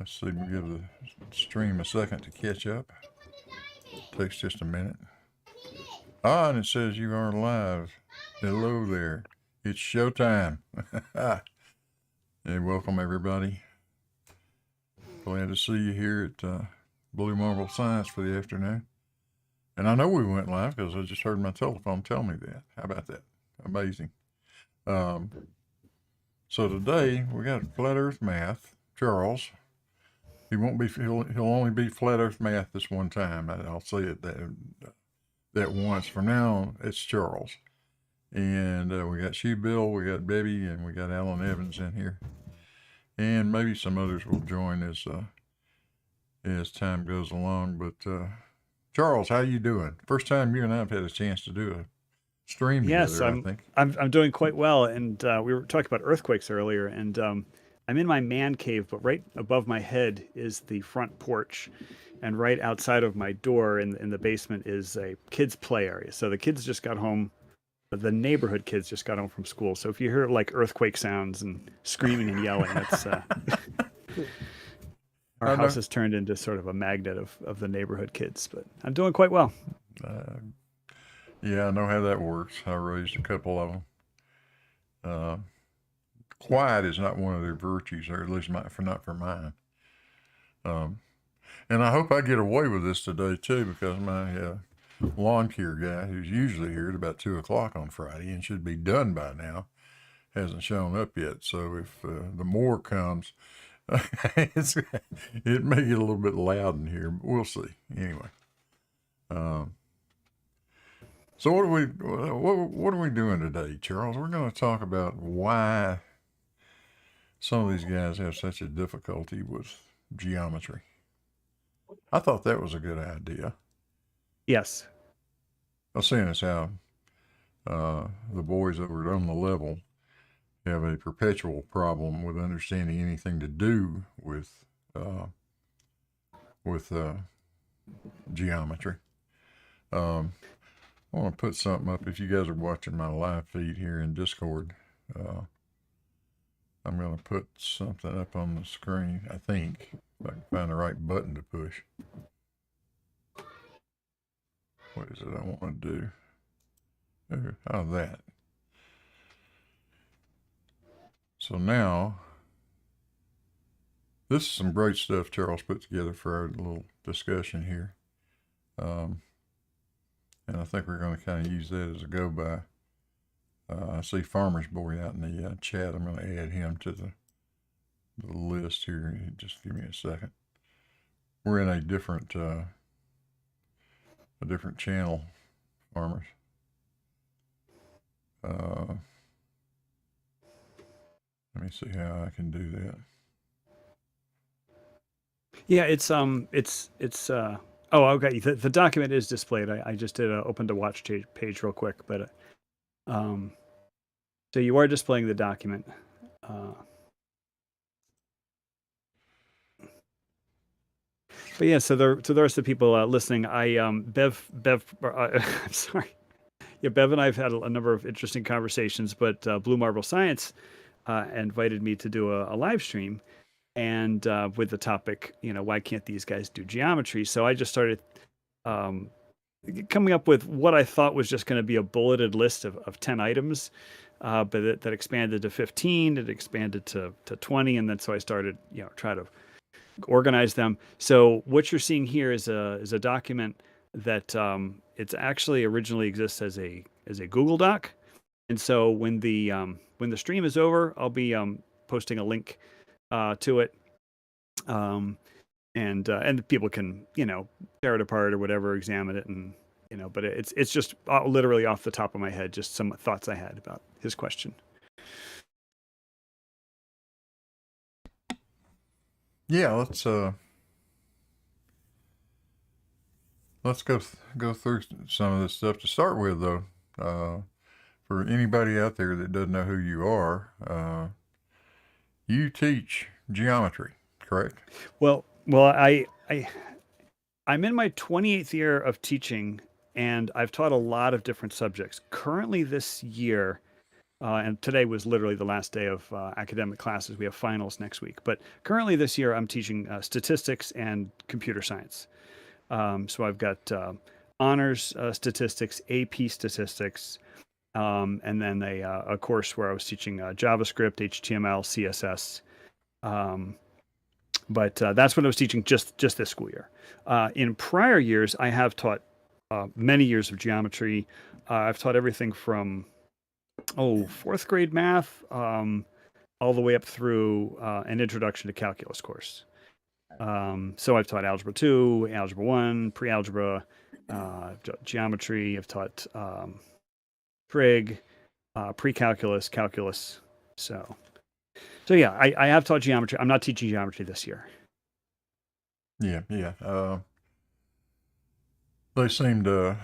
Let's see, we'll give the stream a second to catch up. Takes just a minute. And it says you are live. Hello there. It's showtime. Hey, welcome everybody. Glad to see you here at Blue Marble Science for the afternoon. And I know we went live because I just heard my telephone tell me that. How about that? Amazing. So today we got Flat Earth Math. Charles. He won't be. He'll only be Flat Earth Math this one time. I'll say it that once. For now, it's Charles. And we got Shoe Bill, we got Bebby, and we got Alan Evans in here. And maybe some others will join as time goes along. But Charles, how you doing? First time you and I have had a chance to do a stream together, I think. I'm doing quite well. And we were talking about earthquakes earlier, and I'm in my man cave, but right above my head is the front porch. And right outside of my door in the basement is a kids' play area. So the kids just got home. The neighborhood kids just got home from school. So if you hear like earthquake sounds and screaming and yelling, that's our house has turned into sort of a magnet of the neighborhood kids. But I'm doing quite well. Yeah, I know how that works. I raised a couple of them. Quiet is not one of their virtues, or at least not for mine. And I hope I get away with this today too, because my lawn care guy, who's usually here at about 2:00 on Friday and should be done by now, hasn't shown up yet. So if the more comes, it may get a little bit loud in here. But we'll see. Anyway. So what are we doing today, Charles? We're going to talk about why some of these guys have such a difficulty with geometry. I thought that was a good idea. Yes. I was saying as how the boys over at On the Level have a perpetual problem with understanding anything to do with geometry. I want to put something up. If you guys are watching my live feed here in Discord, I'm going to put something up on the screen, I think, if I can find the right button to push. What is it I want to do? Oh, that. So now, this is some great stuff Charles put together for our little discussion here. And I think we're going to kind of use that as a go-by. I see Farmer's Boy out in the chat. I'm going to add him to the list here. Just give me a second. We're in a different channel, Farmers. Let me see how I can do that. Yeah, it's oh, okay. The document is displayed. I just did an open to watch page real quick, but so you are displaying the document. But yeah, so the rest of the people listening, Bev, I'm sorry. Yeah, Bev and I have had a number of interesting conversations, but Blue Marble Science invited me to do a live stream, and with the topic, why can't these guys do geometry? So I just started coming up with what I thought was just going to be a bulleted list of 10 items, but that expanded to 15, it expanded to 20, and then so I started, try to organize them. So what you're seeing here is a document that it's actually originally exists as a Google Doc, and so when the stream is over, I'll be posting a link to it, and people can tear it apart or whatever, examine it, and but it's just literally off the top of my head, just some thoughts I had about his question. Yeah, let's go through some of this stuff. To start with, though, for anybody out there that doesn't know who you are, you teach geometry, correct? Well, I'm in my 28th year of teaching, and I've taught a lot of different subjects. Currently, this year, And today was literally the last day of academic classes. We have finals next week. But currently this year, I'm teaching statistics and computer science. So I've got honors statistics, AP statistics, and then a course where I was teaching JavaScript, HTML, CSS. But that's what I was teaching just this school year. In prior years, I have taught many years of geometry. I've taught everything from fourth grade math all the way up through an introduction to calculus course. So I've taught algebra 2, algebra 1, pre-algebra, geometry. I've taught trig, pre-calculus, calculus. So yeah, I have taught geometry. I'm not teaching geometry this year. Yeah. They seem to,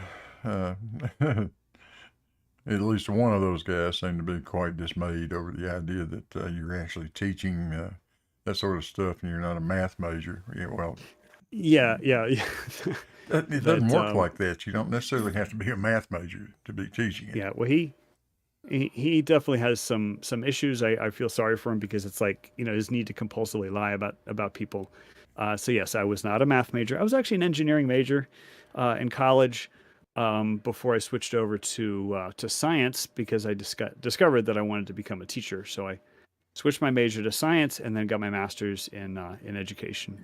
at least one of those guys seemed to be quite dismayed over the idea that you're actually teaching that sort of stuff and you're not a math major. Yeah, well, Yeah. it doesn't work like that. You don't necessarily have to be a math major to be teaching it. Yeah, well, he definitely has some issues. I feel sorry for him because it's like, his need to compulsively lie about people. So yes, I was not a math major. I was actually an engineering major in college before I switched over to science because I discovered that I wanted to become a teacher. So I switched my major to science and then got my master's in education.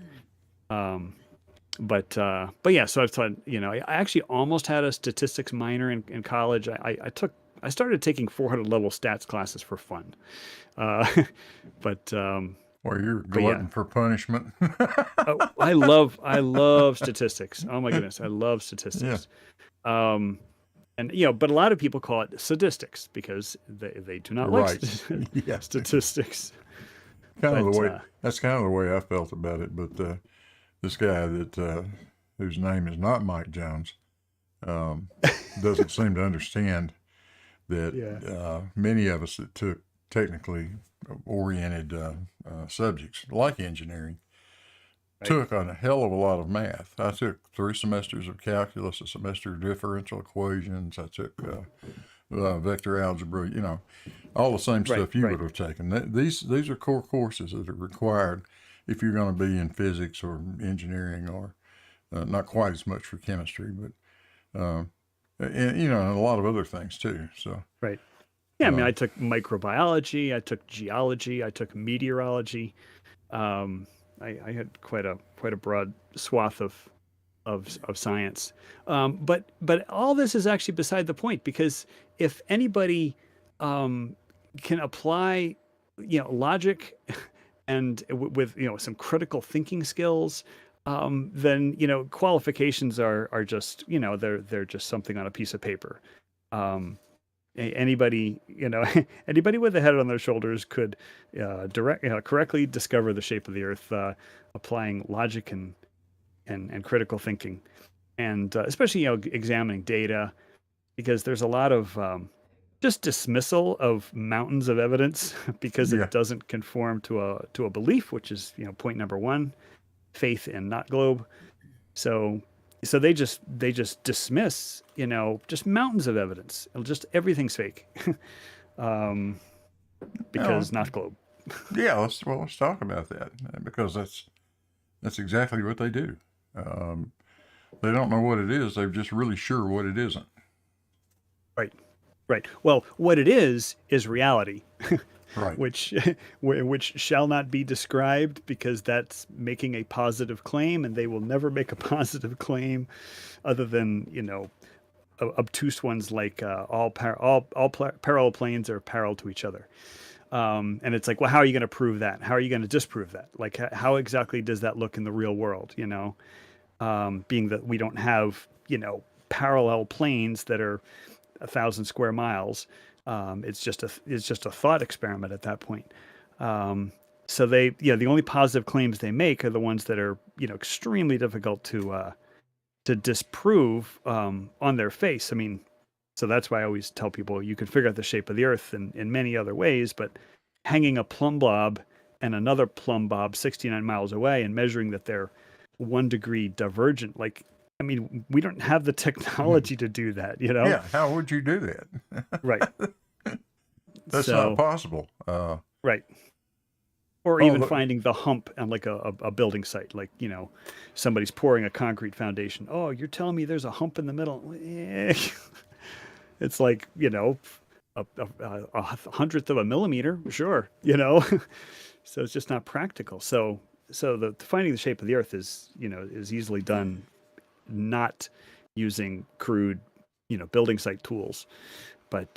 But yeah, so I've taught, I actually almost had a statistics minor in college. I started taking 400 level stats classes for fun. But Or you're glutton for punishment. I love statistics. Oh my goodness, I love statistics. Yeah. And but a lot of people call it sadistics because they do not like statistics. That's kind of the way I felt about it. But this guy that whose name is not Mike Jones doesn't seem to understand that many of us that took technically oriented subjects like engineering took on a hell of a lot of math. I took 3 semesters of calculus, a semester of differential equations. I took vector algebra, all the same stuff you would have taken. These are core courses that are required if you're going to be in physics or engineering, or not quite as much for chemistry, but and a lot of other things too. So yeah, I mean, I took microbiology, I took geology, I took meteorology. I had quite a broad swath of science. But all this is actually beside the point, because if anybody can apply logic and with some critical thinking skills, then qualifications are just they're just something on a piece of paper. Anybody anybody with a head on their shoulders could correctly discover the shape of the earth, applying logic and critical thinking, and especially examining data, because there's a lot of just dismissal of mountains of evidence because it doesn't conform to a belief, which is point number 1, faith in not globe. So they just dismiss just mountains of evidence. Just everything's fake because not globe. Yeah, let's talk about that, because that's exactly what they do. They don't know what it is. They're just really sure what it isn't. Right. Well, what it is reality. Right. which shall not be described, because that's making a positive claim, and they will never make a positive claim other than obtuse ones like all parallel planes are parallel to each other. And it's like, well, how are you going to prove that? How are you going to disprove that? Like, how exactly does that look in the real world? Being that we don't have parallel planes that are 1,000 square miles. It's just a thought experiment at that point. So they, the only positive claims they make are the ones that are, extremely difficult to disprove on their face. I mean, so that's why I always tell people you can figure out the shape of the earth in many other ways, but hanging a plumb bob and another plumb bob 69 miles away and measuring that they're 1 degree divergent, like, I mean, we don't have the technology to do that, Yeah, how would you do that? Right. That's not So, possible. right. Or Oh, even look, finding the hump on like a building site, like, somebody's pouring a concrete foundation. Oh, you're telling me there's a hump in the middle? It's like, a hundredth of a millimeter, sure, so it's just not practical. So the finding the shape of the earth is easily done, not using crude, building site tools. But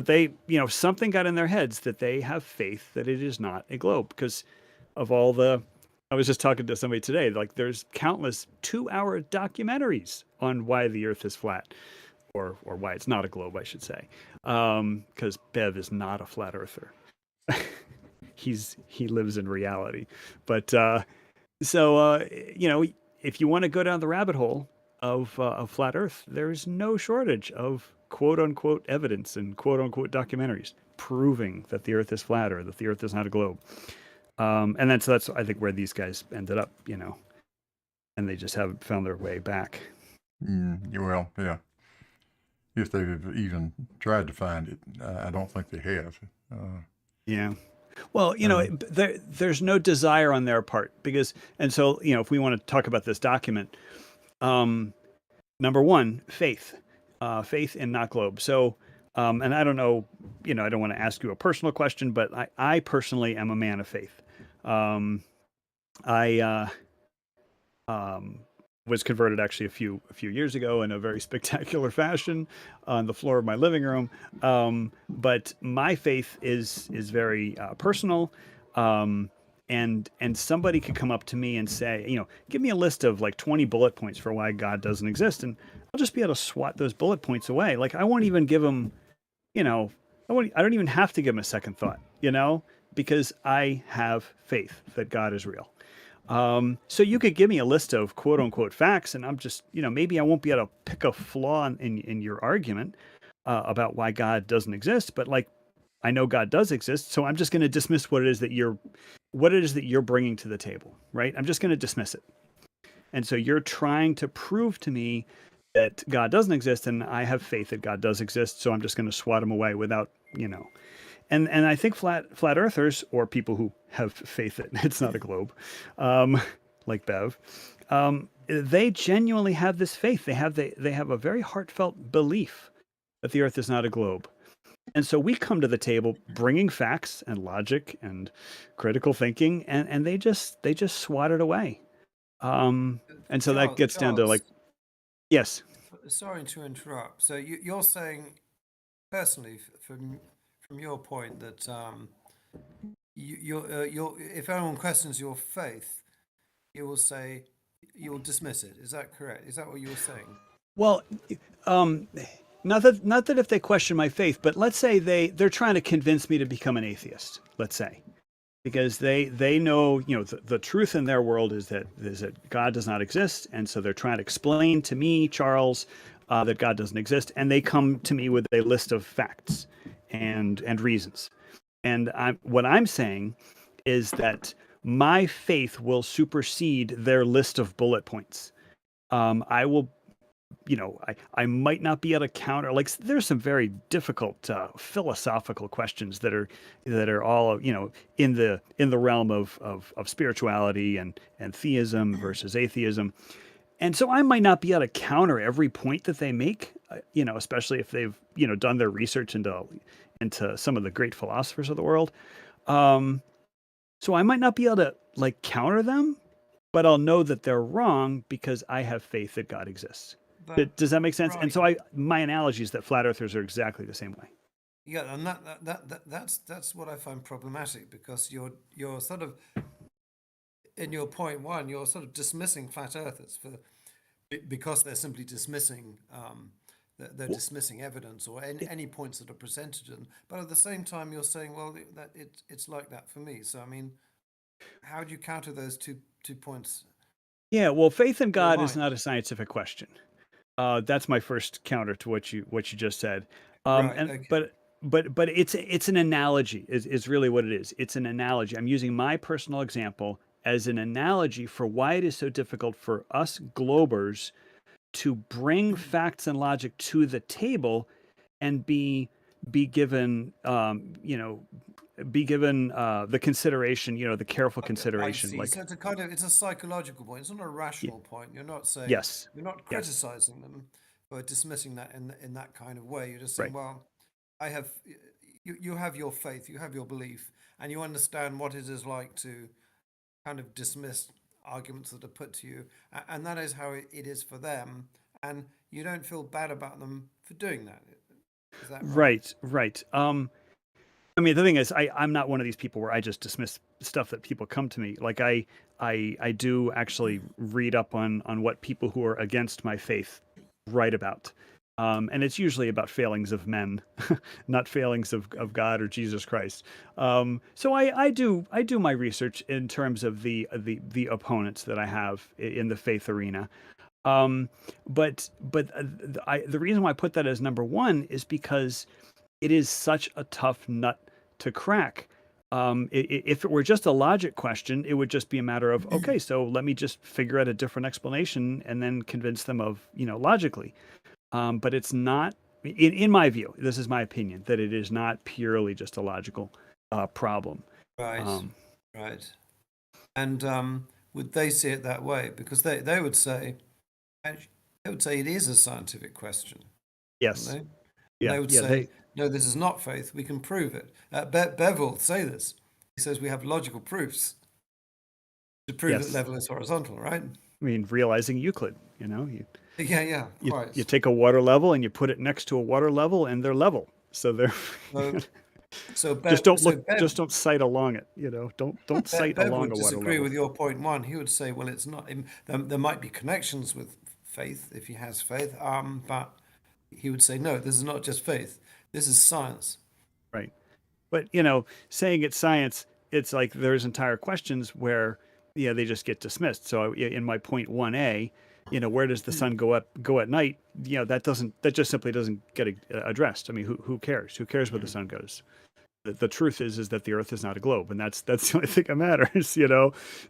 they, something got in their heads that they have faith that it is not a globe because of all the. I was just talking to somebody today. Like, there's countless 2-hour documentaries on why the Earth is flat, or why it's not a globe, I should say, because Bev is not a flat earther. He lives in reality, but so if you want to go down the rabbit hole of flat Earth, there's no shortage of quote unquote evidence and quote unquote documentaries proving that the Earth is flat or that the Earth is not a globe. And that's I think where these guys ended up, and they just haven't found their way back. well, yeah. If they've even tried to find it, I don't think they have. Yeah. Well, Um, there's no desire on their part because, and so, if we want to talk about this document, um, number one, faith in not globe. So, and I don't know, I don't want to ask you a personal question, but I personally am a man of faith. Um, I was converted actually a few years ago in a very spectacular fashion on the floor of my living room. But my faith is very personal. And somebody could come up to me and say, give me a list of like 20 bullet points for why God doesn't exist, and I'll just be able to swat those bullet points away. Like, I won't even give them, you know, I don't even have to give them a second thought, because I have faith that God is real. So you could give me a list of quote unquote facts, and I'm just, maybe I won't be able to pick a flaw in your argument about why God doesn't exist, but like, I know God does exist, so I'm just going to dismiss what it is that you're bringing to the table, right? I'm just going to dismiss it. And so you're trying to prove to me that God doesn't exist, and I have faith that God does exist, so I'm just going to swat him away without, And I think flat earthers, or people who have faith that it's not a globe, like Bev, they genuinely have this faith. They have a very heartfelt belief that the Earth is not a globe. And so we come to the table bringing facts and logic and critical thinking, and they just swat it away. And so that gets down to like, Charles, yes. sorry to interrupt. So you're saying personally, from your point, that you're if anyone questions your faith, you will say you'll dismiss it. Is that correct? Is that what you're saying? Well, um, not that if they question my faith, but let's say they're trying to convince me to become an atheist. Let's say, because they know, the truth in their world is that God does not exist, and so they're trying to explain to me, Charles, that God doesn't exist, and they come to me with a list of facts and reasons. And what I'm saying is that my faith will supersede their list of bullet points. I will, I might not be able to counter, like, there's some very difficult philosophical questions that are all, in the realm of spirituality and theism versus atheism. And so I might not be able to counter every point that they make, especially if they've, done their research into some of the great philosophers of the world. Um, so I might not be able to like counter them, but I'll know that they're wrong because I have faith that God exists. That Does that make sense? And right? so my analogy is that flat earthers are exactly the same way. Yeah, and that's what I find problematic because you're sort of in your point one, you're sort of dismissing flat earthers because they're simply dismissing they're Well, dismissing evidence or any points that are presented to them. But at the same time, you're saying, well, that it's like that for me. So I mean, how do you counter those two points yeah, well, faith in in your God is mind? not a scientific question. That's my first counter to what you just said. Right. And Okay. but it's an analogy is really what it is. It's an analogy. I'm using my personal example as an analogy for why it is so difficult for us globers to bring facts and logic to the table and be be given, the consideration, the careful I consideration. see. Like, So it's a psychological point. It's not a y- rational point. You're not saying yes, you're not yes, criticizing them or dismissing that in that kind of way. You're just saying, right, well, I have you have your faith, you have your belief, and you understand what it is like to kind of dismiss arguments that are put to you, and that is how it is for them, and you don't feel bad about them for doing that. Is that right? right, right. I mean, the thing is, I'm not one of these people where I just dismiss stuff that people come to me. Like, I do actually read up on what people who are against my faith write about. And it's usually about failings of men, not failings of God or Jesus Christ. So I do my research in terms of the opponents that I have in the faith arena. Um, but the reason why I put that as number one is because it is such a tough nut to crack. If it were just a logic question, it would just be a matter of, okay, so let me just figure out a different explanation and then convince them of, logically. But it's not, in my view, this is my opinion, that it is not purely just a logical problem. Right, Um, right. And would they see it that way? Because they would say, they would say it is a scientific question, wouldn't yes. they? And Yeah. they would Yeah. say, no, this is not faith. We can prove it. Bev will say this. He says we have logical proofs to prove that Yes. level is horizontal, right? I mean, realizing Euclid, you, Yeah, yeah, you quite. take a water level and you put it next to a water level and they're level. So they're, So, just don't sight along it, don't sight Bev along would a water disagree level. with your point one. He would say, well, it's not. There might be connections with faith if he has faith, but he would say, no, this is not just faith. This is science. Right. But, saying it's science, it's like there's entire questions where, yeah, they just get dismissed. So in my point 1A, where does the sun go at night? That just simply doesn't get addressed. I mean, who cares? Who cares where the sun goes? The truth is that the earth is not a globe. And that's the only thing that matters.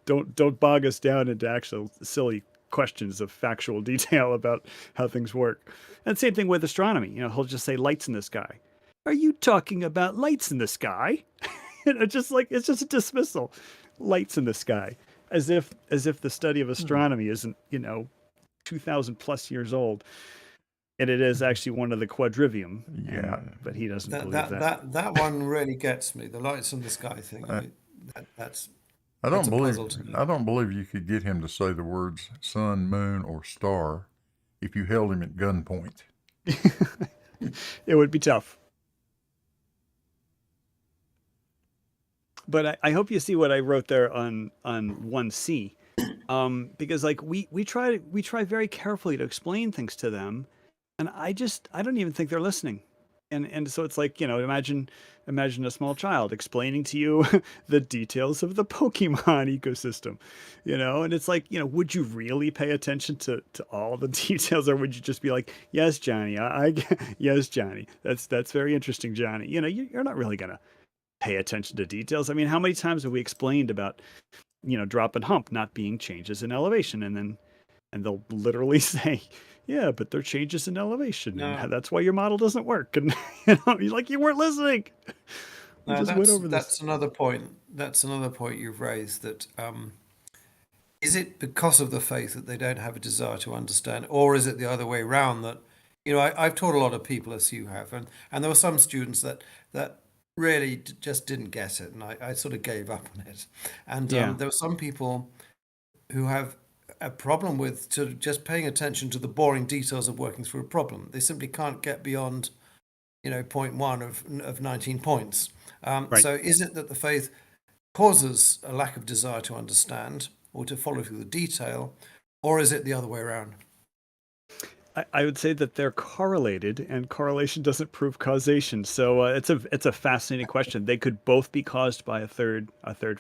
Don't bog us down into actual silly questions of factual detail about how things work. And same thing with astronomy. He'll just say lights in the sky. Are you talking about lights in the sky? It's just a dismissal. Lights in the sky. As if the study of Hmm. astronomy isn't, 2000 plus years old. And it is actually one of the quadrivium. Yeah, But he doesn't That believe that that. that that one really gets me. The lights in the sky thing. I, That's I that's don't a believe puzzle to me. I don't believe you could get him to say the words sun, moon, or star if you held him at gunpoint. It would be tough. But I hope you see what I wrote there on 1C. Because like we try very carefully to explain things to them, and I don't even think they're listening. And so it's like, imagine a small child explaining to you the details of the Pokemon ecosystem, and it's like, would you really pay attention to all the details, or would you just be like, yes, Johnny, yes, Johnny, that's very interesting, Johnny. You're not really gonna pay attention to details. I mean, how many times have we explained about, drop and hump not being changes in elevation, and they'll literally say, yeah, but they're changes in elevation, and No, that's why your model doesn't work. And you're like, you weren't listening. We no, just went over this. that's another point. That's another point you've raised. That is it because of the faith that they don't have a desire to understand, or is it the other way around that, I've taught a lot of people as you have, and there were some students that really just didn't get it, and I sort of gave up on it. And Yeah. there were some people who have a problem with sort of just paying attention to the boring details of working through a problem. They simply can't get beyond, point one of 19 points. Right. So is it that the faith causes a lack of desire to understand or to follow through the detail, or is it the other way around? I would say that they're correlated, and correlation doesn't prove causation. So it's a fascinating question. They could both be caused by a third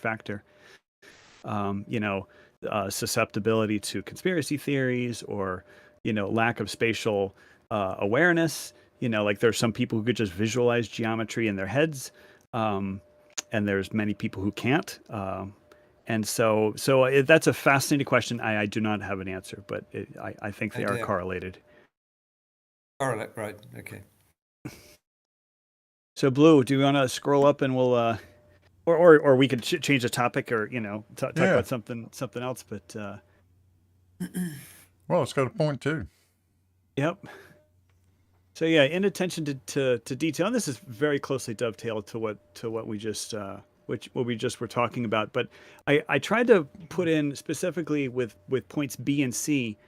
factor. Um, you know, Susceptibility to conspiracy theories, or lack of spatial awareness. Like there's some people who could just visualize geometry in their heads, um, and there's many people who can't. And that's a fascinating question. I do not have an answer, but I think Oh they are dear. correlated. Correlate, right. Okay. So Blue, do you want to scroll up and we'll or we could change the topic, or talk Yeah. about something else. But Well, it's got a point too. yep. So yeah, inattention to detail, and this is very closely dovetailed to what we just what we just were talking about. But I tried to put in specifically with points B and C.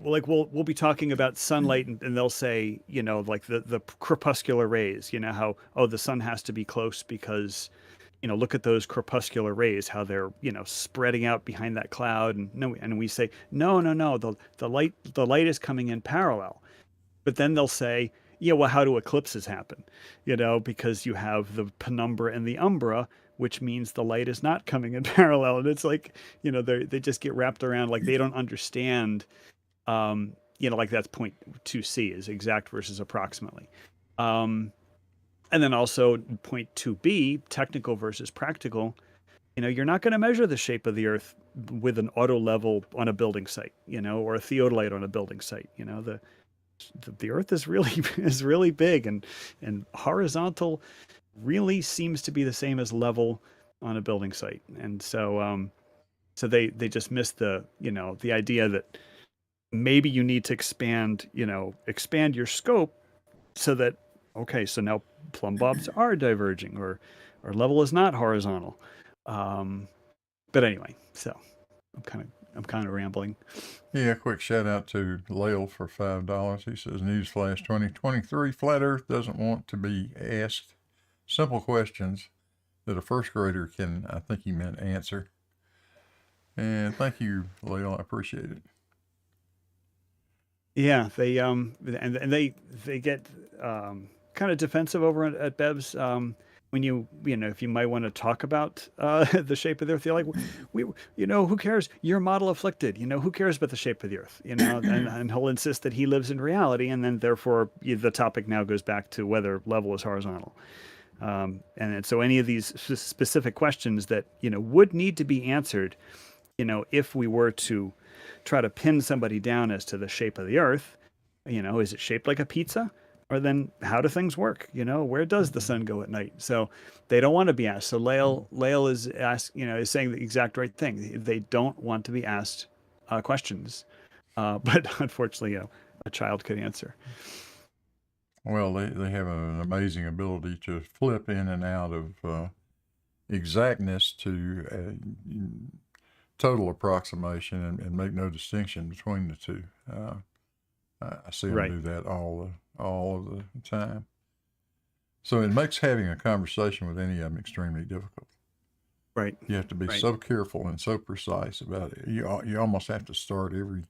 Like we'll be talking about sunlight, and they'll say, like the crepuscular rays, how, oh, the sun has to be close because, look at those crepuscular rays, how they're, spreading out behind that cloud. And no, and we say, no, the light is coming in parallel. But then they'll say, yeah, well, how do eclipses happen? Because you have the penumbra and the umbra, which means the light is not coming in parallel. And it's like, they just get wrapped around, like they don't understand, like that's point 2C is exact versus approximately. And then also point 2B, technical versus practical. You're not going to measure the shape of the Earth with an auto level on a building site, or a theodolite on a building site. The Earth is really big, and horizontal really seems to be the same as level on a building site. And so they just missed the idea that maybe you need to expand your scope so that, okay, so now plumb bobs are diverging, or level is not horizontal. But anyway, so I'm kind of rambling. Yeah, quick shout out to Lale for $5. He says, Newsflash 2023, Flat Earth doesn't want to be asked simple questions that a first grader can, I think he meant, answer. And thank you, Lale. I appreciate it. Yeah, they and they get kind of defensive over at Bev's, when if you might want to talk about the shape of the Earth. They're like, we who cares? You're model afflicted. Who cares about the shape of the Earth? And he'll insist that he lives in reality, and then therefore the topic now goes back to whether level is horizontal. And so any of these specific questions that would need to be answered, if we were to try to pin somebody down as to the shape of the Earth, is it shaped like a pizza? Or then how do things work? Where does the sun go at night? So they don't want to be asked. So Lale is is saying the exact right thing. They don't want to be asked questions, but unfortunately, a child could answer. Well, they have an amazing ability to flip in and out of exactness to total approximation, and make no distinction between the two. I see them Right. do that all of the time. So it makes having a conversation with any of them extremely difficult. Right. You have to be so careful and so precise about it. You almost have to start every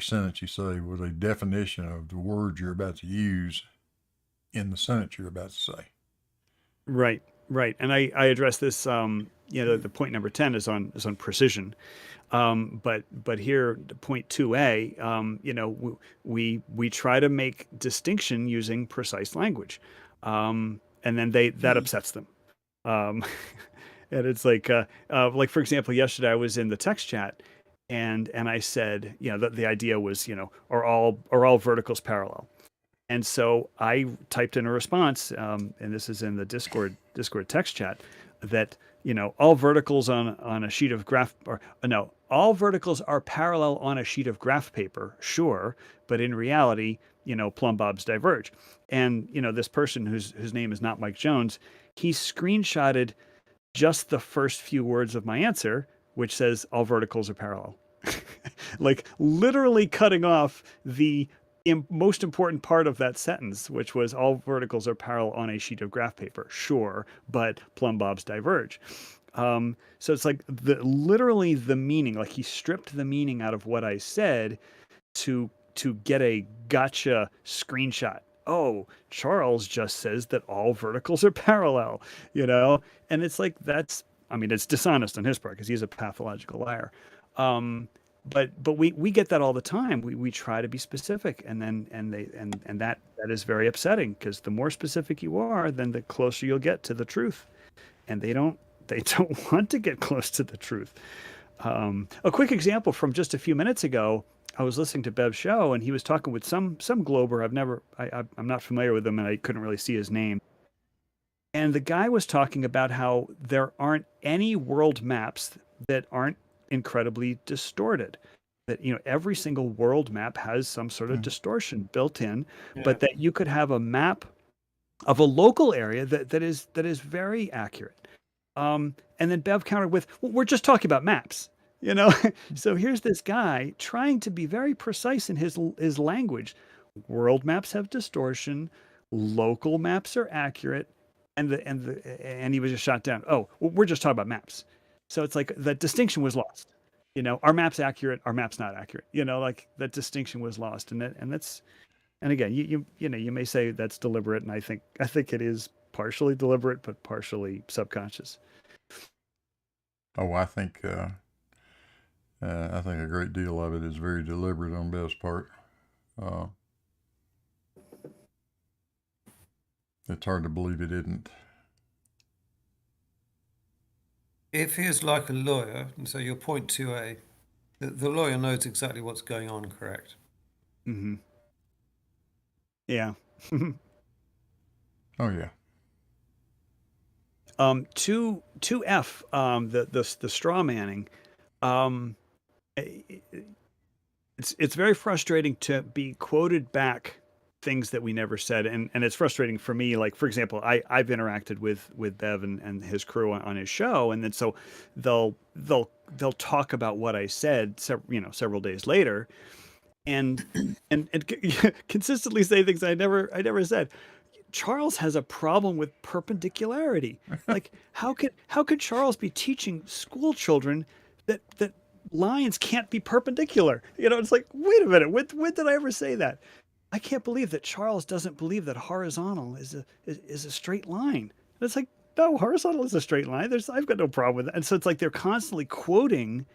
sentence you say with a definition of the word you're about to use in the sentence you're about to say. Right. And I address this, the point number 10 is on precision. But here, point 2A, we try to make distinction using precise language. And then that upsets them. And it's like for example, yesterday I was in the text chat, and I said, the idea was, are all verticals parallel? And so I typed in a response, and this is in the Discord text chat, that all verticals on a sheet of graph, or no, all verticals are parallel on a sheet of graph paper, sure, but in reality, plumb bobs diverge. And this person whose name is not Mike Jones, he screenshotted just the first few words of my answer, which says all verticals are parallel. Like literally cutting off the most important part of that sentence, which was all verticals are parallel on a sheet of graph paper. Sure, but plumb bobs diverge. So it's like literally the meaning, like he stripped the meaning out of what I said to get a gotcha screenshot. Oh, Charles just says that all verticals are parallel, and it's like, it's dishonest on his part because he's a pathological liar. But we get that all the time. We try to be specific, and that is very upsetting, because the more specific you are, then the closer you'll get to the truth, and they don't want to get close to the truth. A quick example from just a few minutes ago. I was listening to Bev's show, and he was talking with some glober. I'm not familiar with him, and I couldn't really see his name. And the guy was talking about how there aren't any world maps that aren't incredibly distorted. That, every single world map has some sort of distortion built in, Yeah. but that you could have a map of a local area that is very accurate. And then Bev countered with, well, we're just talking about maps, So here's this guy trying to be very precise in his language. World maps have distortion, local maps are accurate, and he was just shot down. Oh, well, we're just talking about maps. So it's like the distinction was lost. Our map's accurate, our map's not accurate. Like that distinction was lost, and again, you may say that's deliberate, and I think it is partially deliberate, but partially subconscious. Oh, I think a great deal of it is very deliberate on Bev's part. It's hard to believe it isn't. If he is like a lawyer, and so your point 2A, the lawyer knows exactly what's going on, correct? Mm-hmm. Yeah. Oh yeah. 2F, the straw manning. It's very frustrating to be quoted back things that we never said, and it's frustrating for me. Like, for example, I've interacted with Bev and his crew on his show, and then so they'll talk about what I said several days later, and consistently say things I never said. Charles has a problem with perpendicularity. Like, how could Charles be teaching school children that lines can't be perpendicular? It's like, wait a minute, when did I ever say that? I can't believe that Charles doesn't believe that horizontal is a straight line. And it's like, no, horizontal is a straight line. I've got no problem with that. And so it's like they're constantly quoting,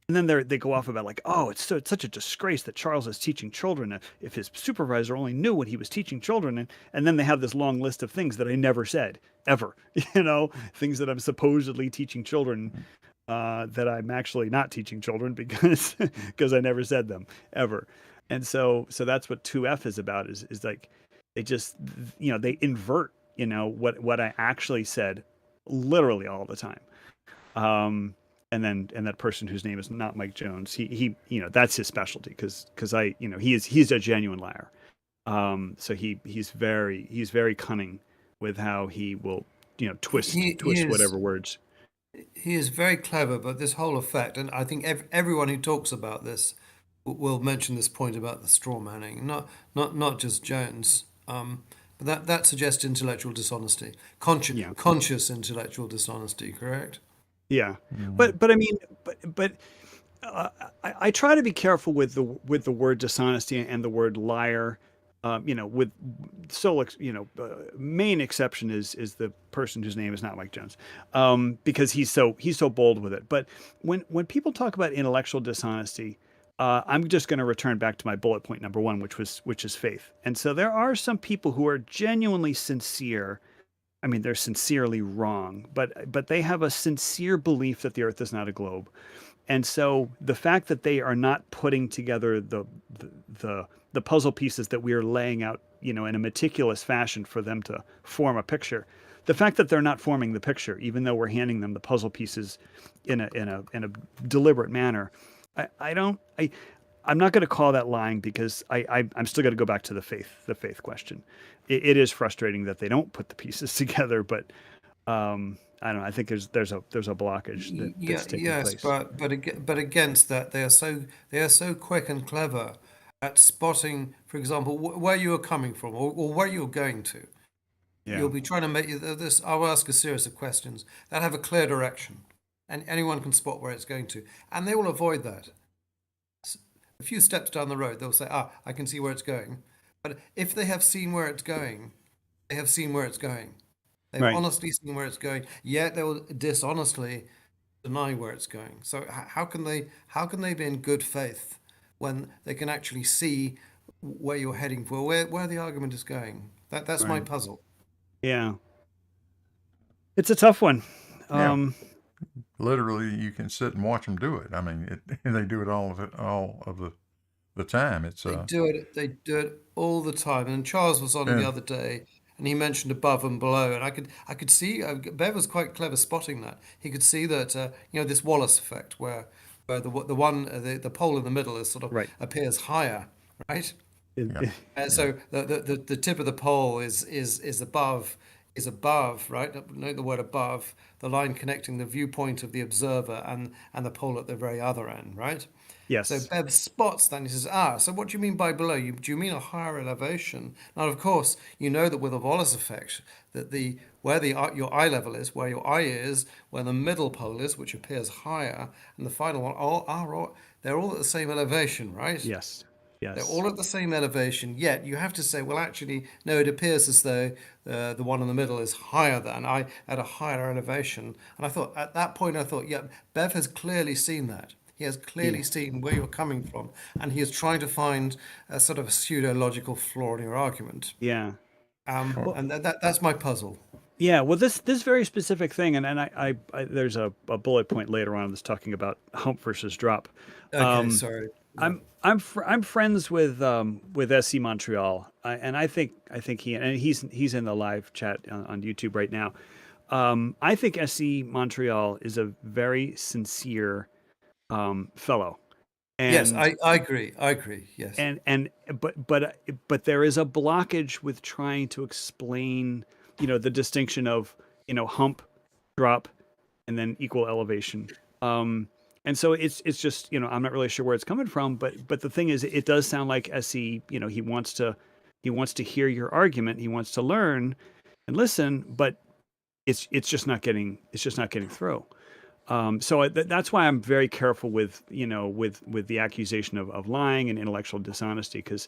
and then they go off about like, oh, it's such a disgrace that Charles is teaching children. If his supervisor only knew what he was teaching children, and then they have this long list of things that I never said ever. Things that I'm supposedly teaching children, that I'm actually not teaching children because I never said them ever. And so that's what 2F is about, is like they just, they invert, what I actually said literally all the time. And that person whose name is not Mike Jones, he that's his specialty, because he's a genuine liar. So he's very cunning with how he will, twist whatever words. He is very clever, but this whole effect, and I think everyone who talks about this will mention this point about the straw manning, not just Jones. But that suggests intellectual dishonesty, conscious intellectual dishonesty, correct? Yeah, but I mean, but I try to be careful with the word dishonesty and the word liar. With main exception is the person whose name is not Mike Jones, because he's so bold with it. But when people talk about intellectual dishonesty, I'm just going to return back to my bullet point number 1, which is faith. And so there are some people who are genuinely sincere. I mean, they're sincerely wrong, but they have a sincere belief that the Earth is not a globe. And so the fact that they are not putting together the puzzle pieces that we are laying out, in a meticulous fashion for them to form a picture, the fact that they're not forming the picture, even though we're handing them the puzzle pieces in a deliberate manner, I'm not going to call that lying, because I'm still going to go back to the faith question. It is frustrating that they don't put the pieces together, but I don't know. I think there's a blockage that's taking place. But against that, they are so quick and clever at spotting, for example, where you are coming from, or where you're going to. Yeah. You'll be trying to make this. I'll ask a series of questions that have a clear direction, and anyone can spot where it's going to, and they will avoid that. A few steps down the road, they'll say, I can see where it's going. But if they have seen where it's going, they have seen where it's going. They've Right. honestly seen where it's going, yet they will dishonestly deny where it's going. So how can they be in good faith when they can actually see where you're heading for, where the argument is going? That's my Right. puzzle. Yeah. It's a tough one. Yeah. Literally, you can sit and watch them do it. I mean, they do it all of the the time. It's They do it. They do it all the time. And Charles was on the yeah, other day, and he mentioned above and below, and I could see. Bev was quite clever spotting that. He could see that this Wallace effect, where the one the pole in the middle is sort of Right. appears higher, right? yeah, And yeah, so the tip of the pole is above, right? Note the word above, the line connecting the viewpoint of the observer and the pole at the very other end, right? So Yes. Bev spots that and he says, ah, so what do you mean by below? Do you mean a higher elevation? Now, of course, you know that with a Wallace effect, that your eye level is, where your eye is, where the middle pole is, which appears higher, and the final one, they're all at the same elevation, right? Yes. They're Yes. all at the same elevation, yet you have to say, well, actually, no, it appears as though the one in the middle is higher than I at a higher elevation. And I thought, at that point, I thought, yeah, Bev has clearly seen that. He has Yeah. clearly seen where you're coming from, and he is trying to find a sort of pseudo-logical flaw in your argument. Yeah. Well, And that's my puzzle. yeah. Well, this very specific thing, and there's a bullet point later on that's talking about hump versus drop. Okay, sorry. Yeah. I'm friends with SC Montreal, and I think he's in the live chat on YouTube right now. I think SC Montreal is a very sincere fellow, Yes, and I agree. I agree. Yes. and but there is a blockage with trying to explain, the distinction of, hump, drop, and then equal elevation. And so it's just, I'm not really sure where it's coming from, but the thing is, it does sound like SE, he wants to hear your argument, he wants to learn and listen, but it's just not getting through. That's why I'm very careful with, with the accusation of lying and intellectual dishonesty, because,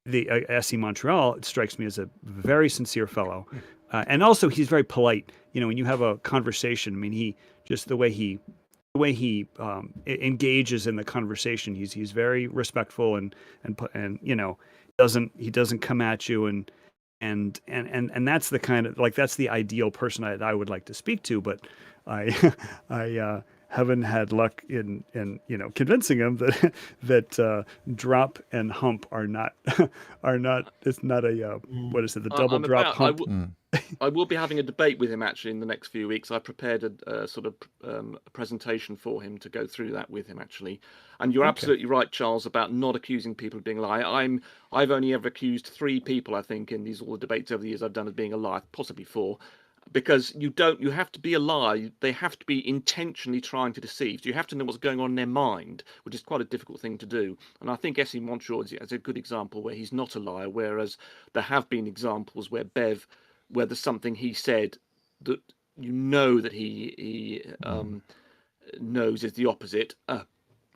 the SC Montreal, it strikes me as a very sincere fellow, and also he's very polite. When you have a conversation, I mean, the way he engages in the conversation, he's very respectful, and doesn't come at you, and that's the kind of, like, that's the ideal person I would like to speak to, but I I haven't had luck in convincing him that drop and hump are not it's not a what is it, the double I'm drop about. hump. I will be having a debate with him actually in the next few weeks. I prepared a sort of a presentation for him to go through that with him actually. And you're absolutely right, Charles, about not accusing people of being a liar. I've only ever accused 3 people, I think, in all the debates over the years I've done, of being a liar, possibly 4. Because you have to be a liar. They have to be intentionally trying to deceive. So you have to know what's going on in their mind, which is quite a difficult thing to do. And I think S.E. Montreal is a good example where he's not a liar, whereas there have been examples where where there's something he said that that he knows is the opposite.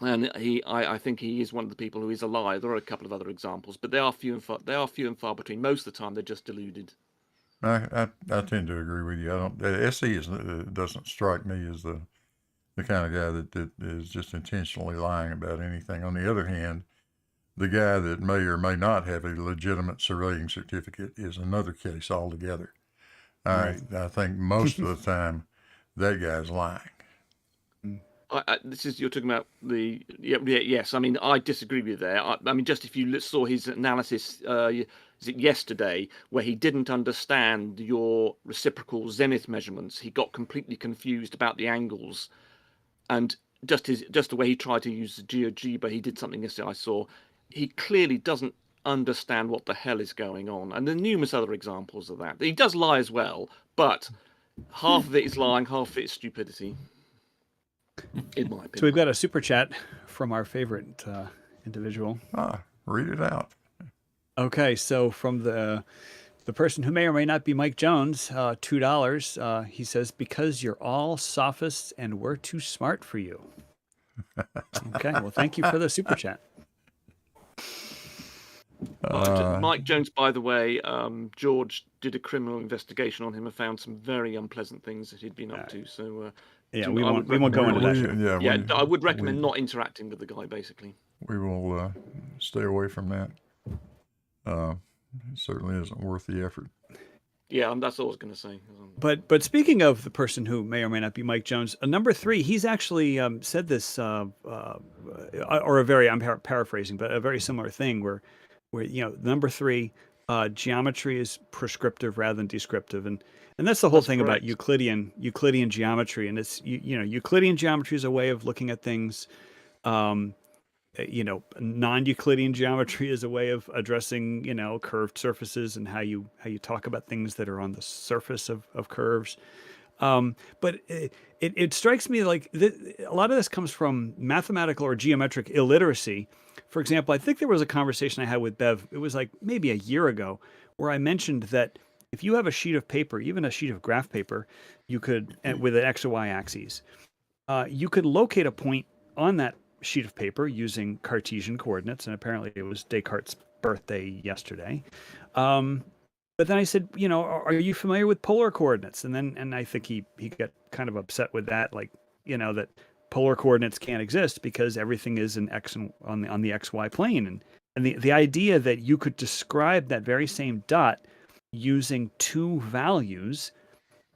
And I think he is one of the people who is a liar. There are a couple of other examples, but they are few and far between. Most of the time, they're just deluded. I tend to agree with you. I don't. SE doesn't strike me as the kind of guy that is just intentionally lying about anything. On the other hand, the guy that may or may not have a legitimate surveying certificate is another case altogether. Right. I think most of the time that guy's lying. This is, you're talking about yes. I mean, I disagree with you there. I mean, just if you saw his analysis, is it yesterday, where he didn't understand your reciprocal zenith measurements, he got completely confused about the angles, and just the way he tried to use the GeoGebra, he did something yesterday I saw. He clearly doesn't understand what the hell is going on, and there are numerous other examples of that. He does lie as well, but half of it is lying, half of it is stupidity. In my opinion. So we've got a super chat from our favorite individual. Read it out. Okay, so from the person who may or may not be Mike Jones, $2. He says, "Because you're all sophists and we're too smart for you." Okay, well, thank you for the super chat. Mike Jones, by the way, George did a criminal investigation on him and found some very unpleasant things that he'd been up to. So yeah, we won't go into that. I would recommend not interacting with the guy. Basically, we will stay away from that. It certainly isn't worth the effort. Yeah, that's what I was going to say. But speaking of the person who may or may not be Mike Jones, number 3, he's actually said this, or a very, I'm paraphrasing, but a very similar thing where number 3, geometry is prescriptive rather than descriptive, and that's the whole That's thing about correct. Euclidean geometry, and it's Euclidean geometry is a way of looking at things. Non-Euclidean geometry is a way of addressing, curved surfaces and how you talk about things that are on the surface of curves. But it strikes me like a lot of this comes from mathematical or geometric illiteracy. For example, I think there was a conversation I had with Bev, it was like maybe a year ago, where I mentioned that if you have a sheet of paper, even a sheet of graph paper, you could, with an X or Y axes, you could locate a point on that sheet of paper using Cartesian coordinates, and apparently it was Descartes' birthday yesterday. But then I said, are you familiar with polar coordinates? And I think he got kind of upset with that, like, that polar coordinates can't exist because everything is in X and on the XY plane. And the idea that you could describe that very same dot using 2 values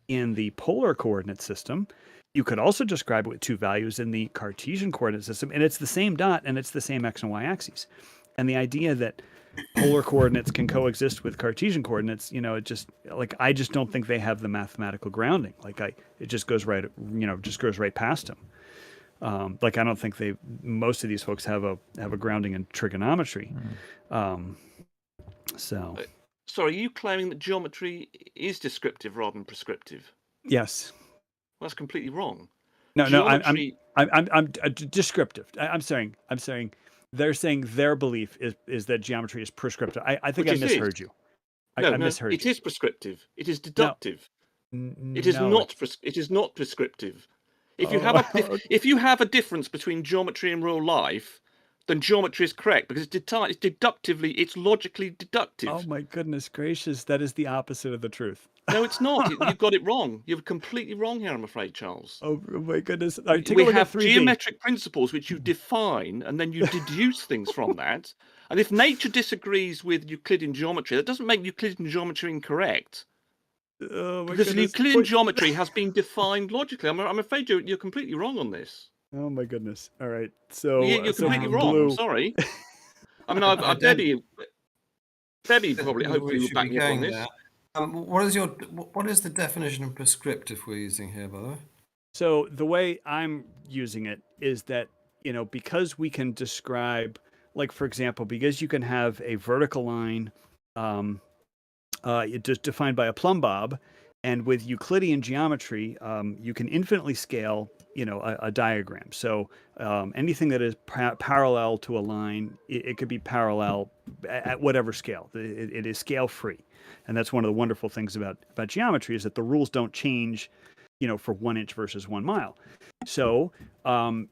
in the polar coordinate system, you could also describe it with 2 values in the Cartesian coordinate system, and it's the same dot and it's the same X and Y axes. And the idea that polar coordinates can coexist with Cartesian coordinates, it just, like, I just don't think they have the mathematical grounding. Like, it just goes right, just goes right past them. Like, I don't think most of these folks have a grounding in trigonometry. So. Sorry, are you claiming that geometry is descriptive rather than prescriptive? Yes. Well, that's completely wrong. No, Geometry... I'm descriptive. I'm saying they're saying their belief is that geometry is prescriptive. I think I misheard you. I misheard you. It is prescriptive. It is deductive. It is No, not. It is not prescriptive. If you have if you have a difference between geometry and real life, then geometry is correct because it's deductively, it's logically deductive. Oh my goodness gracious, that is the opposite of the truth. No, it's not. You've got it wrong. You're completely wrong here, I'm afraid, Charles. Oh my goodness. Right, we have geometric principles which you define and then you deduce things from that. And if nature disagrees with Euclidean geometry, that doesn't make Euclidean geometry incorrect. Oh my because goodness. Euclidean geometry has been defined logically. I'm afraid you're completely wrong on this. Oh my goodness. All right. So you're completely wrong. I'm sorry. I mean, I Debbie probably hopefully will back me up on this. What is the definition of prescriptive we're using here, by the way? So the way I'm using it is that, because we can describe, like, for example, because you can have a vertical line just defined by a plumb bob, and with Euclidean geometry, you can infinitely scale, a diagram. So anything that is parallel to a line, it could be parallel at whatever scale. It is scale free. And that's one of the wonderful things about geometry, is that the rules don't change, for 1 inch versus 1 mile. So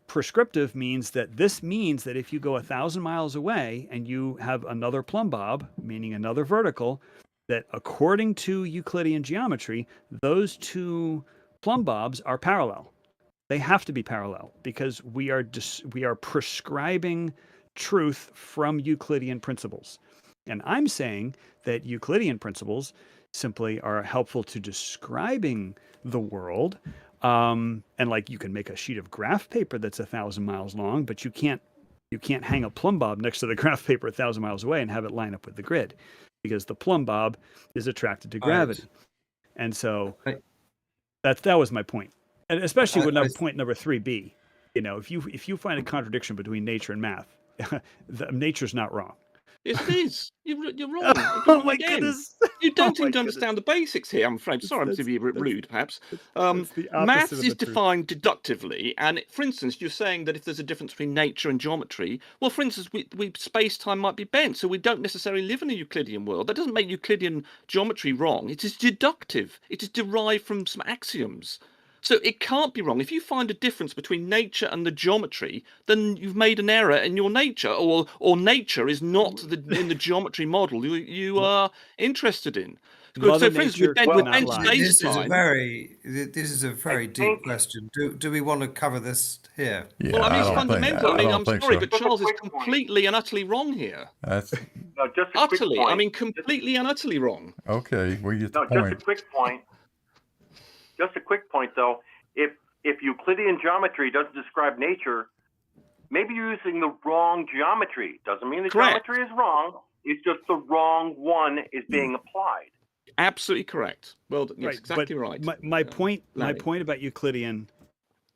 prescriptive means that if you go 1,000 miles away and you have another plumb bob, meaning another vertical, that according to Euclidean geometry, those 2 plumb bobs are parallel. They have to be parallel because we are prescribing truth from Euclidean principles. And I'm saying that Euclidean principles simply are helpful to describing the world. And like, you can make a sheet of graph paper that's 1,000 miles long, but you can't hang a plumb bob next to the graph paper 1,000 miles away and have it line up with the grid, because the plumb bob is attracted to gravity. Right. And so that was my point. And especially with point number 3b, if you find a contradiction between nature and math, nature's not wrong. Yes, it is. You're wrong. Oh my goodness! You don't seem to understand the basics here, I'm afraid. Sorry, I'm to be rude, perhaps. Maths is defined deductively, and for instance, you're saying that if there's a difference between nature and geometry, well, for instance, space-time might be bent, so we don't necessarily live in a Euclidean world. That doesn't make Euclidean geometry wrong. It is deductive. It is derived from some axioms. So it can't be wrong. If you find a difference between nature and the geometry, then you've made an error in your nature, or nature is not in the geometry model you are interested in. So, for instance, with bent space-time, this is a very deep question. Do we want to cover this here? Yeah, well, I mean, it's fundamental. I'm sorry, so. but Charles is completely and utterly wrong here. No, just a quick Utterly. point. I mean, completely and utterly wrong. Okay, we get the No, just a point. quick point. Just a quick point, though. If Euclidean geometry doesn't describe nature, maybe you're using the wrong geometry. Doesn't mean the Correct. geometry is wrong. It's just the wrong one is being applied. Absolutely correct. Well, yes, Right, exactly but right. My point Larry. about Euclidean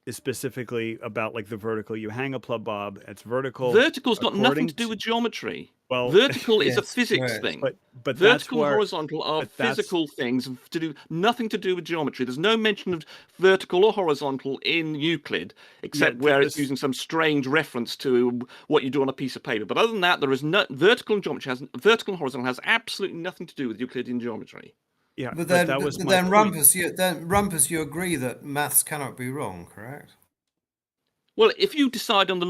is specifically about like the vertical. You hang a plumb bob, it's vertical. Vertical's got nothing according to do with geometry. Well, Vertical is a Yes, physics correct. thing. but that's Vertical and where horizontal are but that's- physical things to do nothing to do with geometry. There's no mention of vertical or horizontal in Euclid, except Yeah, where it's this- using some strange reference to what you do on a piece of paper. But other than that, there is no vertical and horizontal has absolutely nothing to do with Euclidean geometry. yeah. But then, that was but my then point. Rumpus, you agree that maths cannot be wrong, correct? Well, if you decide on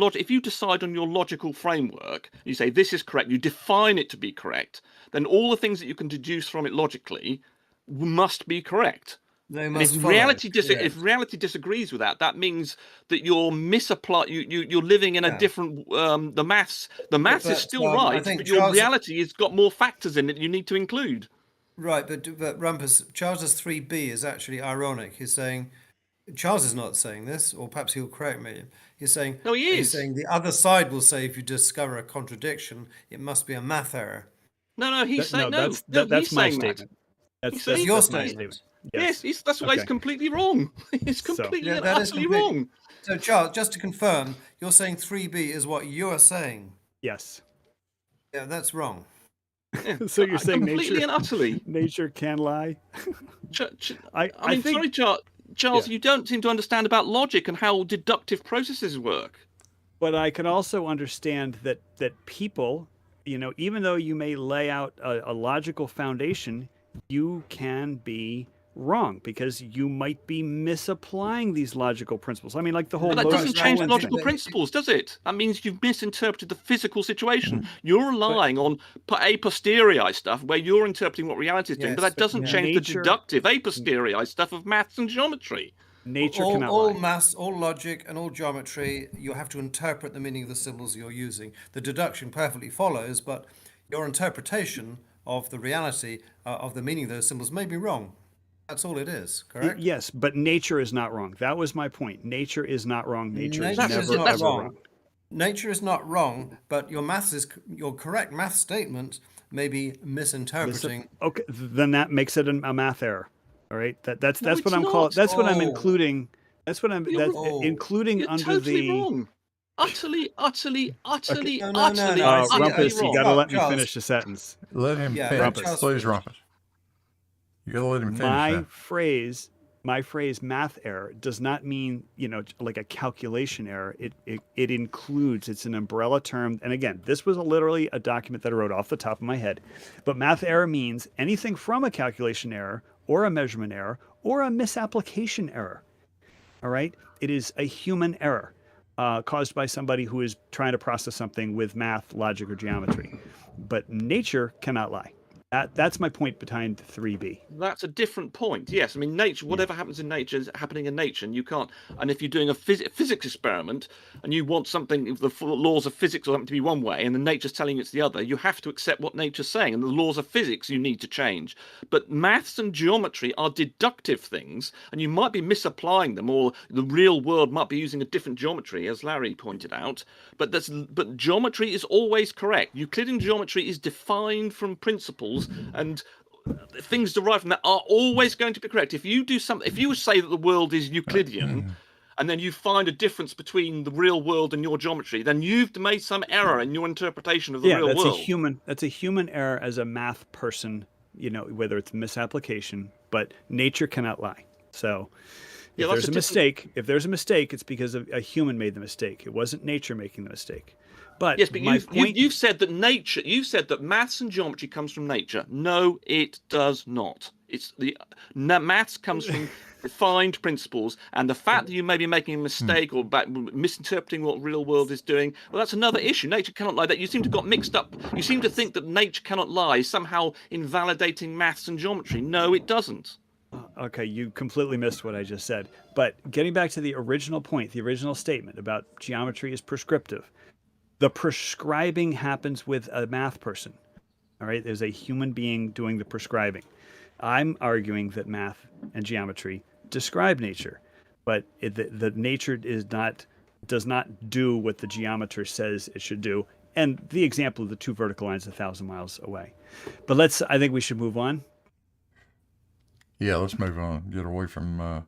your logical framework, you say this is correct, you define it to be correct, then all the things that you can deduce from it logically must be correct. They And must if follow. reality correct. disagrees with that, that means that you're you're living in a Yeah. different the maths but, is still I right, think but your Charles- reality has got more factors in it you need to include. Right, but Rumpus, Charles's 3b is actually ironic. He's saying, Charles is not saying this, or perhaps he'll correct me. He's saying, No, he he's is. saying the other side will say if you discover a contradiction, it must be a math error. No, he's saying that's he's my saying that. statement. That's That's your that's my statement. Yes, that's why it's Okay. completely wrong. It's completely and that is utterly complete- wrong. So, Charles, just to confirm, you're saying 3b is what you're saying. Yes. Yeah, that's wrong. So you're saying completely nature and utterly. nature can lie? I mean, think- sorry, Charles, Yeah. you don't seem to understand about logic and how deductive processes work. But I can also understand that people, even though you may lay out a logical foundation, you can be wrong because you might be misapplying these logical principles. I mean, like the whole But that Moses doesn't change the Cohen logical thing. principles, does it? That means you've misinterpreted the physical situation. You're relying on a posteriori stuff where you're interpreting what reality is doing, but Yes, that doesn't but change the nature- deductive a posteriori stuff of maths and geometry. Nature all, cannot all lie. maths, all logic, and all geometry, you have to interpret the meaning of the symbols you're using. The deduction perfectly follows, but your interpretation of the reality of the meaning of those symbols may be wrong. That's all it is, correct? Yes, but nature is not wrong. That was my point. Nature is not wrong. Nature is Nature never is not ever wrong. wrong. Nature is not wrong, but your correct math statement may be misinterpreting. Okay, then that makes it a math error. All right, that's No, what it's I'm calling. not. That's what I'm Oh. including. That's what I'm including You're under totally the. wrong. Utterly No, Rumpus, you got to let me Charles. finish the sentence. Let him Yeah, finish, Rumpus. please, Rumpus. You gotta let him finish My that. phrase, math error does not mean like a calculation error. It includes. It's an umbrella term. And again, this was literally a document that I wrote off the top of my head. But math error means anything from a calculation error or a measurement error or a misapplication error. All right, it is a human error caused by somebody who is trying to process something with math, logic, or geometry. But nature cannot lie. That's my point behind 3b. That's a different point. Yes, I mean nature. Whatever happens in nature is happening in nature, and you can't. And if you're doing a physics experiment and you want something, if the laws of physics or something to be one way, and the nature's telling you it's the other, you have to accept what nature's saying, and the laws of physics you need to change. But maths and geometry are deductive things, and you might be misapplying them, or the real world might be using a different geometry, as Larry pointed out. But geometry is always correct. Euclidean geometry is defined from principles, and things derived from that are always going to be correct. If you do something, if you say that the world is Euclidean, and then you find a difference between the real world and your geometry, then you've made some error in your interpretation of the real that's world. That's a human error as a math person. Whether it's misapplication, but nature cannot lie. So. Yeah, If that's there's a mistake, it's because a human made the mistake. It wasn't nature making the mistake. But Yes, but my point, you've said that nature. You've said that maths and geometry comes from nature. No, it does not. Maths comes from defined principles, and the fact that you may be making a mistake or misinterpreting what real world is doing, well, that's another issue. Nature cannot lie. That you seem to got mixed up. You seem to think that nature cannot lie is somehow invalidating maths and geometry. No, it doesn't. okay, you completely missed what I just said. But getting back to the original point, the original statement about geometry is prescriptive. The prescribing happens with a math person. All right, there's a human being doing the prescribing. I'm arguing that math and geometry describe nature, but the nature does not do what the geometer says it should do. And the example of the two vertical lines 1,000 miles away. But I think we should move on. Yeah, let's move on. Get away from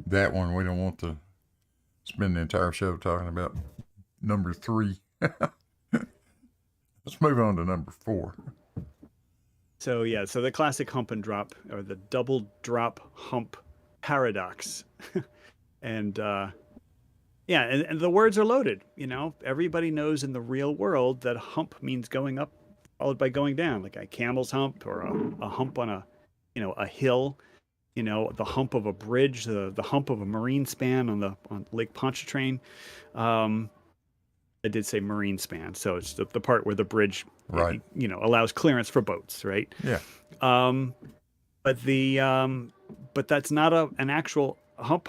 that one. We don't want to spend the entire show talking about number 3. Let's move on to number 4. So the classic hump and drop, or the double drop hump paradox. and and the words are loaded. Everybody knows in the real world that hump means going up followed by going down, like a camel's hump or a hump on a hill, the hump of a bridge, the hump of a marine span on Lake Pontchartrain. I did say marine span, so it's the part where the bridge, right, allows clearance for boats, right? Yeah. But that's not an actual hump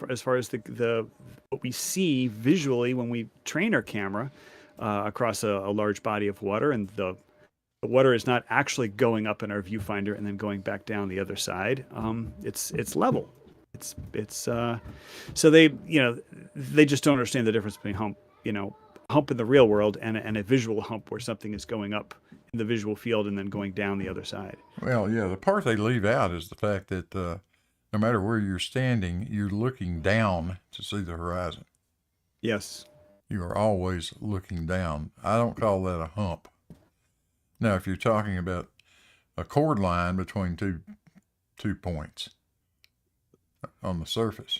as far as the what we see visually when we train our camera across a large body of water, and the water is not actually going up in our viewfinder and then going back down the other side. It's level. So they just don't understand the difference between hump in the real world and a visual hump where something is going up in the visual field and then going down the other side. Well, yeah, the part they leave out is the fact that no matter where you're standing, you're looking down to see the horizon. Yes. You are always looking down. I don't call that a hump. Now, if you're talking about a chord line between two points on the surface,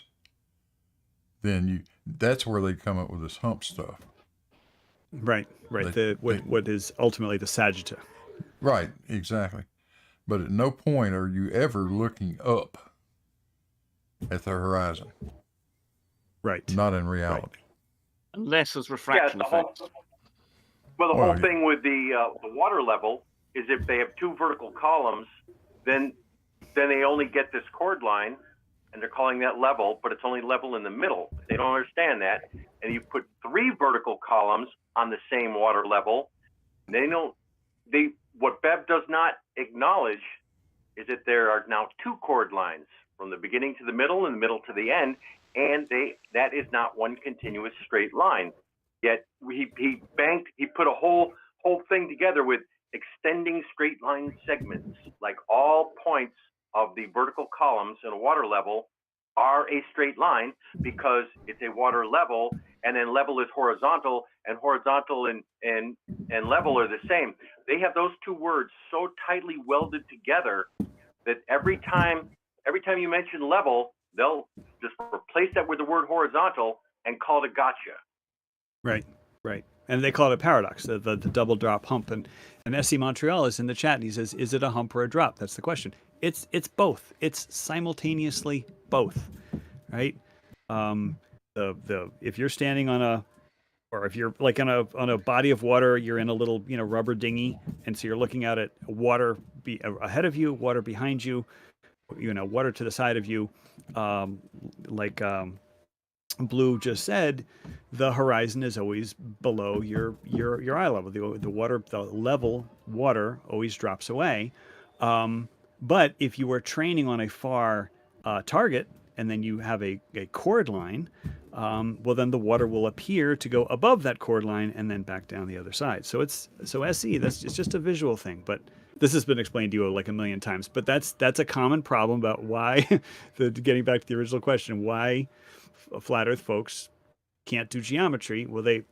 then that's where they come up with this hump stuff. Right. What is ultimately the sagitta. Right, exactly. But at no point are you ever looking up at the horizon. Right. Not in reality. Right. Unless there's refraction effects. The whole thing with the water level is if they have 2 vertical columns, then they only get this chord line, and they're calling that level, but it's only level in the middle. They don't understand that. And you put 3 vertical columns on the same water level, what Bev does not acknowledge is that there are now 2 chord lines from the beginning to the middle and the middle to the end, and that is not one continuous straight line. Yet he put a whole thing together with extending straight line segments, like all points of the vertical columns in a water level are a straight line because it's a water level, and then level is horizontal, and horizontal and level are the same. They have those 2 words so tightly welded together that every time you mention level, they'll just replace that with the word horizontal and call it a gotcha. Right. And they call it a paradox, the double drop hump. And S.E. Montreal is in the chat, and he says, is it a hump or a drop? That's the question. It's both. It's simultaneously both, right? If you're standing or if you're like on a body of water, you're in a little rubber dinghy, and so you're looking out at water ahead of you, water behind you, water to the side of you, Blue just said, the horizon is always below your eye level. The level water always drops away. But if you were training on a far target and then you have a chord line, well, then the water will appear to go above that chord line and then back down the other side. So SE, it's just a visual thing, but this has been explained to you like a million times. But that's a common problem about why, getting back to the original question, why flat Earth folks can't do geometry. Well, they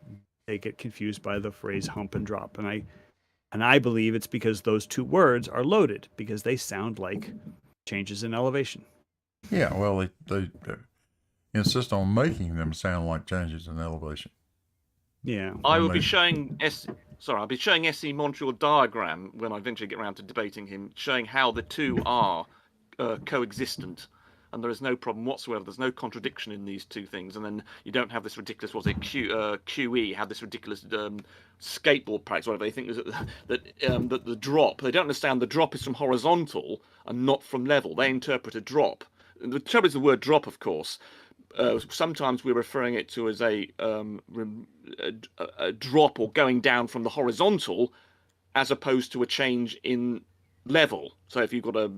get confused by the phrase hump and drop, and I believe it's because those 2 words are loaded because they sound like changes in elevation. Yeah, well, they insist on making them sound like changes in elevation. Yeah, I will be showing I'll be showing S.E. Montreal diagram when I eventually get around to debating him, showing how the 2 are coexistent. And there is no problem whatsoever. There's no contradiction in these 2 things. And then you don't have this ridiculous, QE, have this ridiculous skateboard practice, whatever. They think that the drop, they don't understand the drop is from horizontal and not from level. They interpret a drop. The trouble is the word drop, of course. Sometimes we're referring it to as a drop or going down from the horizontal as opposed to a change in level. So if you've got a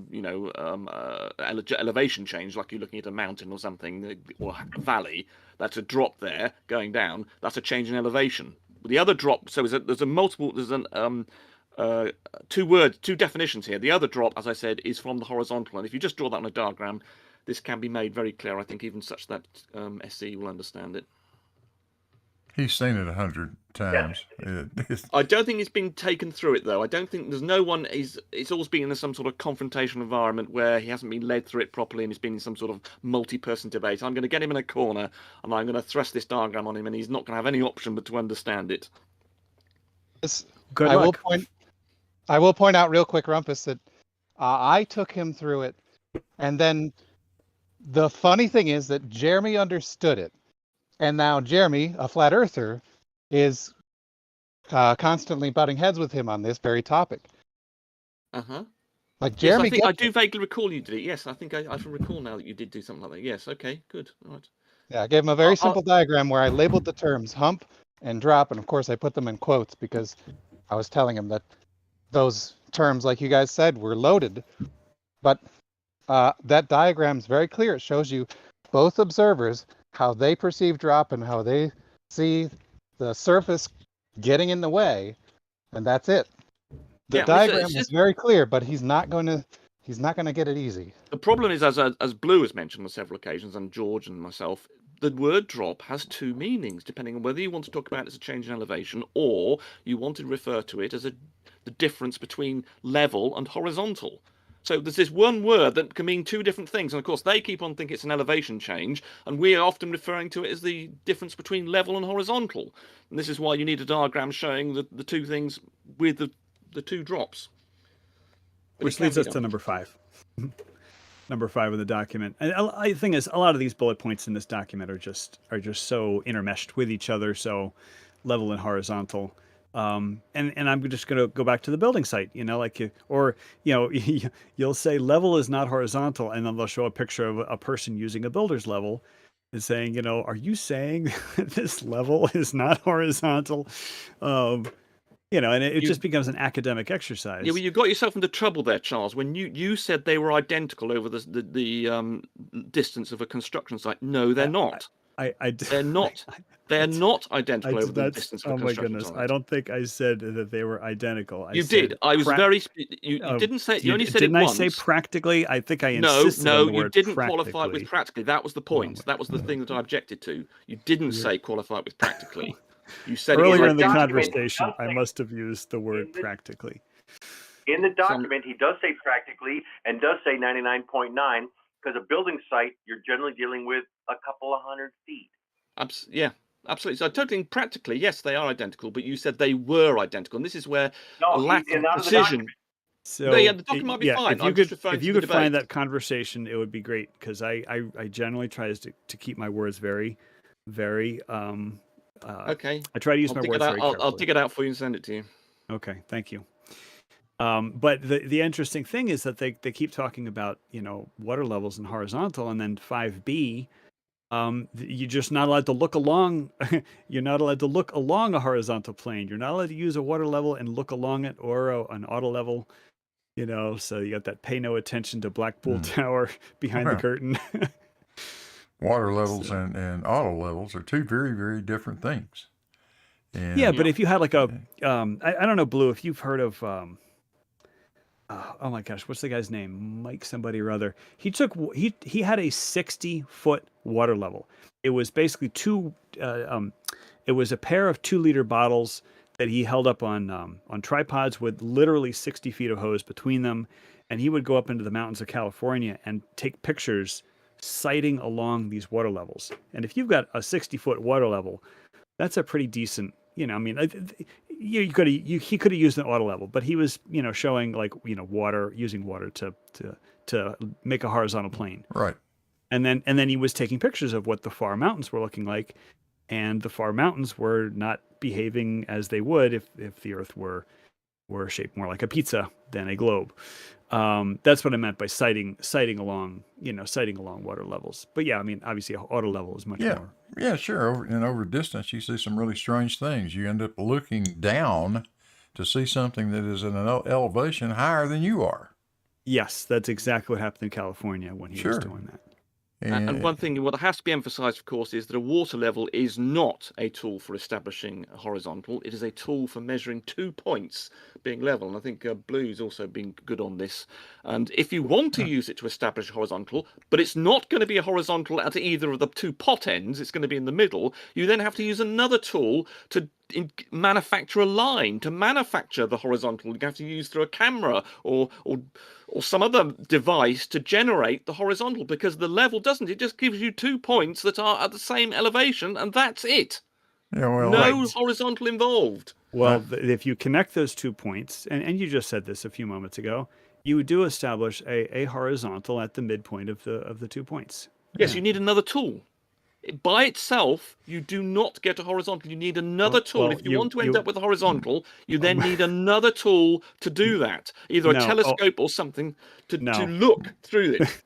elevation change, like you're looking at a mountain or something, or a valley, that's a drop there going down. That's a change in elevation. The other drop, so there's two definitions here. The other drop, as I said, is from the horizontal, and if you just draw that on a diagram, this can be made very clear. I think even such that SE will understand it. He's seen it 100 times. I don't think it's been taken through it, though. I don't think there's no one. It's always been in some sort of confrontational environment where he hasn't been led through it properly, and it's been in some sort of multi-person debate. I'm going to get him in a corner, and I'm going to thrust this diagram on him, and he's not going to have any option but to understand it. Good I luck. will point out real quick, Rumpus, that I took him through it, and then the funny thing is that Jeremy understood it. And now Jeremy, a flat earther, is constantly butting heads with him on this very topic. Like Jeremy, yes, I do vaguely recall you did it. Yes, I think I can recall now that you did do something like that. Yes, okay, good. All right. Yeah, I gave him a very simple diagram where I labeled the terms hump and drop, and of course I put them in quotes because I was telling him that those terms, like you guys said, were loaded. But that diagram is very clear. It shows you both observers, how they perceive drop and how they see the surface getting in the way, and that's it. The diagram is very clear, but he's not going to get it easy. The problem is, as Blue has mentioned on several occasions, and George and myself, the word drop has two meanings, depending on whether you want to talk about it as a change in elevation or you want to refer to it as the difference between level and horizontal. So there's this one word that can mean two different things. And of course, they keep on thinking it's an elevation change. And we are often referring to it as the difference between level and horizontal. And this is why you need a diagram showing the two things with the two drops. Which leads us to number 5. Number 5 of the document. And the thing is, a lot of these bullet points in this document are just so intermeshed with each other. So level and horizontal. And I'm just going to go back to the building site, you'll say level is not horizontal, and then they'll show a picture of a person using a builder's level and saying, are you saying this level is not horizontal? And it just becomes an academic exercise. Yeah, well, you got yourself into trouble there, Charles, when you said they were identical over the distance of a construction site. No, they're not. They're not. They're not identical over the distance of a construction site. I don't think I said that they were identical. You did. I was very. You didn't say. You only said it once. Didn't I say practically? I think I insisted on the word you didn't qualify it with practically. That was the point. That was the thing that I objected to. You didn't say qualify it with practically. You said earlier in the conversation. I must have used the word practically. In the document, he does say practically and does say 99.9 because a building site you're generally dealing with a couple of 100 feet. Yeah. Absolutely. So totally practically, yes, they are identical, but you said they were identical. And this is where a lack of precision. So the document might be fine. If you could find that conversation, it would be great, because I generally try to keep my words very, very okay. I try to use my words very carefully. I'll dig it out for you and send it to you. Okay, thank you. But the interesting thing is that they keep talking about, water levels and horizontal, and then 5B, you're just not allowed to look along. You're not allowed to look along a horizontal plane. You're not allowed to use a water level and look along it, or an auto level. So you got that pay no attention to Blackpool Tower behind the curtain. Water levels and auto levels are two very, very different things. And, yeah, but if you had like I don't know, Blue, if you've heard of, oh my gosh, what's the guy's name? Mike somebody or other. He had a 60-foot water level. It was basically it was a pair of 2-liter bottles that he held up on tripods with literally 60 feet of hose between them. And he would go up into the mountains of California and take pictures sighting along these water levels. And if you've got a 60-foot water level, that's a pretty decent, he could have used an auto level, but he was, showing using water to make a horizontal plane. Right. And then he was taking pictures of what the far mountains were looking like, and the far mountains were not behaving as they would if the Earth were shaped more like a pizza than a globe. That's what I meant by sighting along water levels. But yeah, obviously an auto level is much more. Yeah, sure. Over distance, you see some really strange things. You end up looking down to see something that is at an elevation higher than you are. Yes, that's exactly what happened in California when he was doing that. And one thing what has to be emphasized, of course, is that a water level is not a tool for establishing a horizontal. It is a tool for measuring 2 points being level. And I think Blue's also been good on this. And if you want to use it to establish a horizontal, but it's not going to be a horizontal at either of the 2 pot ends, it's going to be in the middle, you then have to use another tool to manufacture a line, to manufacture the horizontal. You have to use through a camera or some other device to generate the horizontal, because the level doesn't. It just gives you 2 points that are at the same elevation, and that's it. Yeah, well, no horizontal involved. Well, if you connect those 2 points, and you just said this a few moments ago, you do establish a horizontal at the midpoint of the 2 points. Yes, you need another tool. By itself, you do not get a horizontal. You need another tool. Well, if you want to end up with a horizontal, you then need another tool to do that, either a telescope or something to look through it.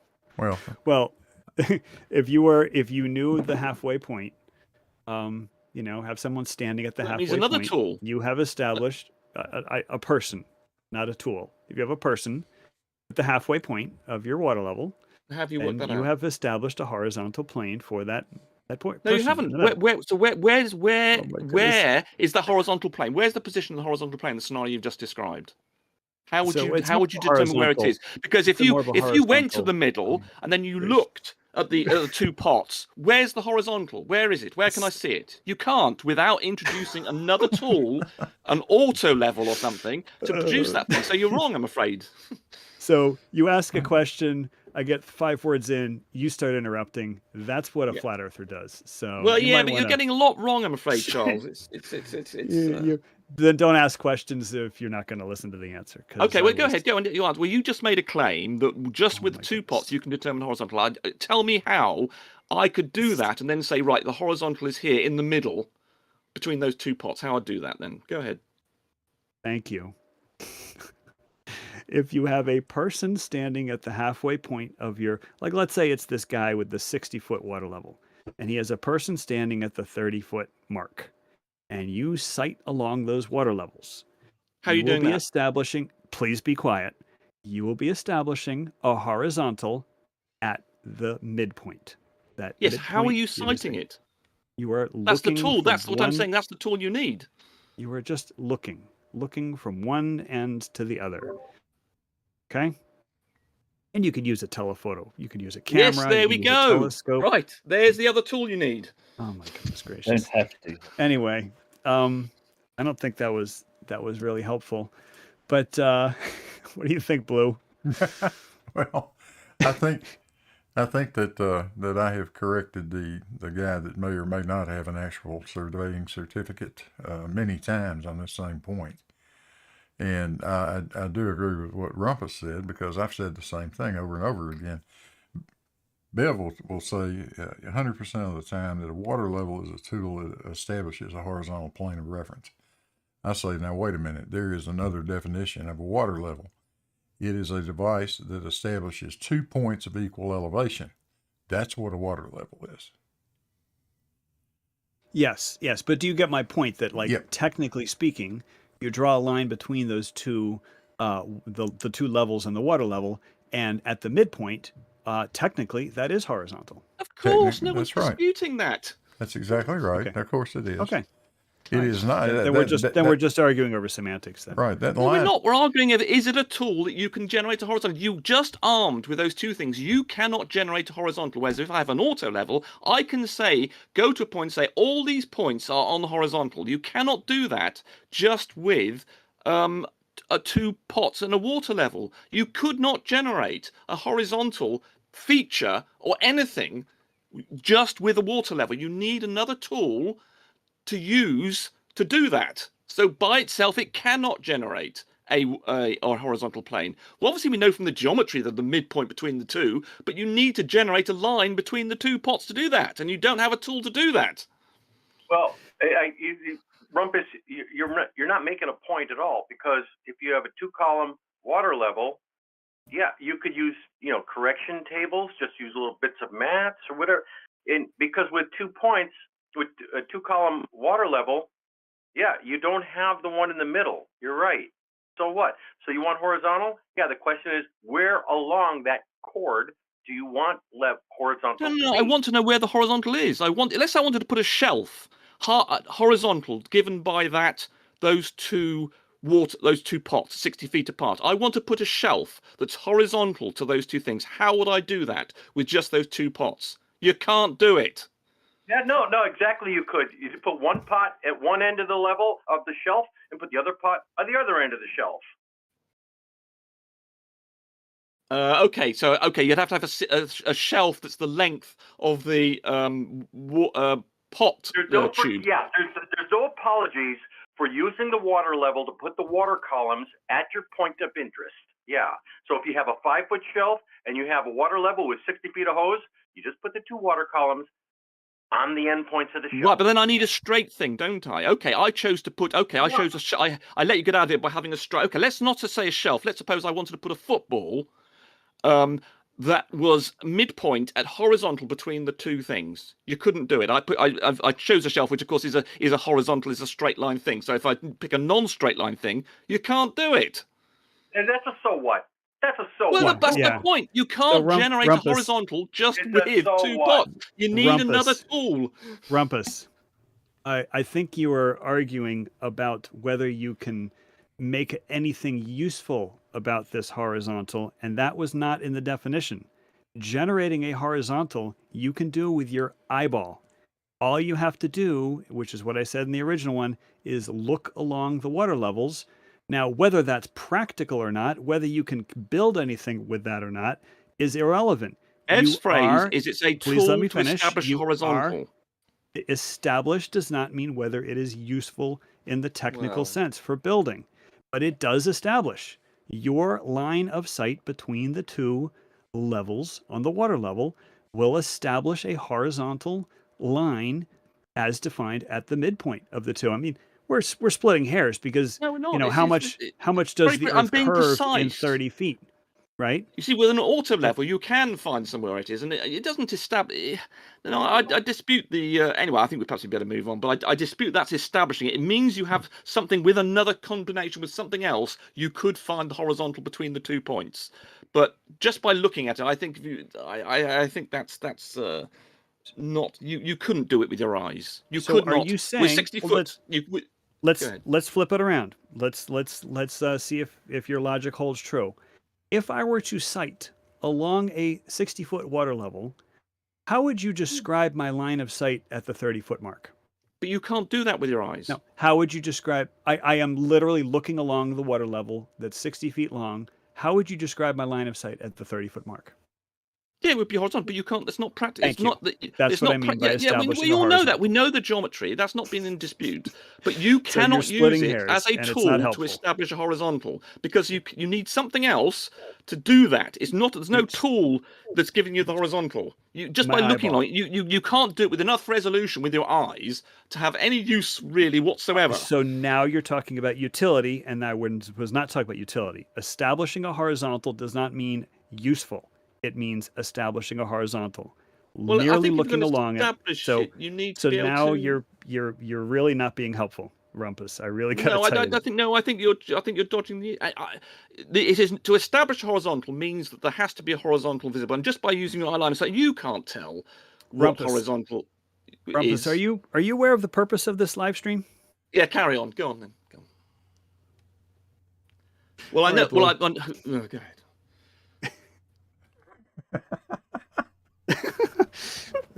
Well, if you knew the halfway point, have someone standing at the halfway point. Another tool. You have established a person, not a tool. If you have a person at the halfway point of your water level, you have established a horizontal plane for that point. No, you haven't. Where is the horizontal plane? Where's the position of the horizontal plane? The scenario you've just described. How would you determine where it is? Because if you went to the middle and then you looked at the 2 pots, where's the horizontal? Where is it? Where can I see it? You can't without introducing another tool, an auto level or something, to produce that thing. So you're wrong, I'm afraid. So you ask a question, I get 5 words in, you start interrupting. That's what a flat earther does. So but you're getting a lot wrong, I'm afraid, Charles. Then don't ask questions if you're not going to listen to the answer. Okay, well, go ahead. Go and you answer. Well, you just made a claim that just with 2 pots you can determine horizontal. Tell me how I could do that and then say, right, the horizontal is here in the middle between those 2 pots. How I'd do that then? Go ahead. Thank you. If you have a person standing at the halfway point of your, like, let's say it's this guy with the 60-foot water level, and he has a person standing at the 30-foot mark, and you sight along those water levels. How are you doing that? Establishing, please be quiet. You will be establishing a horizontal at the midpoint. How are you sighting it? You are looking. That's the tool. That's what I'm saying. That's the tool you need. You are just looking from one end to the other. Okay? And you could use a telephoto. You could use a camera. Yes, there we go. Telescope. Right. There's the other tool you need. Oh my goodness gracious. Don't have to. Anyway, I don't think that was really helpful. But what do you think, Blue? Well, I think that I have corrected the guy that may or may not have an actual surveying certificate many times on this same point. And I do agree with what Rumpus said, because I've said the same thing over and over again. Bev will say 100% of the time that a water level is a tool that establishes a horizontal plane of reference. I say, now wait a minute, there is another definition of a water level. It is a device that establishes 2 points of equal elevation. That's what a water level is. Yes. But do you get my point that, technically speaking, you draw a line between those two, the 2 levels and the water level, and at the midpoint, technically, that is horizontal. Of course, no one's disputing that. That's exactly right. Okay. Of course it is. Okay. It is not. Then we're just arguing over semantics then. Right. That no, line. We're not. We're arguing over, is it a tool that you can generate a horizontal? You just armed with those 2 things. You cannot generate a horizontal. Whereas if I have an auto level, I can say, go to a point and say, all these points are on the horizontal. You cannot do that just with 2 pots and a water level. You could not generate a horizontal feature or anything just with a water level. You need another tool to use to do that. So by itself, it cannot generate a horizontal plane. Well, obviously, we know from the geometry that the midpoint between the 2, but you need to generate a line between the 2 pots to do that, and you don't have a tool to do that. Well, Rumpus, you're not making a point at all, because if you have a 2-column water level, you could use correction tables, just use little bits of maths or whatever. And because with 2 points, with a 2-column water level, Yeah, you don't have the one in the middle. You're right. So what? So you want horizontal? Yeah, the question is, where along that chord do you want horizontal? No, I want to know where the horizontal is. Let's say I wanted to put a shelf horizontal, given by those two pots 60 feet apart. I want to put a shelf that's horizontal to those two things. How would I do that with just those two pots? You can't do it. Yeah, no, exactly. You could. You could put one pot at one end of the level of the shelf and put the other pot at the other end of the shelf. Okay, you'd have to have a shelf that's the length of the pot tube. Yeah, there's no apologies for using the water level to put the water columns at your point of interest. Yeah. So if you have a 5-foot shelf and you have a water level with 60 feet of hose, you just put the 2 water columns on the end points of the shelf. Right, but then I need a straight thing, don't I? Okay, I chose to put. Okay, I chose I let you get out of it by having a straight. Okay, let's not say a shelf. Let's suppose I wanted to put a football, that was midpoint at horizontal between the two things. You couldn't do it. I chose a shelf, which of course is a horizontal, is a straight line thing. So if I pick a non-straight line thing, you can't do it. And that's a so what. That's a so well, what. that's the point. You can't generate a horizontal just with two pots. You need another tool. Rumpus, I think you are arguing about whether you can make anything useful about this horizontal, and that was not in the definition. Generating a horizontal, you can do with your eyeball. All you have to do, which is what I said in the original one, is look along the water levels. Now, whether that's practical or not, whether you can build anything with that or not, is irrelevant. Ed's phrase is it's a tool to establish horizontal. Establish does not mean whether it is useful in the technical sense for building, but it does establish your line of sight between the two levels on the water level will establish a horizontal line as defined at the midpoint of the two. I mean, we're splitting hairs because how much does the Earth curve in 30 feet, right? You see, with an auto level, you can find somewhere it is, and it doesn't establish. I dispute the. Anyway, I think we perhaps better move on. But I dispute that's establishing it. It means you have something with another combination with something else. You could find the horizontal between the 2 points, but just by looking at it, I think I think that's not. You couldn't do it with your eyes. You could not. You saying with 60 foot? Let's flip it around. Let's see if your logic holds true. If I were to sight along a 60-foot water level, how would you describe my line of sight at the 30-foot mark? But you can't do that with your eyes. No. How would you describe? I am literally looking along the water level that's 60 feet long. How would you describe my line of sight at the 30-foot mark? Yeah, it would be horizontal, but you can't. That's not practical. It's not. That's what I mean by establishing. We all know that. We know the geometry. That's not been in dispute. But you cannot use it as a tool to establish a horizontal because you need something else to do that. It's not. There's no tool that's giving you the horizontal. You just by looking on it, you can't do it with enough resolution with your eyes to have any use really whatsoever. So now you're talking about utility, and I was not talking about utility. Establishing a horizontal does not mean useful. It means establishing a horizontal. Well, merely looking along it. So you need to so be able now to... you're really not being helpful, Rumpus. I really gotta tell you. I think you're dodging the. It is to establish a horizontal means that there has to be a horizontal visible, and just by using your eyeliner, so you can't tell what horizontal Rumpus, is. are you aware of the purpose of this live stream? Yeah, carry on. Go on then. Go on. Well, I know. Well, go ahead.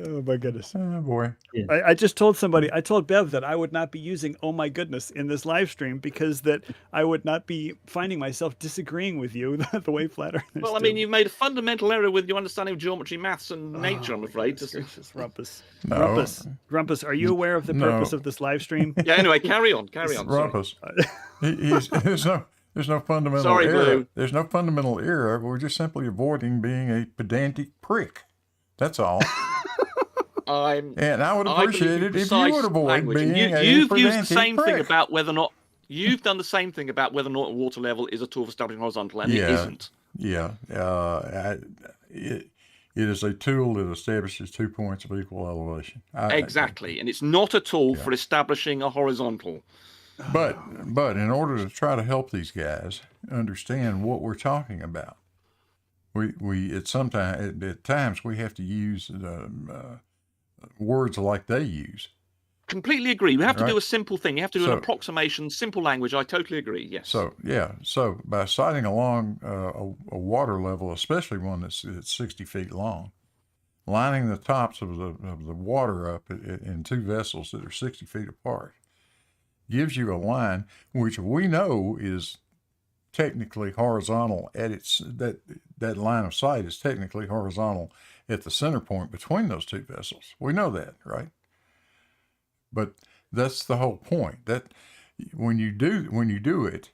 Oh my goodness. Oh boy. I just told somebody, I told Bev that I would not be using "oh my goodness" in this live stream because that I would not be finding myself disagreeing with you the way flat earthers Well, I mean, you've made a fundamental error with your understanding of geometry, maths, and nature, I'm afraid. Rumpus. No. Rumpus, are you aware of the purpose of this live stream? Yeah, anyway, carry on. Rumpus. There's no fundamental Sorry, error. Blue. There's no fundamental error. We're just simply avoiding being a pedantic prick. That's all. And I would appreciate it if you would avoid being You've a used the same prick. thing about whether or not you've done the same thing about whether or not a water level is a tool for establishing horizontal, and it isn't. Yeah. It is a tool that establishes 2 points of equal elevation. Exactly, and it's not a tool Yeah. for establishing a horizontal. But in order to try to help these guys understand what we're talking about, we at times we have to use words like they use. Completely agree. We have to Right. do a simple thing. You have to do an So- approximation, simple language. I totally agree. Yes. So by sighting along a water level, especially one that's 60 feet long, lining the tops of the water up in two vessels that are 60 feet apart, gives you a line which we know is technically horizontal at that line of sight is technically horizontal at the center point between those two vessels. We know that, right? But that's the whole point. That when you do it,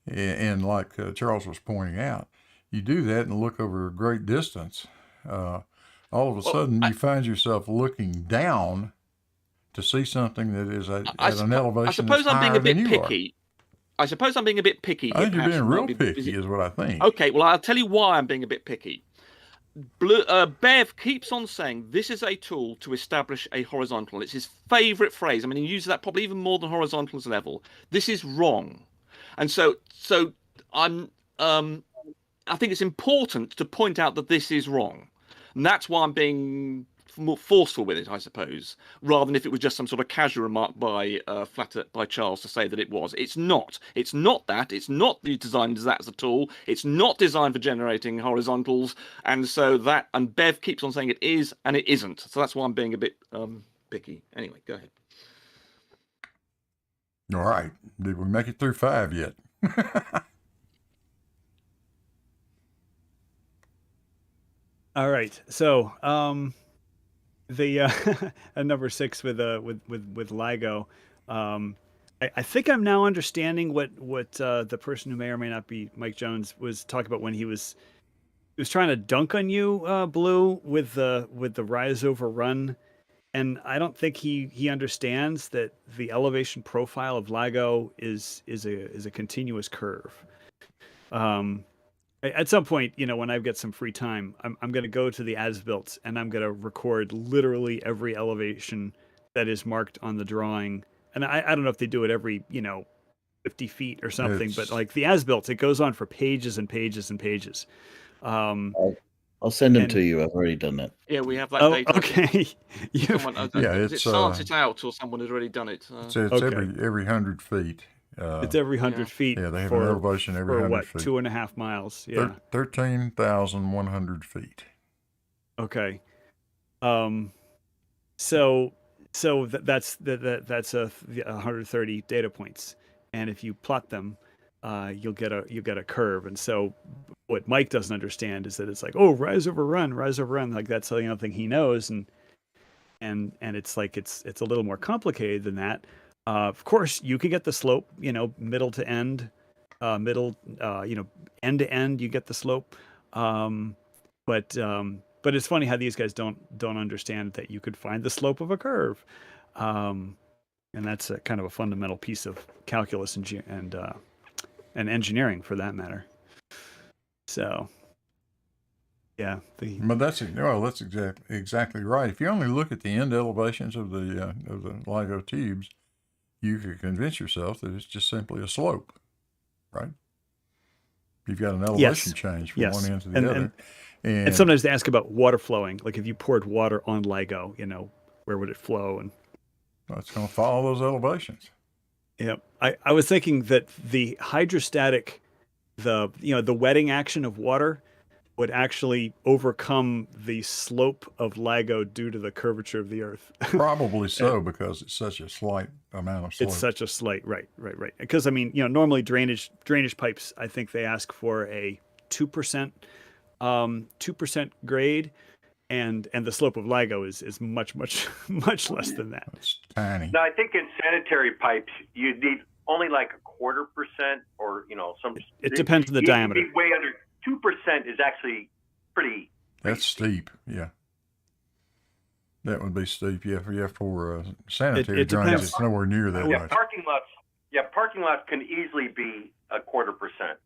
and like Charles was pointing out, you do that and look over a great distance. All of a sudden, you find yourself looking down to see something that is at an elevation. I suppose that's I'm being higher a bit than you picky. I suppose I'm being a bit picky. I think you're perhaps being it might real be- picky, is what I think. Okay, well, I'll tell you why I'm being a bit picky. Bev keeps on saying this is a tool to establish a horizontal. It's his favourite phrase. I mean, he uses that probably even more than horizontal as a level. This is wrong, and so I'm. I think it's important to point out that this is wrong, and that's why I'm being more forceful with it, I suppose, rather than if it was just some sort of casual remark by Charles to say that it was. It's not. It's not that. It's not designed as that as a tool. It's not designed for generating horizontals, and so that. And Bev keeps on saying it is, and it isn't. So that's why I'm being a bit picky. Anyway, go ahead. All right. Did we make it through 5 yet? All right. So, the at number 6 with LIGO, I think I'm now understanding what the person who may or may not be Mike Jones was talking about when he was trying to dunk on you, Blue, with the rise over run, and I don't think he understands that the elevation profile of LIGO is a continuous curve. At some point, when I've got some free time, I'm going to go to the as-built and I'm going to record literally every elevation that is marked on the drawing. And I don't know if they do it every, 50 feet or something, but like the as-built, it goes on for pages and pages and pages. I'll send them to you. I've already done that. Yeah, we have that Oh, data. okay. Someone, is it Sart Out or someone has already done it? It's Okay. every 100 feet. It's every 100 feet. Yeah, they have for, an elevation every for 100 what, feet. 2.5 miles? Yeah. 13,100 feet. Okay. So that's a 130 data points, and if you plot them, you'll get a curve. And so what Mike doesn't understand is that it's like, oh, rise over run, like that's the only thing he knows, and it's like it's a little more complicated than that. Of course, you can get the slope, middle to end, end to end, you get the slope. But it's funny how these guys don't understand that you could find the slope of a curve. And that's a kind of a fundamental piece of calculus and engineering, for that matter. So, yeah. But that's exactly right. If you only look at the end elevations of the LIGO tubes, you could convince yourself that it's just simply a slope, right? You've got an elevation change from one end to the other. And sometimes they ask about water flowing. Like if you poured water on LIGO, where would it flow? And it's going to follow those elevations. Yeah, I was thinking that the hydrostatic, the wetting action of water would actually overcome the slope of LIGO due to the curvature of the Earth. Probably so, because it's such a slight amount of slope. It's such a slight, right. Because normally drainage pipes, I think they ask for a 2% grade, and the slope of LIGO is much less than that. It's tiny. Now, I think in sanitary pipes, you need only like 0.25%, or some. It depends on the diameter. Be way under 2% is actually pretty. That's steep. Yeah. That would be steep. Yeah, for sanitary drainage, it's nowhere near that much. Parking lots can easily be 0.25%.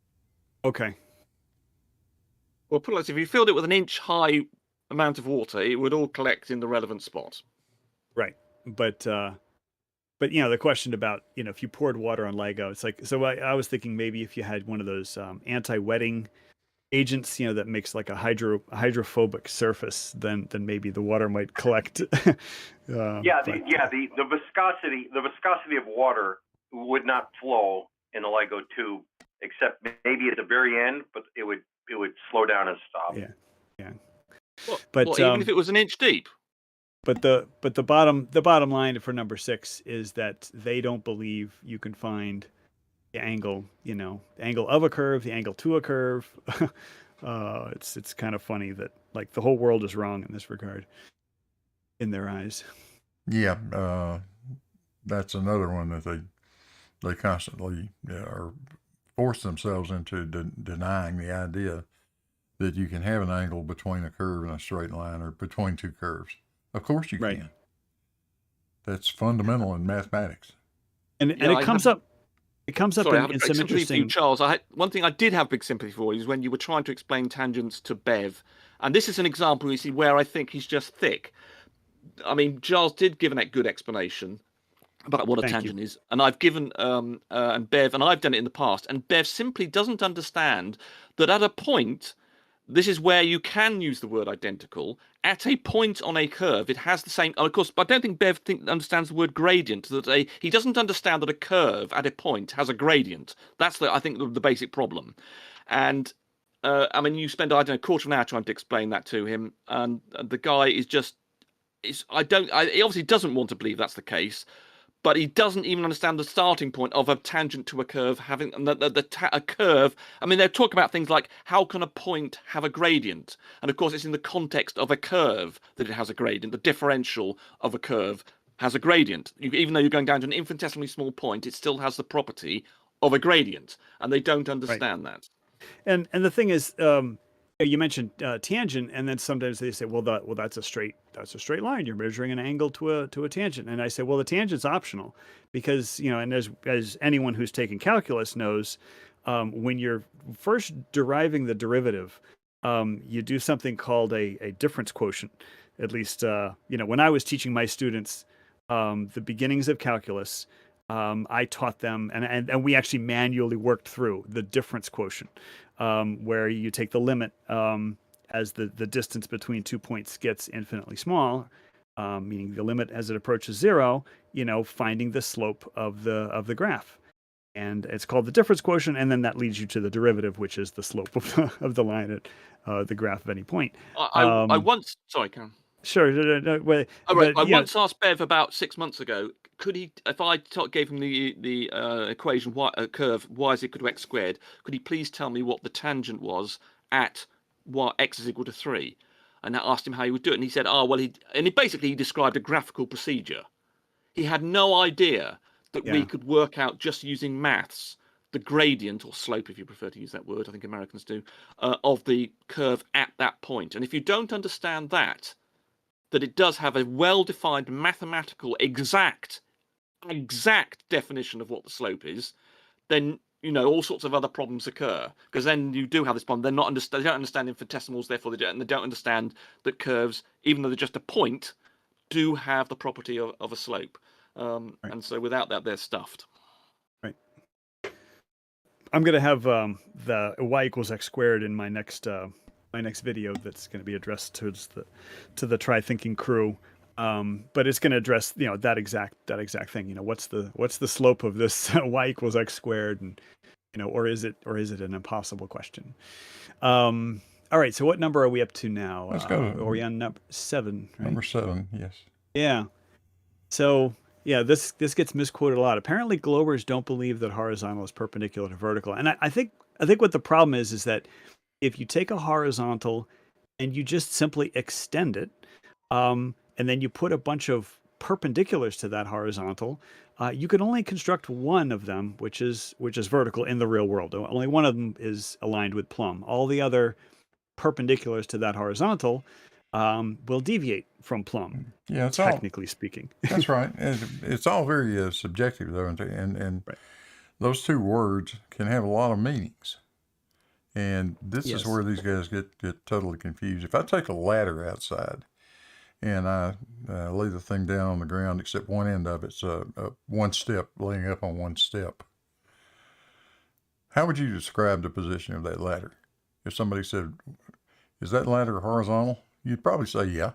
Okay. Well, put it like this, if you filled it with an inch high amount of water, it would all collect in the relevant spot. Right. But you know, the question about, you know, if you poured water on Lego, it's like, so I was thinking maybe if you had one of those anti-wetting agents, you know, that makes like a hydrophobic surface, then maybe the water might collect. The viscosity of water would not flow in the Lego tube, except maybe at the very end, but it would slow down and stop. Yeah. But even if it was an inch deep. But the bottom line for number 6 is that they don't believe you can find the angle, you know, the angle of a curve, the angle to a curve. It's kind of funny that like the whole world is wrong in this regard in their eyes. Yeah, that's another one that they constantly are force themselves into denying the idea that you can have an angle between a curve and a straight line, or between two curves. Of course you Right. can. That's fundamental in mathematics. And it comes up. It comes up Sorry, I have in a great some sympathy for you, interesting. Charles. One thing I did have big sympathy for is when you were trying to explain tangents to Bev, and this is an example you see where I think he's just thick. I mean, Charles did give a good explanation about what a tangent is, and I've given and Bev, and I've done it in the past, and Bev simply doesn't understand that at a point, this is where you can use the word identical. At a point on a curve, it has the same. Of course, but I don't think Bev understands the word gradient. He doesn't understand that a curve at a point has a gradient. That's I think the basic problem. And I mean, you spend, I don't know, a quarter of an hour trying to explain that to him, and the guy is just. He obviously doesn't want to believe that's the case, but he doesn't even understand the starting point of a tangent to a curve having a curve. I mean, they're talking about things like how can a point have a gradient? And of course, it's in the context of a curve that it has a gradient. The differential of a curve has a gradient. Even though you're going down to an infinitesimally small point, it still has the property of a gradient, and they don't understand that. And the thing is, you mentioned tangent, and then sometimes they say, well, that's a straight line. You're measuring an angle to a tangent. And I say, well, the tangent's optional because, you know, and as anyone who's taken calculus knows, when you're first deriving the derivative, you do something called a difference quotient. At least, you know, when I was teaching my students the beginnings of calculus, I taught them, and we actually manually worked through the difference quotient, where you take the limit as the distance between 2 points gets infinitely small, meaning the limit as it approaches 0, you know, finding the slope of the graph. And it's called the difference quotient, and then that leads you to the derivative, which is the slope of the line at the graph at any point. I once, sorry, Karen. Sure. I once asked Bev about 6 months ago, could he, if I gave him the equation curve y is equal to x squared, could he please tell me what the tangent was at x is equal to 3? And I asked him how he would do it, and he said, he described a graphical procedure. He had no idea that we could work out just using maths the gradient, or slope if you prefer to use that word, I think Americans do, of the curve at that point. And if you don't understand that it does have a well-defined mathematical exact definition of what the slope is, then, you know, all sorts of other problems occur, because then you do have this problem. They don't understand infinitesimals, therefore they don't understand that curves, even though they're just a point, do have the property of a slope. And so without that, they're stuffed. Right. I'm going to have the y equals x squared in my next video that's going to be addressed to the try thinking crew. But it's going to address, you know, that exact thing. You know, what's the slope of this y equals x squared, and, you know, or is it an impossible question? All right. So what number are we up to now? Let's go. Are we on number 7? Right? Number 7, yes. Yeah. So yeah, this gets misquoted a lot. Apparently, globers don't believe that horizontal is perpendicular to vertical, and I think what the problem is that if you take a horizontal and you just simply extend it, and then you put a bunch of perpendiculars to that horizontal, you can only construct one of them, which is vertical in the real world. Only one of them is aligned with plumb. All the other perpendiculars to that horizontal will deviate from plumb. Yeah, technically speaking. That's right. It's all very subjective, though, and right. Those two words can have a lot of meanings. And this is Yes. where these guys get totally confused. If I take a ladder outside and I lay the thing down on the ground, except one end of it's one step, laying up on one step, how would you describe the position of that ladder? If somebody said, is that ladder horizontal? You'd probably say, yeah.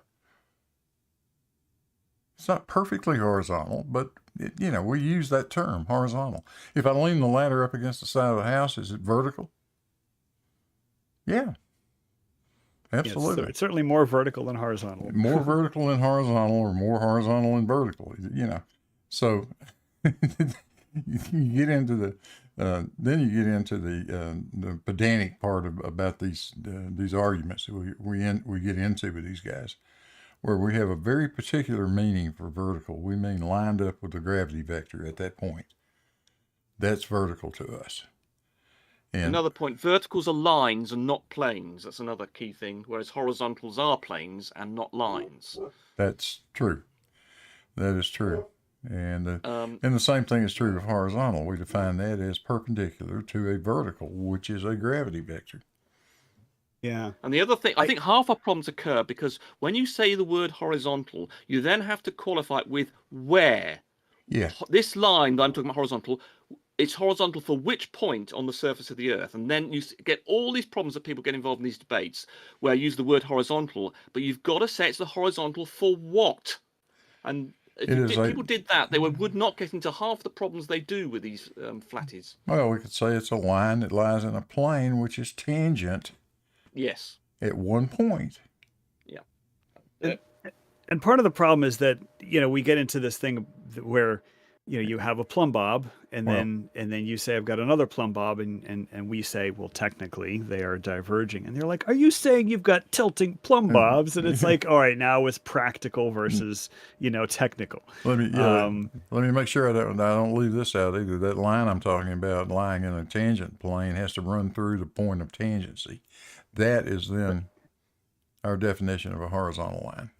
It's not perfectly horizontal, but we use that term, horizontal. If I lean the ladder up against the side of the house, is it vertical? Yeah, absolutely. It's certainly more vertical than horizontal. More vertical than horizontal, or more horizontal than vertical. So you get into the then you get into the pedantic part about these arguments that we get into with these guys, where we have a very particular meaning for vertical. We mean lined up with the gravity vector at that point. That's vertical to us. And another point, verticals are lines and not planes. That's another key thing, whereas horizontals are planes and not lines. that's true. That is true. And the same thing is true of horizontal. We define that as perpendicular to a vertical, which is a gravity vector. Yeah. And the other thing, I think half our problems occur because when you say the word horizontal, you then have to qualify it with where. Yeah. This line that I'm talking about horizontal, it's horizontal for which point on the surface of the Earth? And then you get all these problems that people get involved in these debates where I use the word horizontal, but you've got to say it's the horizontal for what? And if people did that, they would not get into half the problems they do with these flatties. Well, we could say it's a line that lies in a plane which is tangent. Yes. At one point. Yeah. And part of the problem is that we get into this thing where you have a plumb bob, and then you say I've got another plumb bob, and we say, well, technically they are diverging, and they're like, are you saying you've got tilting plumb bobs? And it's like, all right, now it's practical versus technical. Let me make sure I don't leave this out either. That line I'm talking about, lying in a tangent plane, has to run through the point of tangency. That is then our definition of a horizontal line.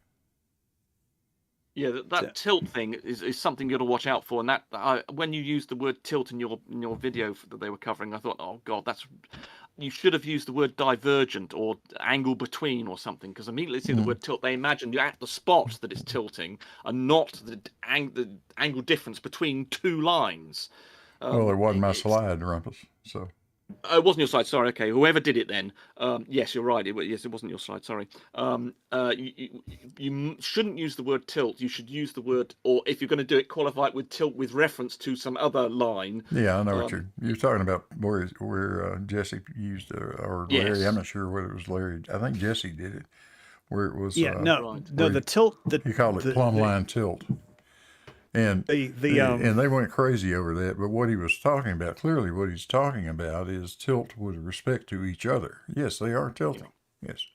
Yeah, that tilt thing is something you got to watch out for. And that when you used the word tilt in your video that they were covering, I thought, oh God, you should have used the word divergent or angle between or something, because immediately see the word tilt, they imagine you're at the spot that it's tilting and not the angle difference between two lines. Well, it wasn't my slide, Rumpus. So. It wasn't your slide. Sorry. Okay, whoever did it then. Yes, you're right. It wasn't your slide. Sorry. You shouldn't use the word tilt. You should use the word, or if you're going to do it, qualify it with tilt with reference to some other line. Yeah, I know what you're talking about. Where Jesse used or Larry. Yes. I'm not sure whether it was Larry. I think Jesse did it. Where it was. The tilt. He called it plumb line tilt. And and they went crazy over that. But what he was talking about, clearly what he's talking about is tilt with respect to each other. Yes, they are tilting. Yeah. Yes.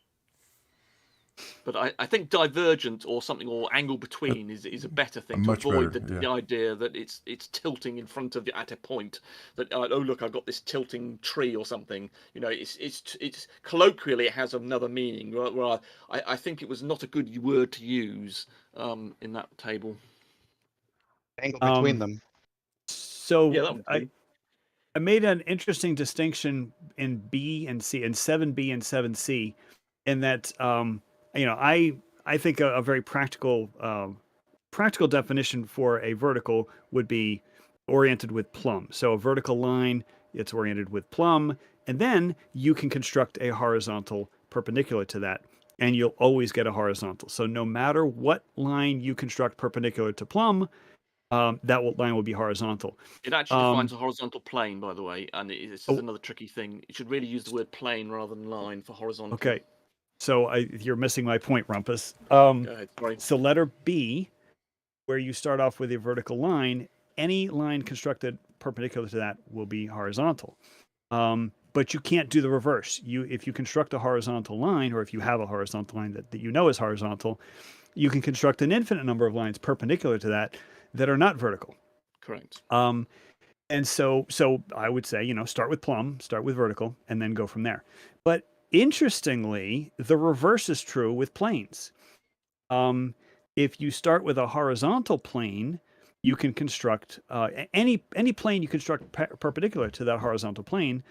But I think divergent or something, or angle between is a better thing to avoid the idea that it's tilting in front of you at a point. That oh look, I've got this tilting tree or something. It's colloquially it has another meaning. Where I think it was not a good word to use in that table. Angle between them. So yeah, I made an interesting distinction in B and C, in 7B and 7C, in that I think a very practical definition for a vertical would be oriented with plumb. So a vertical line, it's oriented with plumb, and then you can construct a horizontal perpendicular to that, and you'll always get a horizontal. So no matter what line you construct perpendicular to plumb, that line will be horizontal. It actually defines a horizontal plane, by the way, and this is another tricky thing. You should really use the word plane rather than line for horizontal. Okay, so you're missing my point, Rumpus. Go ahead, sorry. So letter B, where you start off with a vertical line, any line constructed perpendicular to that will be horizontal. But you can't do the reverse. If you construct a horizontal line, or if you have a horizontal line that is horizontal, you can construct an infinite number of lines perpendicular to that are not vertical. Correct. And so I would say, start with plumb, start with vertical, and then go from there. But interestingly, the reverse is true with planes. If you start with a horizontal plane, you can construct any plane you construct perpendicular to that horizontal plane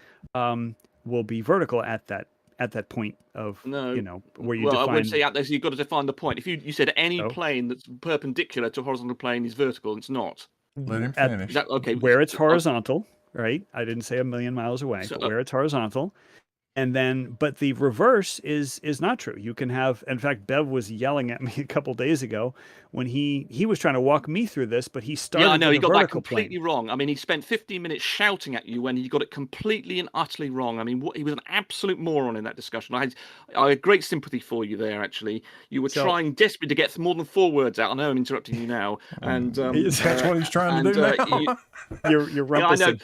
will be vertical at that point of No. where you Well, I define. would say at this, you've got to define the point. If you said any So? plane that's perpendicular to a horizontal plane is vertical, it's not. Let him At- finish. Is that okay? where it's horizontal, right? I didn't say a million miles away, So, but where it's horizontal. And then, but the reverse is not true. You can have, in fact, Bev was yelling at me a couple days ago when he was trying to walk me through this, but he started yeah, I know with he a got that vertical completely plane. wrong. I mean, he spent 15 minutes shouting at you when he got it completely and utterly wrong. I mean, he was an absolute moron in that discussion. I had great sympathy for you there. Actually, you were So- trying desperately to get more than 4 words out. I know I'm interrupting you now, and That's what he's trying to do now. You're yeah, I know. rumpusing.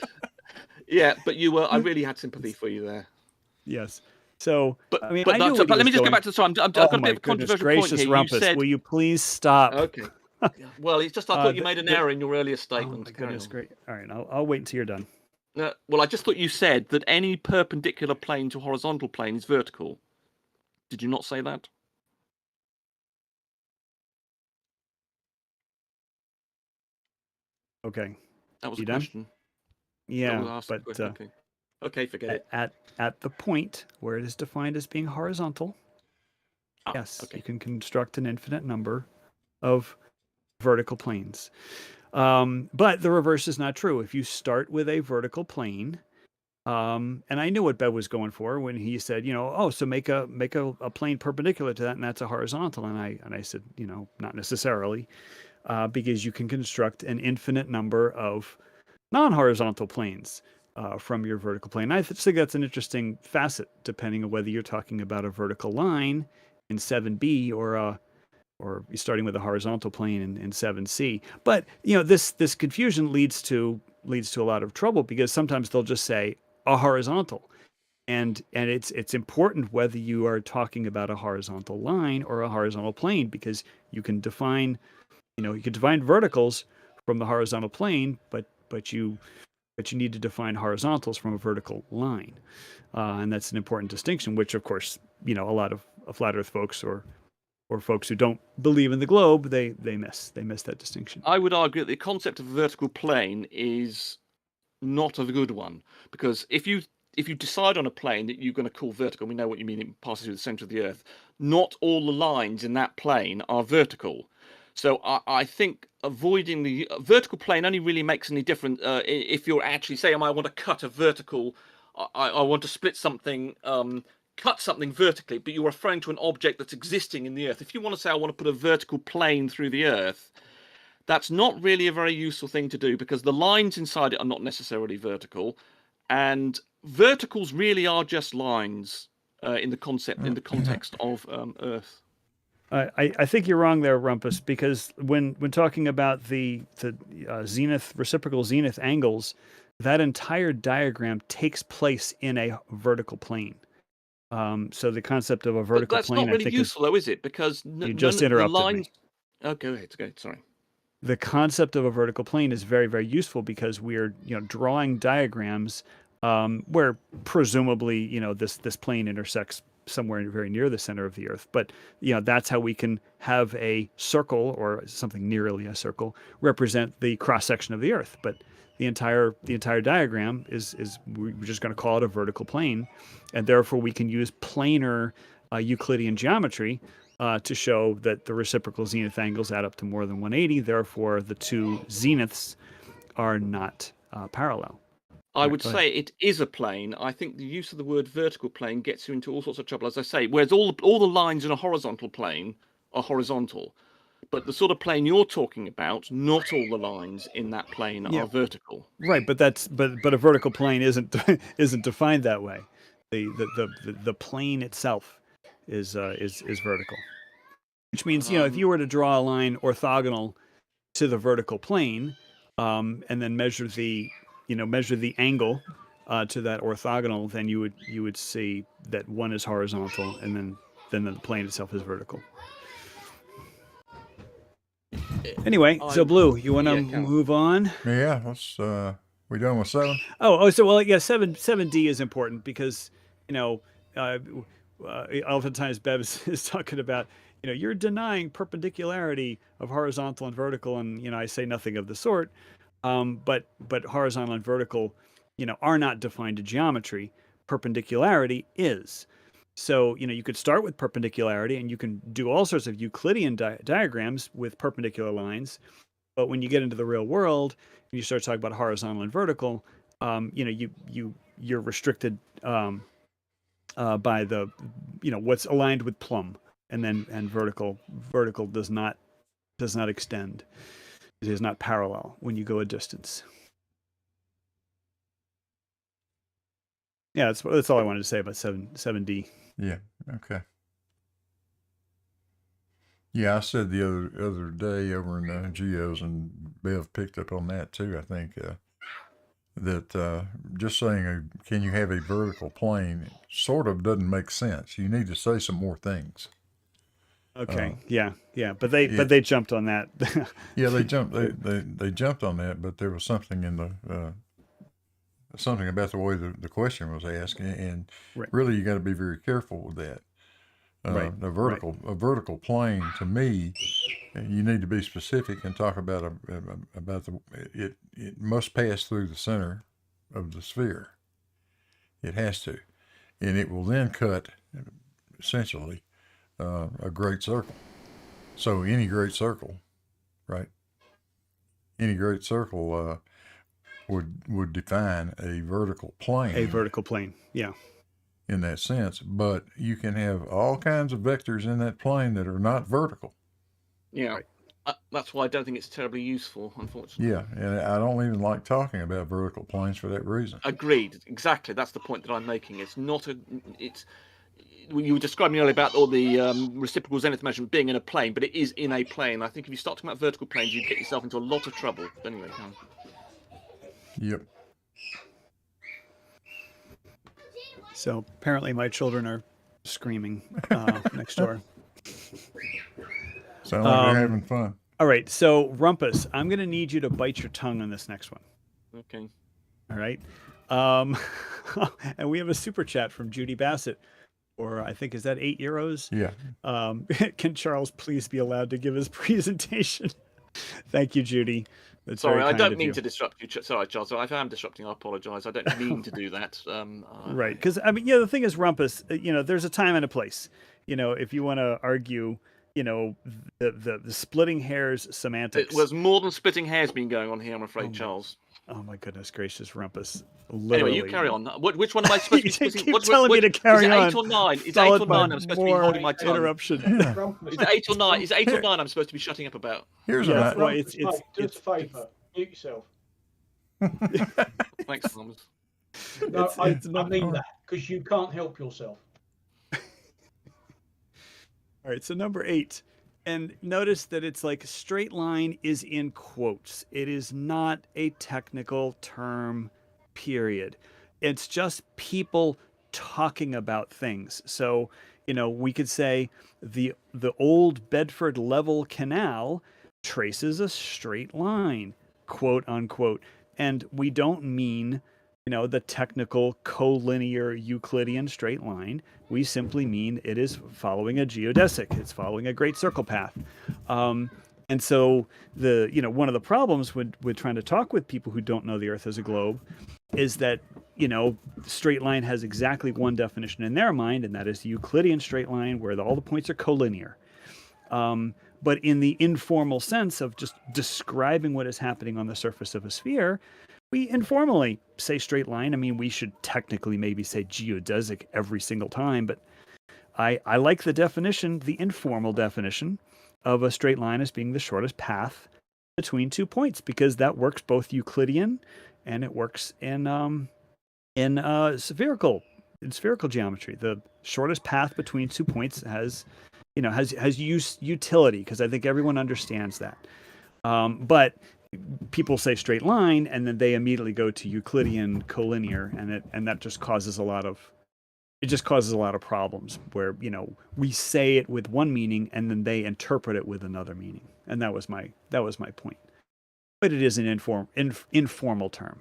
Yeah, but you were. I really had sympathy for you there. Yes. So, But I mean, but, I knew so, what but he let me was just going. go back to the time. I've Oh got a my bit of a goodness controversial point gracious, here. Rumpus! You said, Will you please stop? okay. Well, it's just I thought you made an error in your earlier Oh statement. my Carry goodness, on. great. All right, I'll wait until you're done. Well, I just thought you said that any perpendicular plane to a horizontal plane is vertical. Did you not say that? Okay. That was You a done? question. Yeah, That was asked a but question. Okay. Okay, forget it. at the point where it is defined as being horizontal, yes, okay. you can construct an infinite number of vertical planes. But the reverse is not true. If you start with a vertical plane, and I knew what Bev was going for when he said, so make a plane perpendicular to that, and that's a horizontal. And I said, not necessarily, because you can construct an infinite number of non-horizontal planes from your vertical plane. I think that's an interesting facet, depending on whether you're talking about a vertical line in 7b or you're starting with a horizontal plane in 7c. But this confusion leads to a lot of trouble, because sometimes they'll just say a horizontal, and it's important whether you are talking about a horizontal line or a horizontal plane, because you can define verticals from the horizontal plane, but you need to define horizontals from a vertical line, and that's an important distinction, which of course a lot of flat Earth folks or folks who don't believe in the globe, they miss that distinction. I would argue that the concept of a vertical plane is not a good one, because if you decide on a plane that you're going to call vertical, we know what you mean, it passes through the center of the Earth, not all the lines in that plane are vertical. So I think avoiding the vertical plane only really makes any difference if you're actually saying, I want to cut a vertical, I want to split something, cut something vertically, but you're referring to an object that's existing in the Earth. If you want to say, I want to put a vertical plane through the Earth, that's not really a very useful thing to do, because the lines inside it are not necessarily vertical, and verticals really are just lines in the context of Earth. I think you're wrong there, Rumpus, because when talking about the reciprocal zenith angles, that entire diagram takes place in a vertical plane. So the concept of a vertical But that's plane, not really I think, useful, though, is it? Because you just interrupted the lines. me. Oh, go ahead. Sorry. The concept of a vertical plane is very, very useful, because we're drawing diagrams where presumably this plane intersects somewhere very near the center of the Earth. But that's how we can have a circle, or something nearly a circle, represent the cross section of the Earth. But the entire diagram is we're just going to call it a vertical plane, and therefore we can use planar Euclidean geometry to show that the reciprocal zenith angles add up to more than 180. Therefore, the two zeniths are not parallel. I would say it is a plane. I think the use of the word vertical plane gets you into all sorts of trouble, as I say. Whereas all the lines in a horizontal plane are horizontal, but the sort of plane you're talking about, not all the lines in that plane are vertical. Right, but a vertical plane isn't defined that way. The plane itself is vertical, which means if you were to draw a line orthogonal to the vertical plane, and then measure the angle to that orthogonal, then you would see that one is horizontal, and then the plane itself is vertical. Anyway, so Blue, you want to move on? Yeah, let's. We done with 7? So well, yeah, 7D is important, because oftentimes Bev is talking about you're denying perpendicularity of horizontal and vertical, and I say nothing of the sort. But horizontal and vertical, are not defined in geometry, perpendicularity is. So, you could start with perpendicularity, and you can do all sorts of Euclidean diagrams with perpendicular lines. But when you get into the real world and you start talking about horizontal and vertical, you're restricted by the, what's aligned with plumb, and vertical does not extend. It is not parallel when you go a distance. Yeah, that's all I wanted to say about 7D. Yeah. Okay. Yeah, I said the other day over in the Geos, and Bev picked up on that too. I think that just saying, can you have a vertical plane, sort of doesn't make sense. You need to say some more things. Okay. Yeah. But they jumped on that. Yeah, they jumped. They jumped on that, but there was something in the something about the way the question was asked, and Right. really you got to be very careful with that. Right. A vertical plane, to me, you need to be specific and talk about it must pass through the center of the sphere. It has to, and it will then cut essentially a great circle. So any great circle, right? Any great circle would define a vertical plane. A vertical plane, yeah. In that sense, but you can have all kinds of vectors in that plane that are not vertical. Yeah, right. That's why I don't think it's terribly useful, unfortunately. Yeah, and I don't even like talking about vertical planes for that reason. Agreed. Exactly. That's the point that I'm making. It's not you were describing earlier about all the reciprocal zenith measurement being in a plane, but it is in a plane. I think if you start talking about vertical planes, you get yourself into a lot of trouble. But anyway. Yep. So apparently my children are screaming next door. Sound like they're having fun. All right, so Rumpus, I'm going to need you to bite your tongue on this next one. Okay. All right. And we have a super chat from Judy Bassett, or I think, is that €8? Yeah. Can Charles please be allowed to give his presentation? Thank you, Judy. That's Sorry, very I kind don't of mean you. to disrupt you. Sorry, Charles. If I am disrupting, I apologise. I don't mean to do that. Right, because the thing is, Rumpus, there's a time and a place. If you want to argue, the splitting hairs semantics. It was more than splitting hairs been going on here, I'm afraid, Charles. Oh my goodness gracious, Rumpus! Literally. Anyway, you carry on. Which one am I supposed to be splitting? Keep telling me to carry on. Is it 8 or 9? Is it 8 or 9? I'm supposed to be holding my tongue. Interruption. Is it 8 or 9? Is it 8 or 9? I'm supposed to be shutting up about. Here's yeah, a well, Do us a favour. Mute yourself. Thanks, Thomas. No, I mean that, because you can't help yourself. All right, so number 8. And notice that it's like straight line is in quotes. It is not a technical term, period. It's just people talking about things. So, we could say the old Bedford Level Canal traces a straight line, quote unquote. And we don't mean, the technical collinear Euclidean straight line. We simply mean it is following a geodesic. It's following a great circle path. And so one of the problems with trying to talk with people who don't know the Earth as a globe is that, straight line has exactly one definition in their mind, and that is the Euclidean straight line where all the points are collinear. But in the informal sense of just describing what is happening on the surface of a sphere, we informally say straight line. I mean, we should technically maybe say geodesic every single time, but I like the definition, the informal definition of a straight line as being the shortest path between 2 points, because that works both Euclidean and it works in spherical geometry. The shortest path between 2 points has utility, because I think everyone understands that. But people say straight line, and then they immediately go to Euclidean collinear, and that just causes a lot of problems where we say it with one meaning and then they interpret it with another meaning. And that was my point. But it is an informal term.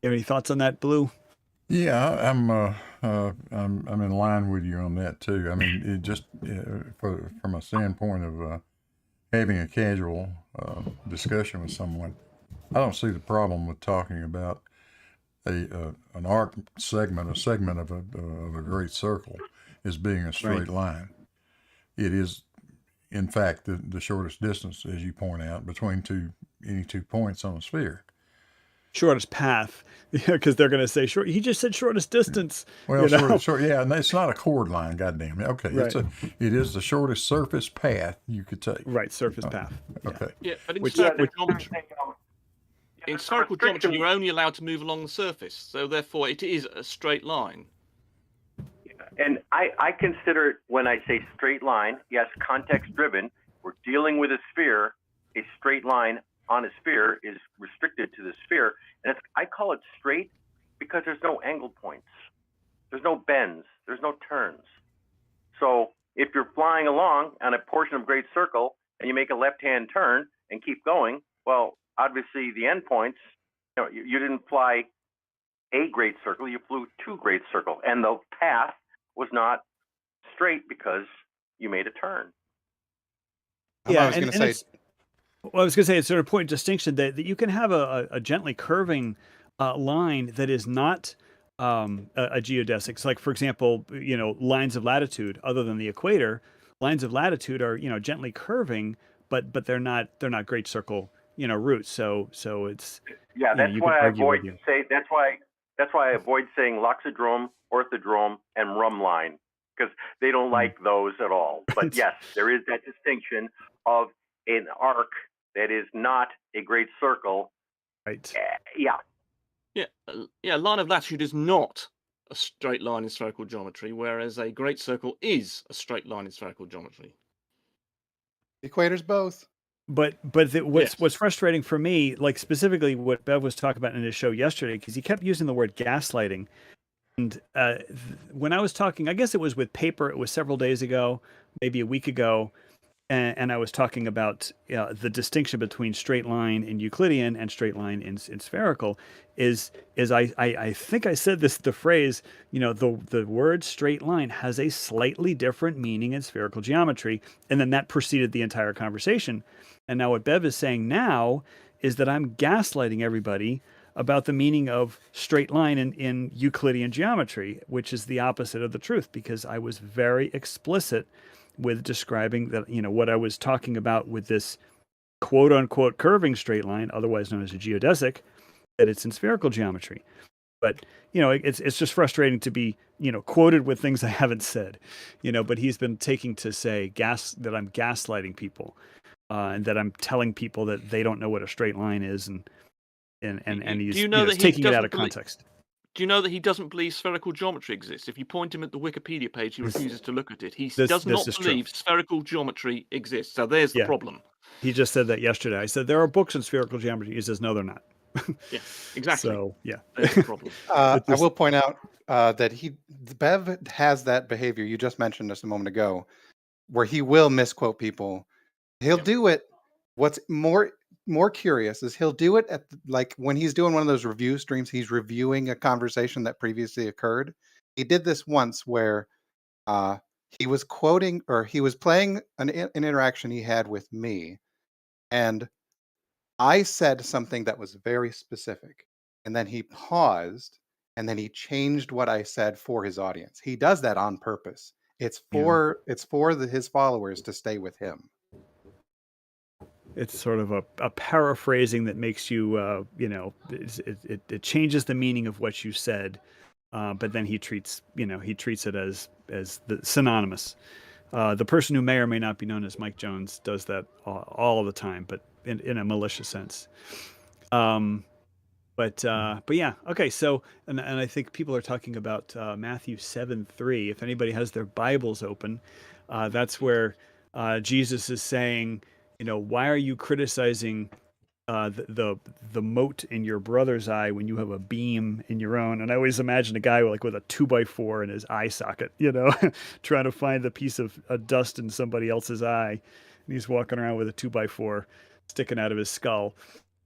You have any thoughts on that, Blue? Yeah, I'm in line with you on that too. I mean, it just from a standpoint of having a casual discussion with someone, I don't see the problem with talking about an arc segment, a segment of a great circle, as being a straight line. It is, in fact, the shortest distance, as you point out, between any 2 points on a sphere. Shortest path, because they're going to say short. He just said shortest distance. Well, short, yeah, and it's not a chord line. Goddamn it. Okay, Right. it is the shortest surface path you could take. Right, surface path. Yeah. Okay. Yeah, but in Which- spherical which- geometry, in the spherical geometry, restriction- you're only allowed to move along the surface, so therefore it is a straight line. And I consider it, when I say straight line, yes, context driven. We're dealing with a sphere. A straight line on a sphere is restricted to the sphere. And I call it straight because there's no angle points. There's no bends. There's no turns. So if you're flying along on a portion of great circle and you make a left-hand turn and keep going, well, obviously the endpoints, you didn't fly a great circle, you flew 2 great circle. And the path was not straight because you made a turn. I was going to say, I was going to say it's sort of point distinction that you can have a gently curving line that is not a geodesics. Like, for example, lines of latitude other than the equator. Lines of latitude are gently curving, but they're not great circle routes. So it's that's you why could I argue avoid with that's why I avoid saying loxodrome, orthodrome, and rum line, because they don't like those at all. But yes, there is that distinction of an arc that is not a great circle. right. Yeah, line of latitude is not a straight line in spherical geometry, whereas a great circle is a straight line in spherical geometry. equators both. But what's frustrating for me, like specifically what Bev was talking about in his show yesterday, because he kept using the word gaslighting. And when I was talking, I guess it was with paper, it was several days ago, maybe a week ago, and I was talking about the distinction between straight line in Euclidean and straight line in spherical. Is I think I said the phrase, the word straight line has a slightly different meaning in spherical geometry, and then that preceded the entire conversation. And now what Bev is saying now is that I'm gaslighting everybody about the meaning of straight line in Euclidean geometry, which is the opposite of the truth, because I was very explicit with describing that, what I was talking about with this quote unquote curving straight line, otherwise known as a geodesic, that it's in spherical geometry. But, it's just frustrating to be, quoted with things I haven't said, but he's been taking to say that I'm gaslighting people. And that I'm telling people that they don't know what a straight line is, and he's taking it out of context. Do you know that he doesn't believe spherical geometry exists? If you point him at the Wikipedia page, he refuses to look at it. He does not believe spherical geometry exists. So there's the problem. He just said that yesterday. I said, there are books in spherical geometry. He says, no, they're not. Yeah, exactly. So, yeah. There's the problem. I will point out that Bev has that behavior you just mentioned just a moment ago, where he will misquote people. He'll do it. What's more curious is he'll do it at like when he's doing one of those review streams. He's reviewing a conversation that previously occurred. He did this once where he was quoting, or he was playing an interaction he had with me, and I said something that was very specific, and then he paused, and then he changed what I said for his audience. He does that on purpose. It's for his followers to stay with him. It's sort of a paraphrasing that makes you, it changes the meaning of what you said, but then he treats it as the synonymous. The person who may or may not be known as Mike Jones does that all the time, but in a malicious sense. But yeah, okay. So, and I think people are talking about Matthew 7:3. If anybody has their Bibles open, that's where Jesus is saying, why are you criticizing the mote in your brother's eye when you have a beam in your own? And I always imagine a guy with a 2x4 in his eye socket, trying to find the piece of dust in somebody else's eye, and he's walking around with a 2x4 sticking out of his skull.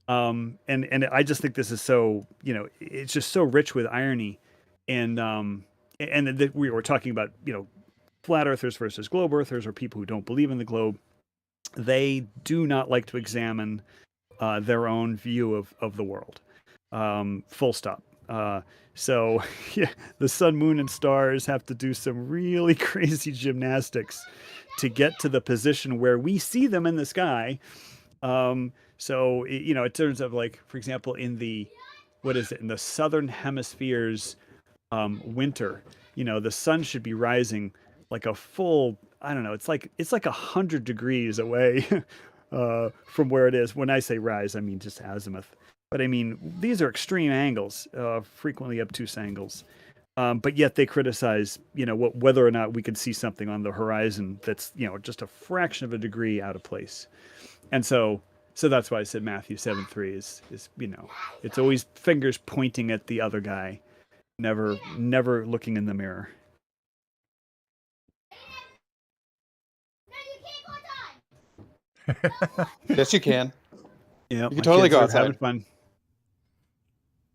And I just think this is so, it's just so rich with irony, and that we were talking about, flat earthers versus globe earthers, or people who don't believe in the globe. They do not like to examine their own view of the world. Full stop. So yeah, the sun, moon, and stars have to do some really crazy gymnastics to get to the position where we see them in the sky. So in terms of, like, for example, in the in the southern hemisphere's winter, the sun should be rising like a full, I don't know, it's like 100 degrees away from where it is. When I say rise, I mean just azimuth. But I mean, these are extreme angles, frequently obtuse angles. But yet they criticize, whether or not we could see something on the horizon that's, just a fraction of a degree out of place. And so that's why I said Matthew 7:3 is it's always fingers pointing at the other guy, never looking in the mirror. Yes, you can. Yeah, You can totally go outside. Having fun.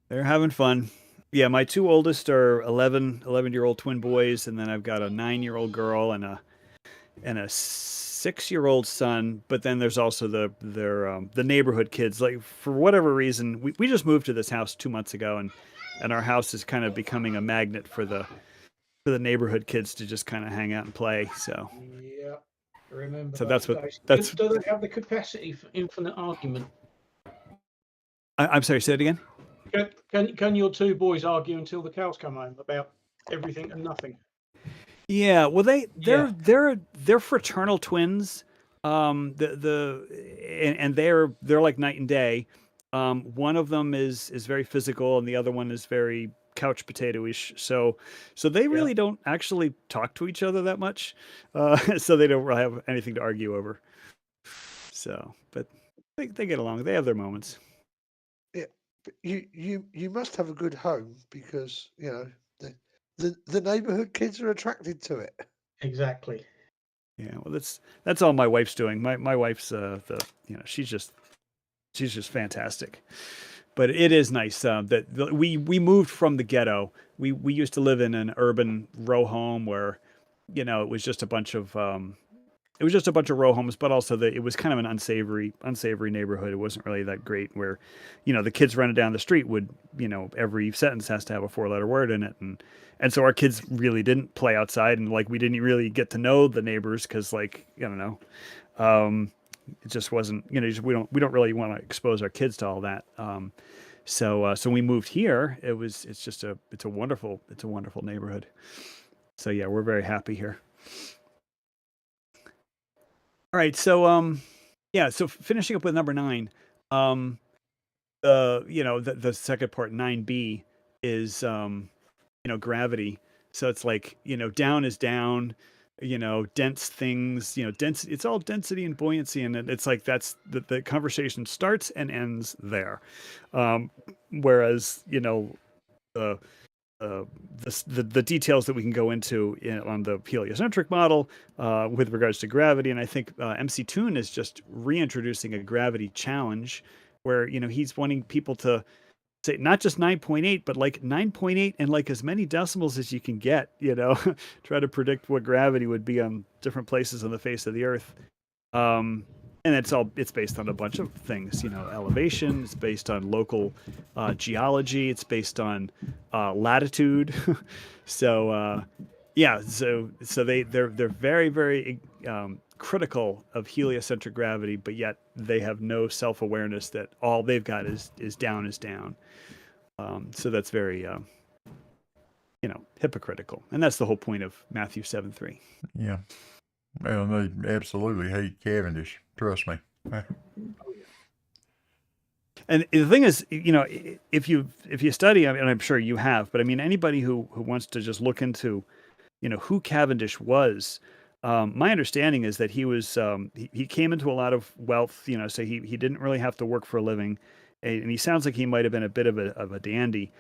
They're having fun. Yeah, my two oldest are 11-year-old twin boys, and then I've got a 9-year-old girl and a 6-year-old son. But then there's also the neighborhood kids. Like, for whatever reason, we just moved to this house 2 months ago, and our house is kind of becoming a magnet for the neighborhood kids to just kind of hang out and play. So Yeah, I remember. So those that's days. that's. Do they have the capacity for infinite argument? I'm sorry. Say it again. Can your two boys argue until the cows come home about everything and nothing? Yeah, well, they're fraternal twins. And they're like night and day. One of them is very physical, and the other one is very couch potato-ish. So they really don't actually talk to each other that much. So they don't really have anything to argue over. So, but they get along. They have their moments. Yeah, but you must have a good home, because the neighborhood kids are attracted to it. Exactly. Yeah, well, that's all my wife's doing. My wife's she's just fantastic. But it is nice that we moved from the ghetto. We used to live in an urban row home where, it was just a bunch of row homes, but also it was kind of an unsavory neighborhood. It wasn't really that great, where, the kids running down the street would, every sentence has to have a 4-letter word in it. And so our kids really didn't play outside, and like, we didn't really get to know the neighbors, because, like, I don't know, it just wasn't, we don't really want to expose our kids to all that. So we moved here. It's a wonderful neighborhood. So yeah, we're very happy here. All right, so so finishing up with number 9, the second part, 9b, is gravity. So it's like, down is down, dense things, it's all density and buoyancy, and it's like that's the conversation starts and ends there. Whereas the details that we can go into on the heliocentric model with regards to gravity, and I think MC Toon is just reintroducing a gravity challenge, where he's wanting people to say not just 9.8, but like 9.8 and like as many decimals as you can get. Try to predict what gravity would be on different places on the face of the Earth. And it's based on a bunch of things, elevation. It's based on local geology. It's based on latitude. So they're very, very critical of heliocentric gravity, but yet they have no self-awareness that all they've got is down is down. So that's very hypocritical, and that's the whole point of Matthew 7:3. Yeah. Well, they absolutely hate Cavendish. Trust me. And the thing is, if you study, and I'm sure you have, but I mean, anybody who wants to just look into, who Cavendish was, my understanding is that he was he came into a lot of wealth, so he didn't really have to work for a living, and he sounds like he might have been a bit of a dandy,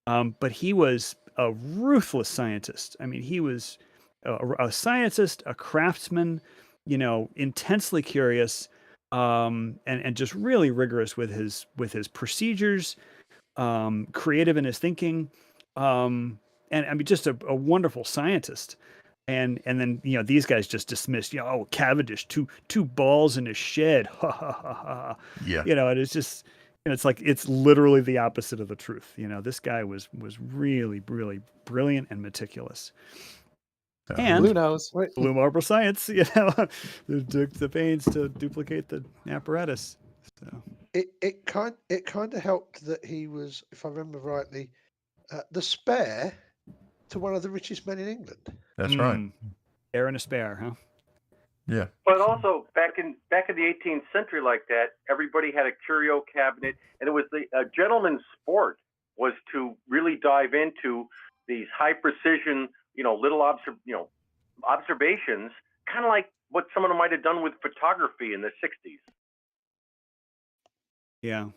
but he was a ruthless scientist. I mean, he was a scientist, a craftsman, intensely curious, and just really rigorous with his procedures, creative in his thinking, and I mean, just a wonderful scientist. And then these guys just dismissed, oh, Cavendish, two balls in a shed, ha ha ha ha. Yeah. And it's just, it's like it's literally the opposite of the truth. This guy was really, really brilliant and meticulous. And Blue nose. Blue Marble Science, took the pains to duplicate the apparatus. So It kind of helped that he was, if I remember rightly, the spare to one of the richest men in England. That's right. Heir and a spare, huh? Yeah. But also back in the 18th century, like that, everybody had a curio cabinet, and it was a gentleman's sport was to really dive into these high precision, little observations, kind of like what someone might have done with photography in the 60s. Yeah.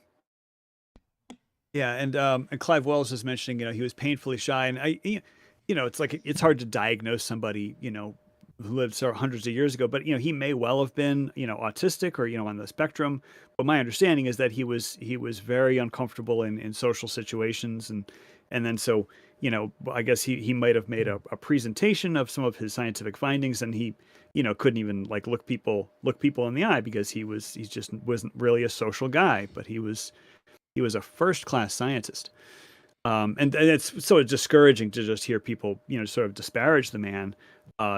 Yeah, and Clive Wells was mentioning, he was painfully shy, and it's like it's hard to diagnose somebody, who lived hundreds of years ago, but he may well have been, autistic or on the spectrum. But my understanding is that he was very uncomfortable in social situations, and then so I guess he might have made a presentation of some of his scientific findings, and he couldn't even like look people in the eye because he just wasn't really a social guy, but he was a first-class scientist. And it's sort of discouraging to just hear people, sort of disparage the man,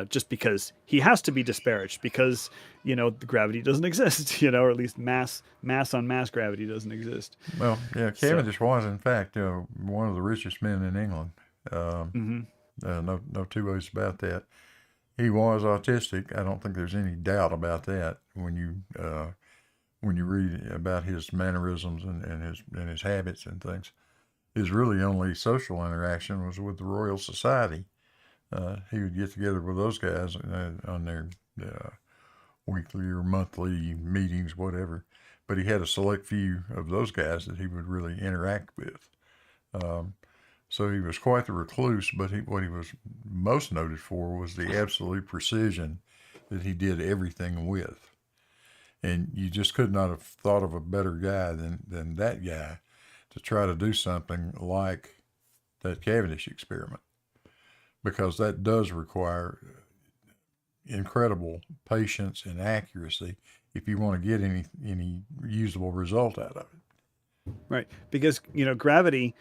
just because he has to be disparaged because, the gravity doesn't exist, or at least mass on mass gravity doesn't exist. Well, yeah, Cavendish was, in fact, one of the richest men in England. No two ways about that. He was autistic. I don't think there's any doubt about that when you read about his mannerisms and his habits and things. His really only social interaction was with the Royal Society. He would get together with those guys on their weekly or monthly meetings, whatever. But he had a select few of those guys that he would really interact with. So he was quite the recluse, but what he was most noted for was the absolute precision that he did everything with. And you just could not have thought of a better guy than that guy to try to do something like that Cavendish experiment, because that does require incredible patience and accuracy if you want to get any usable result out of it. Right, because gravity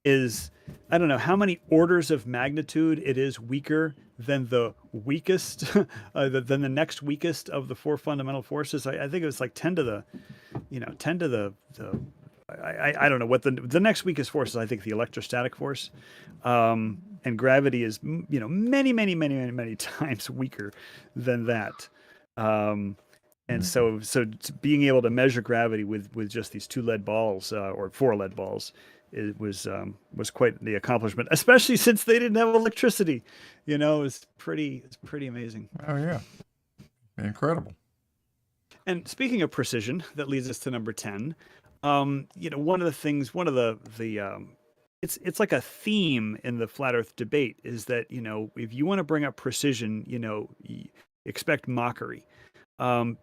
is, I don't know how many orders of magnitude it is weaker than the weakest, than the next weakest of the four fundamental forces. I think it was like 10 to the I don't know what the next weakest force is. I think the electrostatic force, and gravity is many times weaker than that. And so being able to measure gravity with just these two lead balls or four lead balls, it was quite the accomplishment, especially since they didn't have electricity. It's pretty amazing. Oh yeah, incredible. And speaking of precision, that leads us to number 10. One of the it's like a theme in the flat Earth debate is that if you want to bring up precision, expect mockery,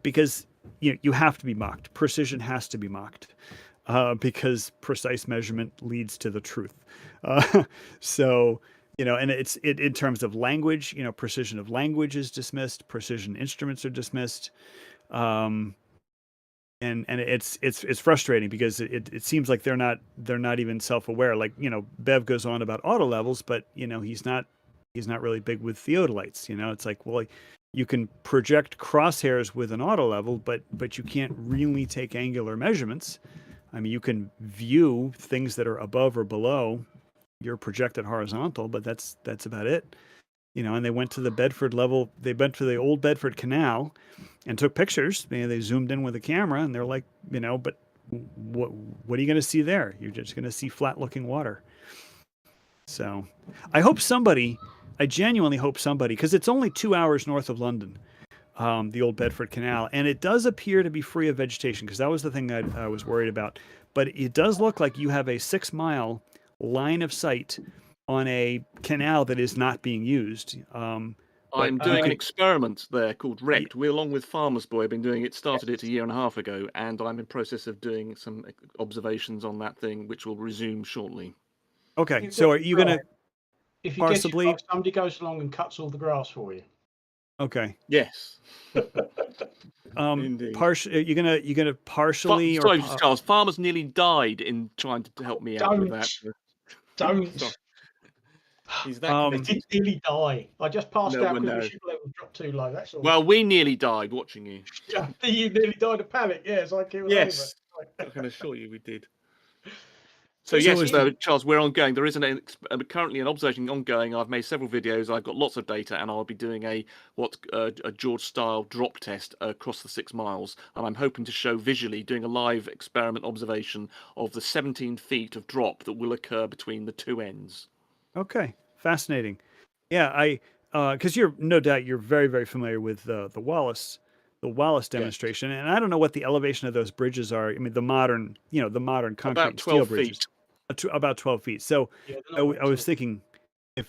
because you have to be mocked. Precision has to be mocked. Because precise measurement leads to the truth. So, and it's in terms of language, precision of language is dismissed, precision instruments are dismissed. And it's frustrating because it seems like they're not even self-aware. Like, Bev goes on about auto levels, but he's not really big with theodolites. It's like, well, you can project crosshairs with an auto level, but you can't really take angular measurements. I mean, you can view things that are above or below your projected horizontal, but that's about it. And they went to the Bedford level. They went to the old Bedford Canal and took pictures. They zoomed in with a camera, and they're like, but what are you going to see there? You're just going to see flat-looking water. So I genuinely hope somebody, because it's only 2 hours north of London, the old Bedford Canal, and it does appear to be free of vegetation, because that was the thing that I was worried about. But it does look like you have a 6-mile line of sight on a canal that is not being used. I'm doing an experiment there called RECT. We, along with Farmer's Boy, have been doing it. Started it a year and a half ago, and I'm in process of doing some observations on that thing, which will resume shortly. Okay, so are you gonna? If you get it Possibly. right, somebody goes along and cuts all the grass for you. Okay. Yes. You're Indeed. gonna partially or Sorry, Charles. Farmers nearly died in trying to help me out with that. Don't. Sorry. He's that Um, They committed. did nearly die. I just passed No, out well, because the no. sugar level dropped too low. That's all. Well, we nearly died watching you. You nearly died of panic. Yes, I killed Yes, I over. can assure you we did. So So yes, is Charles, we're ongoing. There is currently an observation ongoing. I've made several videos. I've got lots of data, and I'll be doing a George-style drop test across the 6 miles. And I'm hoping to show visually, doing a live experiment observation of the 17 feet of drop that will occur between the two ends. Okay, fascinating. Yeah, because you're no doubt you're very, very familiar with the Wallace demonstration, and I don't know what the elevation of those bridges are. I mean, the modern concrete About and steel 12 bridges, feet. About 12 feet. So Yeah, I was thinking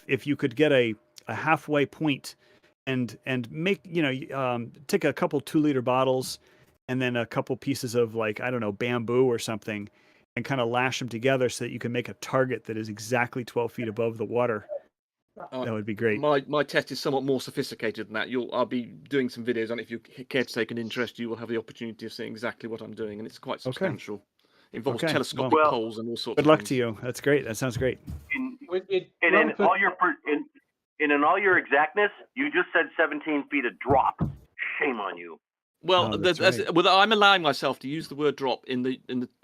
if you could get a halfway point and make take a couple 2-liter bottles and then a couple pieces of, like, I don't know, bamboo or something, and kind of lash them together so that you can make a target that is exactly 12 feet above the water. That would be great. My test is somewhat more sophisticated than that. I'll be doing some videos, and if you care to take an interest, you will have the opportunity of seeing exactly what I'm doing, and it's quite substantial. Involves Okay, telescopic well, poles and all sorts Good of luck things. to you. That's great. That sounds great. In Rumford- all your exactness, you just said 17 feet of drop. Shame on you. Well, Oh, that's right. I'm allowing myself to use the word drop in the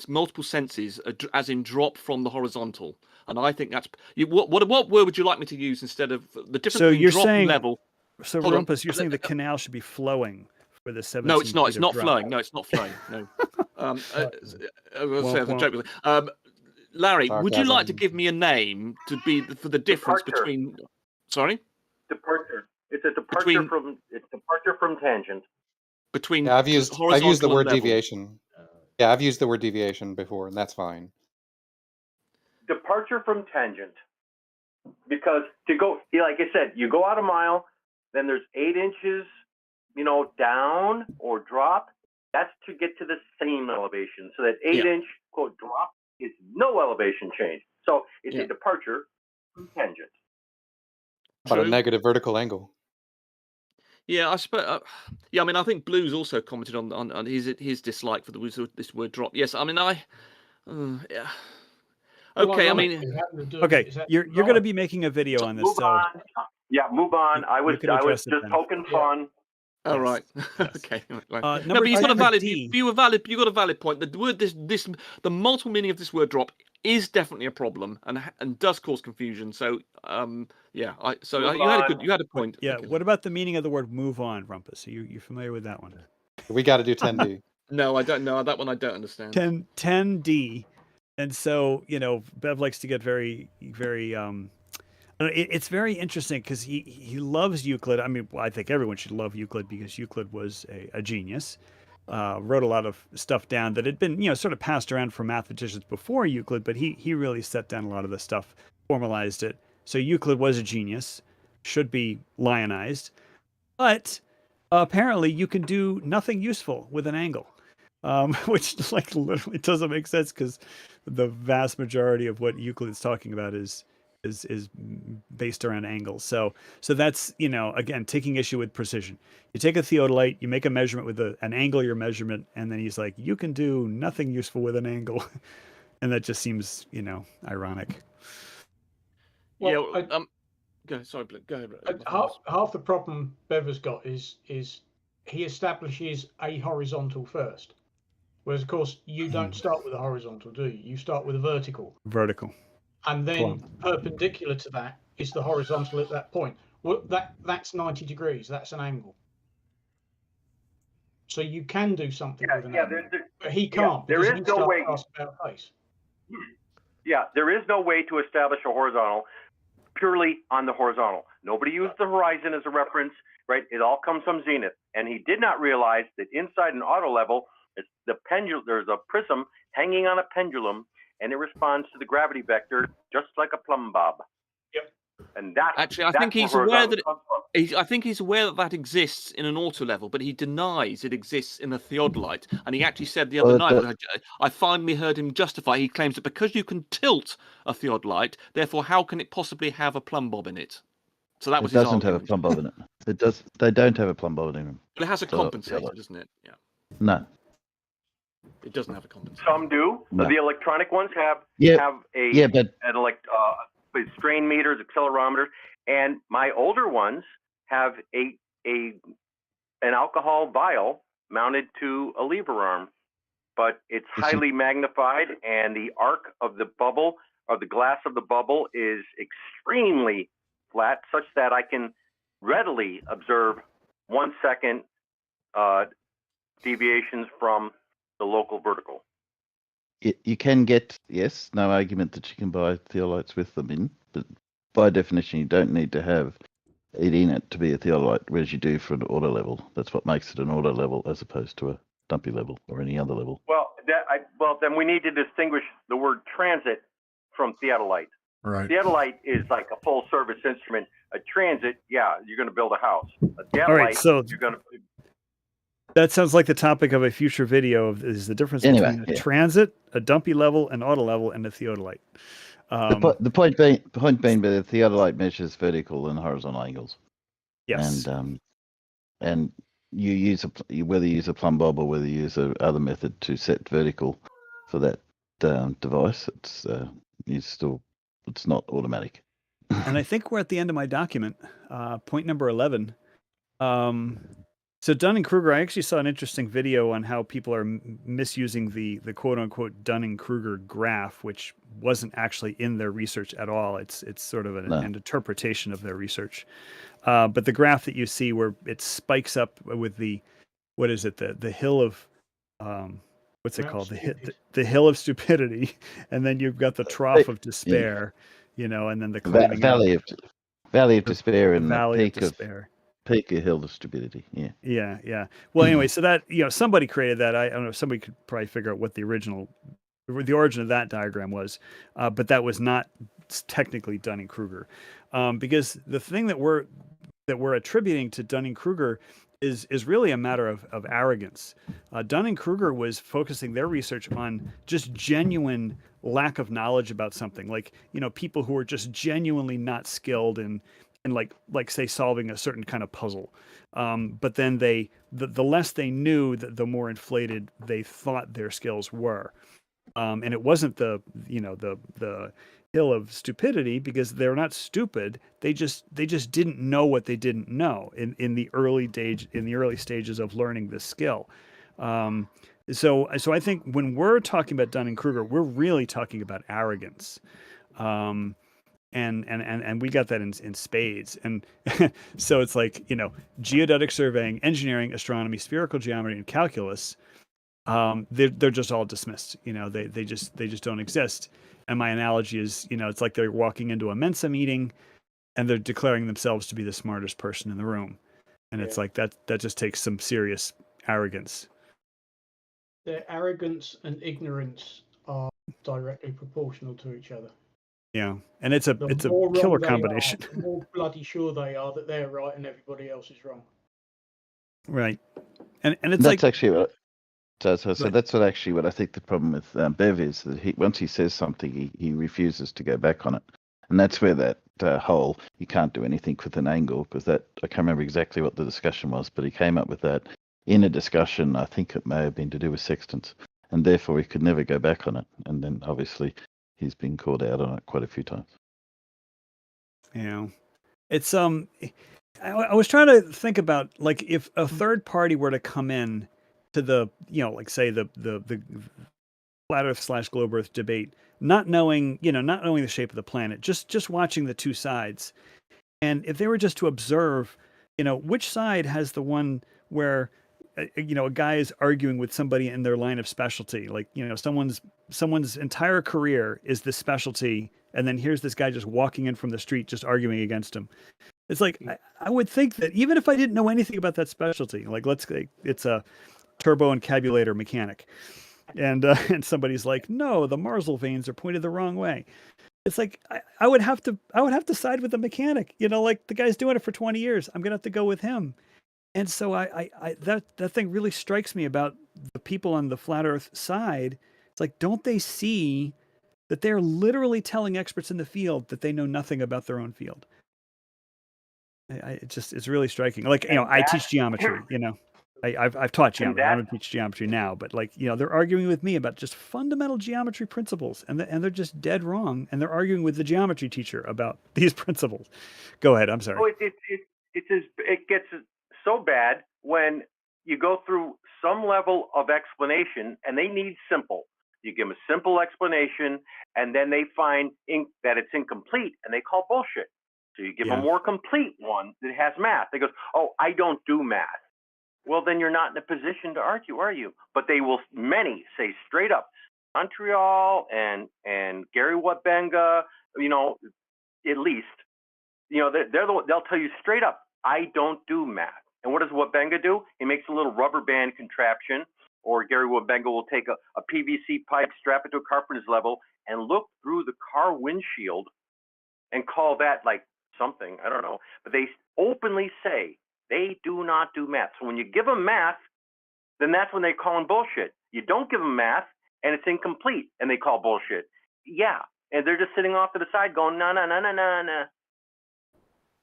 multiple senses, as in drop from the horizontal, and I think that's what word would you like me to use instead of the difference So between you're drop saying, and level? so Hold on. Rumpus, you're saying the canal should be flowing for the 17 No, it's not. feet It's of not drop. flowing. No, it's not flowing. No. I was say as a Womp, joke. Larry, would you like to Sarcasm. give me a name to be for the difference Departure. between? Sorry. Departure. It's a departure Between- from tangent. Between Yeah, I've used the horizontal word and level. deviation. Yeah, I've used the word deviation before, and that's fine. Departure from tangent. Because to go, like I said, you go out a mile, then there's 8 inches, down or drop. That's to get to the same elevation. So that 8-inch quote drop is no elevation change. So it's a departure from tangent. But a True. negative vertical angle. Yeah, I suppose. I mean, I think Blues also commented on his dislike for this word drop. Yes, I mean, yeah. Okay, I mean, Okay, you're going to be making a video on this, Move so on. Yeah, move on. I was can address it just then. poking fun. all Yes, right. yes. Okay. number No, but he's got a 10 valid. D. You got a valid point. The word the multiple meaning of this word drop is definitely a problem and does cause confusion. So you had a point. Yeah. Okay. What about the meaning of the word move on, Rumpus? You're familiar with that one? We got to do 10D. No, I don't know that one. I don't understand. 10D. And so, Bev likes to get very, very, it's very interesting because he loves Euclid. I mean, I think everyone should love Euclid because Euclid was a genius. Wrote a lot of stuff down that had been, sort of passed around from mathematicians before Euclid, but he really set down a lot of the stuff, formalized it. So Euclid was a genius, should be lionized, but apparently you can do nothing useful with an angle. Which literally doesn't make sense because the vast majority of what Euclid is talking about is based around angles. So that's, again, taking issue with precision. You take a theodolite, you make a measurement with an angular measurement, and then he's like, you can do nothing useful with an angle. And that just seems, ironic. Well, Go ahead, sorry, go ahead. half the problem Bev has got is he establishes a horizontal first. Whereas, of course, you don't start with a horizontal, do you? You start with a vertical. Vertical. And then perpendicular to that is the horizontal at that point. Well, that's 90 degrees. That's an angle. So you can do something with an angle. But he can't. There is no way. About face. Yeah, there is no way to establish a horizontal purely on the horizontal. Nobody used the horizon as a reference, right? It all comes from zenith. And he did not realize that inside an auto level, it's the pendulum. There's a prism hanging on a pendulum, and it responds to the gravity vector just like a plumb bob. Yep. And that's Actually, I that's think he's where aware horizontal that comes from. I think he's aware that that exists in an auto level, but he denies it exists in a theodolite. And he actually said the other Well, night, that, when I finally heard him justify, he claims that because you can tilt a theodolite, therefore how can it possibly have a plumb bob in it? So that was it his doesn't have a argument. plumb bob in it. It does. They don't have a plumb bob in them. But it has a So, compensator, doesn't it? Yeah. No. It doesn't have a compensator. Some do. No. The electronic ones have Yeah. a Yeah, but with strain meters, accelerometers, and my older ones have an alcohol vial mounted to a lever arm, but it's highly magnified, and the arc of the bubble or the glass of the bubble is extremely flat, such that I can readily observe 1 second deviations from the local vertical. you can get, yes, no argument that you can buy theodolites with them in, but by definition, you don't need to have it in it to be a theodolite, whereas you do for an auto level. That's what makes it an auto level as opposed to a dumpy level or any other level. Well, then we need to distinguish the word transit from theodolite. Right. Theodolite is like a full service instrument. A transit, yeah, you're going to build a house. A theodolite, All right, so you're going to. that sounds like the topic of a future video. Is the difference between a transit, a dumpy level, an auto level, and a theodolite. The point being that the theodolite measures vertical and horizontal angles. Yes. And you use whether you use a plumb bob or whether you use other method to set vertical for that device, it's not automatic. And I think we're at the end of my document, point number 11. So Dunning-Kruger, I actually saw an interesting video on how people are misusing the quote-unquote Dunning-Kruger graph, which wasn't actually in their research at all. It's sort of an interpretation of their research. But the graph that you see where it spikes up with the hill of what's it called? The hill of stupidity, and then you've got the trough of despair, and then the climbing valley up. Valley of despair and the valley peak of despair. Peak of hill of stupidity. Yeah. Well, anyway, so that somebody created that. I don't know. Somebody could probably figure out what the origin of that diagram was, but that was not technically Dunning-Kruger, because the thing that we're attributing to Dunning-Kruger is really a matter of arrogance. Dunning-Kruger was focusing their research on just genuine lack of knowledge about something, like people who are just genuinely not skilled in like say solving a certain kind of puzzle, but then the less they knew, the more inflated they thought their skills were, and it wasn't the hill of stupidity, because they're not stupid. They just didn't know what they didn't know in the early stages of learning this skill. So I think when we're talking about Dunning-Kruger, we're really talking about arrogance. And we got that in spades. And so it's like, geodetic surveying, engineering, astronomy, spherical geometry, and calculus, they're just all dismissed. They just don't exist. And my analogy is, it's like they're walking into a Mensa meeting and they're declaring themselves to be the smartest person in the room. And it's like that just takes some serious arrogance. Their arrogance and ignorance are directly proportional to each other. Yeah, and it's a killer combination. The more bloody sure they are that they're right and everybody else is wrong. Right, and it's that's actually what. So that's what I think the problem with Bev is, that once he says something, he refuses to go back on it, and that's where that whole you can't do anything with an angle, because that I can't remember exactly what the discussion was, but he came up with that in a discussion. I think it may have been to do with sextants, and therefore he could never go back on it, and then obviously he's been called out on it quite a few times. Yeah, it's I was trying to think about, like, if a third party were to come in to the like say the flat Earth / globe Earth debate, not knowing the shape of the planet, just watching the two sides, and if they were just to observe, which side has the one where a guy is arguing with somebody in their line of specialty, like someone's entire career is this specialty, and then here's this guy just walking in from the street just arguing against him. It's like I would think that even if I didn't know anything about that specialty, like let's say it's a turbo encabulator mechanic, and somebody's like, no, the Marsal vanes are pointed the wrong way. it's like I would have to side with the mechanic, like the guy's doing it for 20 years. I'm gonna have to go with him. And so that thing really strikes me about the people on the flat Earth side. It's like, don't they see that they're literally telling experts in the field that they know nothing about their own field? It's really striking. Like, I teach geometry. I've taught geometry. I don't teach geometry now, but they're arguing with me about just fundamental geometry principles, and they're just dead wrong. And they're arguing with the geometry teacher about these principles. Go ahead. I'm sorry. Oh, it gets so bad when you go through some level of explanation, and they need simple. You give them a simple explanation, and then they find that it's incomplete, and they call bullshit. So you give them a more complete one that has math. They go, "Oh, I don't do math." Well, then you're not in a position to argue, are you? But many say straight up, Montreal and Gary Wabenga, at least, they'll tell you straight up, I don't do math. And what does Wabenga do? He makes a little rubber band contraption, or Gary Wabenga will take a PVC pipe, strap it to a carpenter's level, and look through the car windshield and call that like something, I don't know. But they openly say they do not do math. So when you give them math, then that's when they call them bullshit. You don't give them math, and it's incomplete, and they call bullshit. Yeah, and they're just sitting off to the side going, no.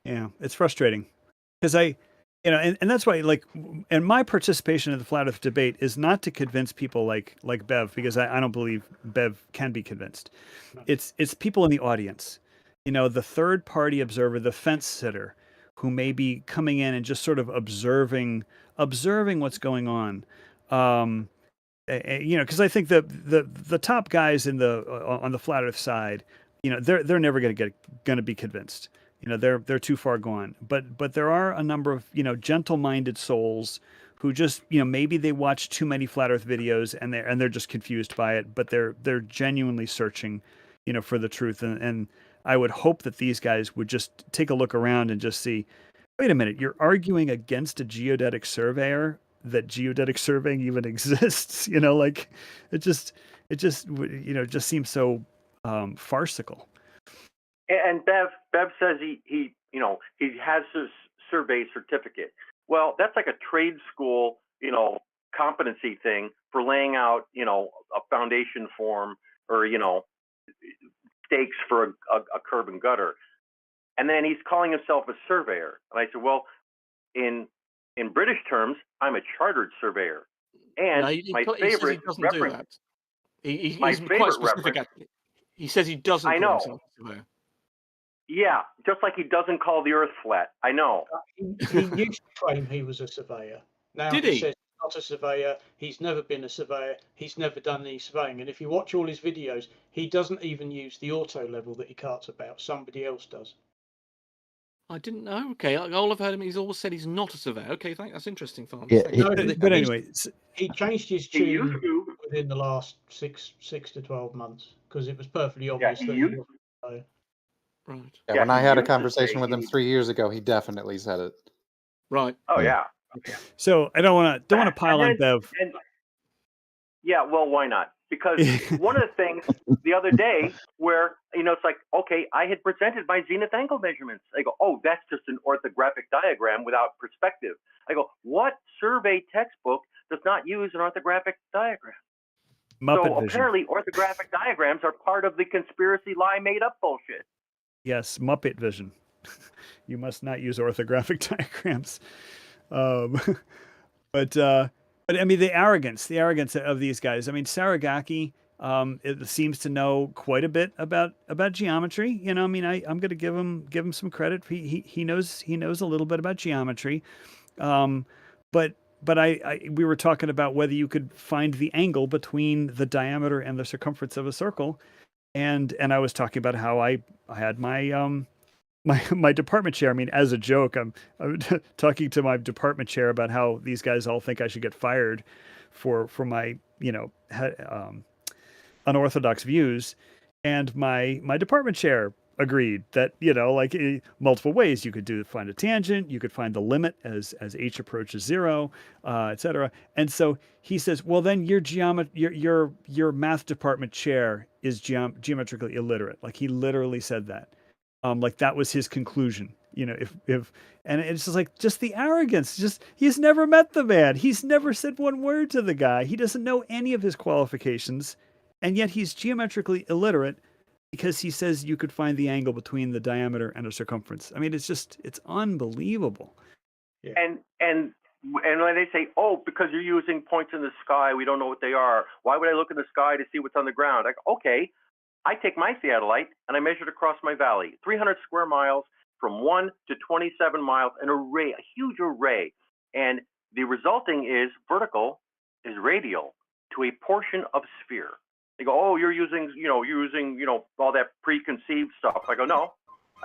Yeah, it's frustrating because and that's why, and my participation in the flat Earth debate is not to convince people like Bev, because I don't believe Bev can be convinced. It's people in the audience, the third party observer, the fence sitter, who may be coming in and just sort of observing what's going on. Because I think the top guys on the flat Earth side, they're never going to be convinced. They're too far gone. But there are a number of gentle-minded souls who just maybe they watch too many flat Earth videos and they're just confused by it, but they're genuinely searching for the truth. And I would hope that these guys would just take a look around and just see, wait a minute, you're arguing against a geodetic surveyor that geodetic surveying even exists. It just seems so farcical. And Bev says he has his survey certificate. Well, that's like a trade school, competency thing for laying out, a foundation form or, stakes for a curb and gutter. And then he's calling himself a surveyor. And I said, well, in British terms, I'm a chartered surveyor. And my favorite reference. He's quite specific, actually. He says he doesn't call himself a surveyor. Yeah, just like he doesn't call the Earth flat. I know. He used to claim he was a surveyor. Now Did he he? says he's not a surveyor. He's never been a surveyor. He's never done any surveying. And if you watch all his videos, he doesn't even use the auto level that he carts about. Somebody else does. I didn't know. Okay, all I've heard him, he's always said he's not a surveyor. Okay, that's interesting, Farm. Yeah, But anyway, he changed his tune within the last six to 12 months because it was perfectly obvious that he wasn't a surveyor. Right. Yeah, when I had a conversation with him 3 years ago, he definitely said it. Right. Oh yeah. So I don't want to pile on Bev. Yeah, well, why not? Because one of the things the other day where, it's like, okay, I had presented my zenith angle measurements. I go, oh, that's just an orthographic diagram without perspective. I go, what survey textbook does not use an orthographic diagram? Muppet vision. Apparently orthographic diagrams are part of the conspiracy lie made up bullshit. Yes, Muppet vision. You must not use orthographic diagrams. But I mean, the arrogance of these guys. I mean, Saragaki it seems to know quite a bit about geometry. I mean, I'm going to give him some credit. He knows a little bit about geometry. But we were talking about whether you could find the angle between the diameter and the circumference of a circle. And I was talking about how I had my my department chair. I mean, as a joke, I'm talking to my department chair about how these guys all think I should get fired for my unorthodox views, and my department chair agreed that, like multiple ways you could find a tangent, you could find the limit as h approaches 0, etc. And so he says, well, then your math department chair is geometrically illiterate. Like he literally said that. Like that was his conclusion. And it's just like, just the arrogance, he's never met the man. He's never said one word to the guy. He doesn't know any of his qualifications. And yet he's geometrically illiterate because he says you could find the angle between the diameter and a circumference. I mean, it's unbelievable. Yeah. And when they say, oh, because you're using points in the sky, we don't know what they are. Why would I look in the sky to see what's on the ground? Like, okay, I take my theodolite and I measure it across my valley, 300 square miles from 1 to 27 miles, an array, a huge array. And the resulting is vertical is radial to a portion of sphere. They go, oh, you're using all that preconceived stuff. I go, no,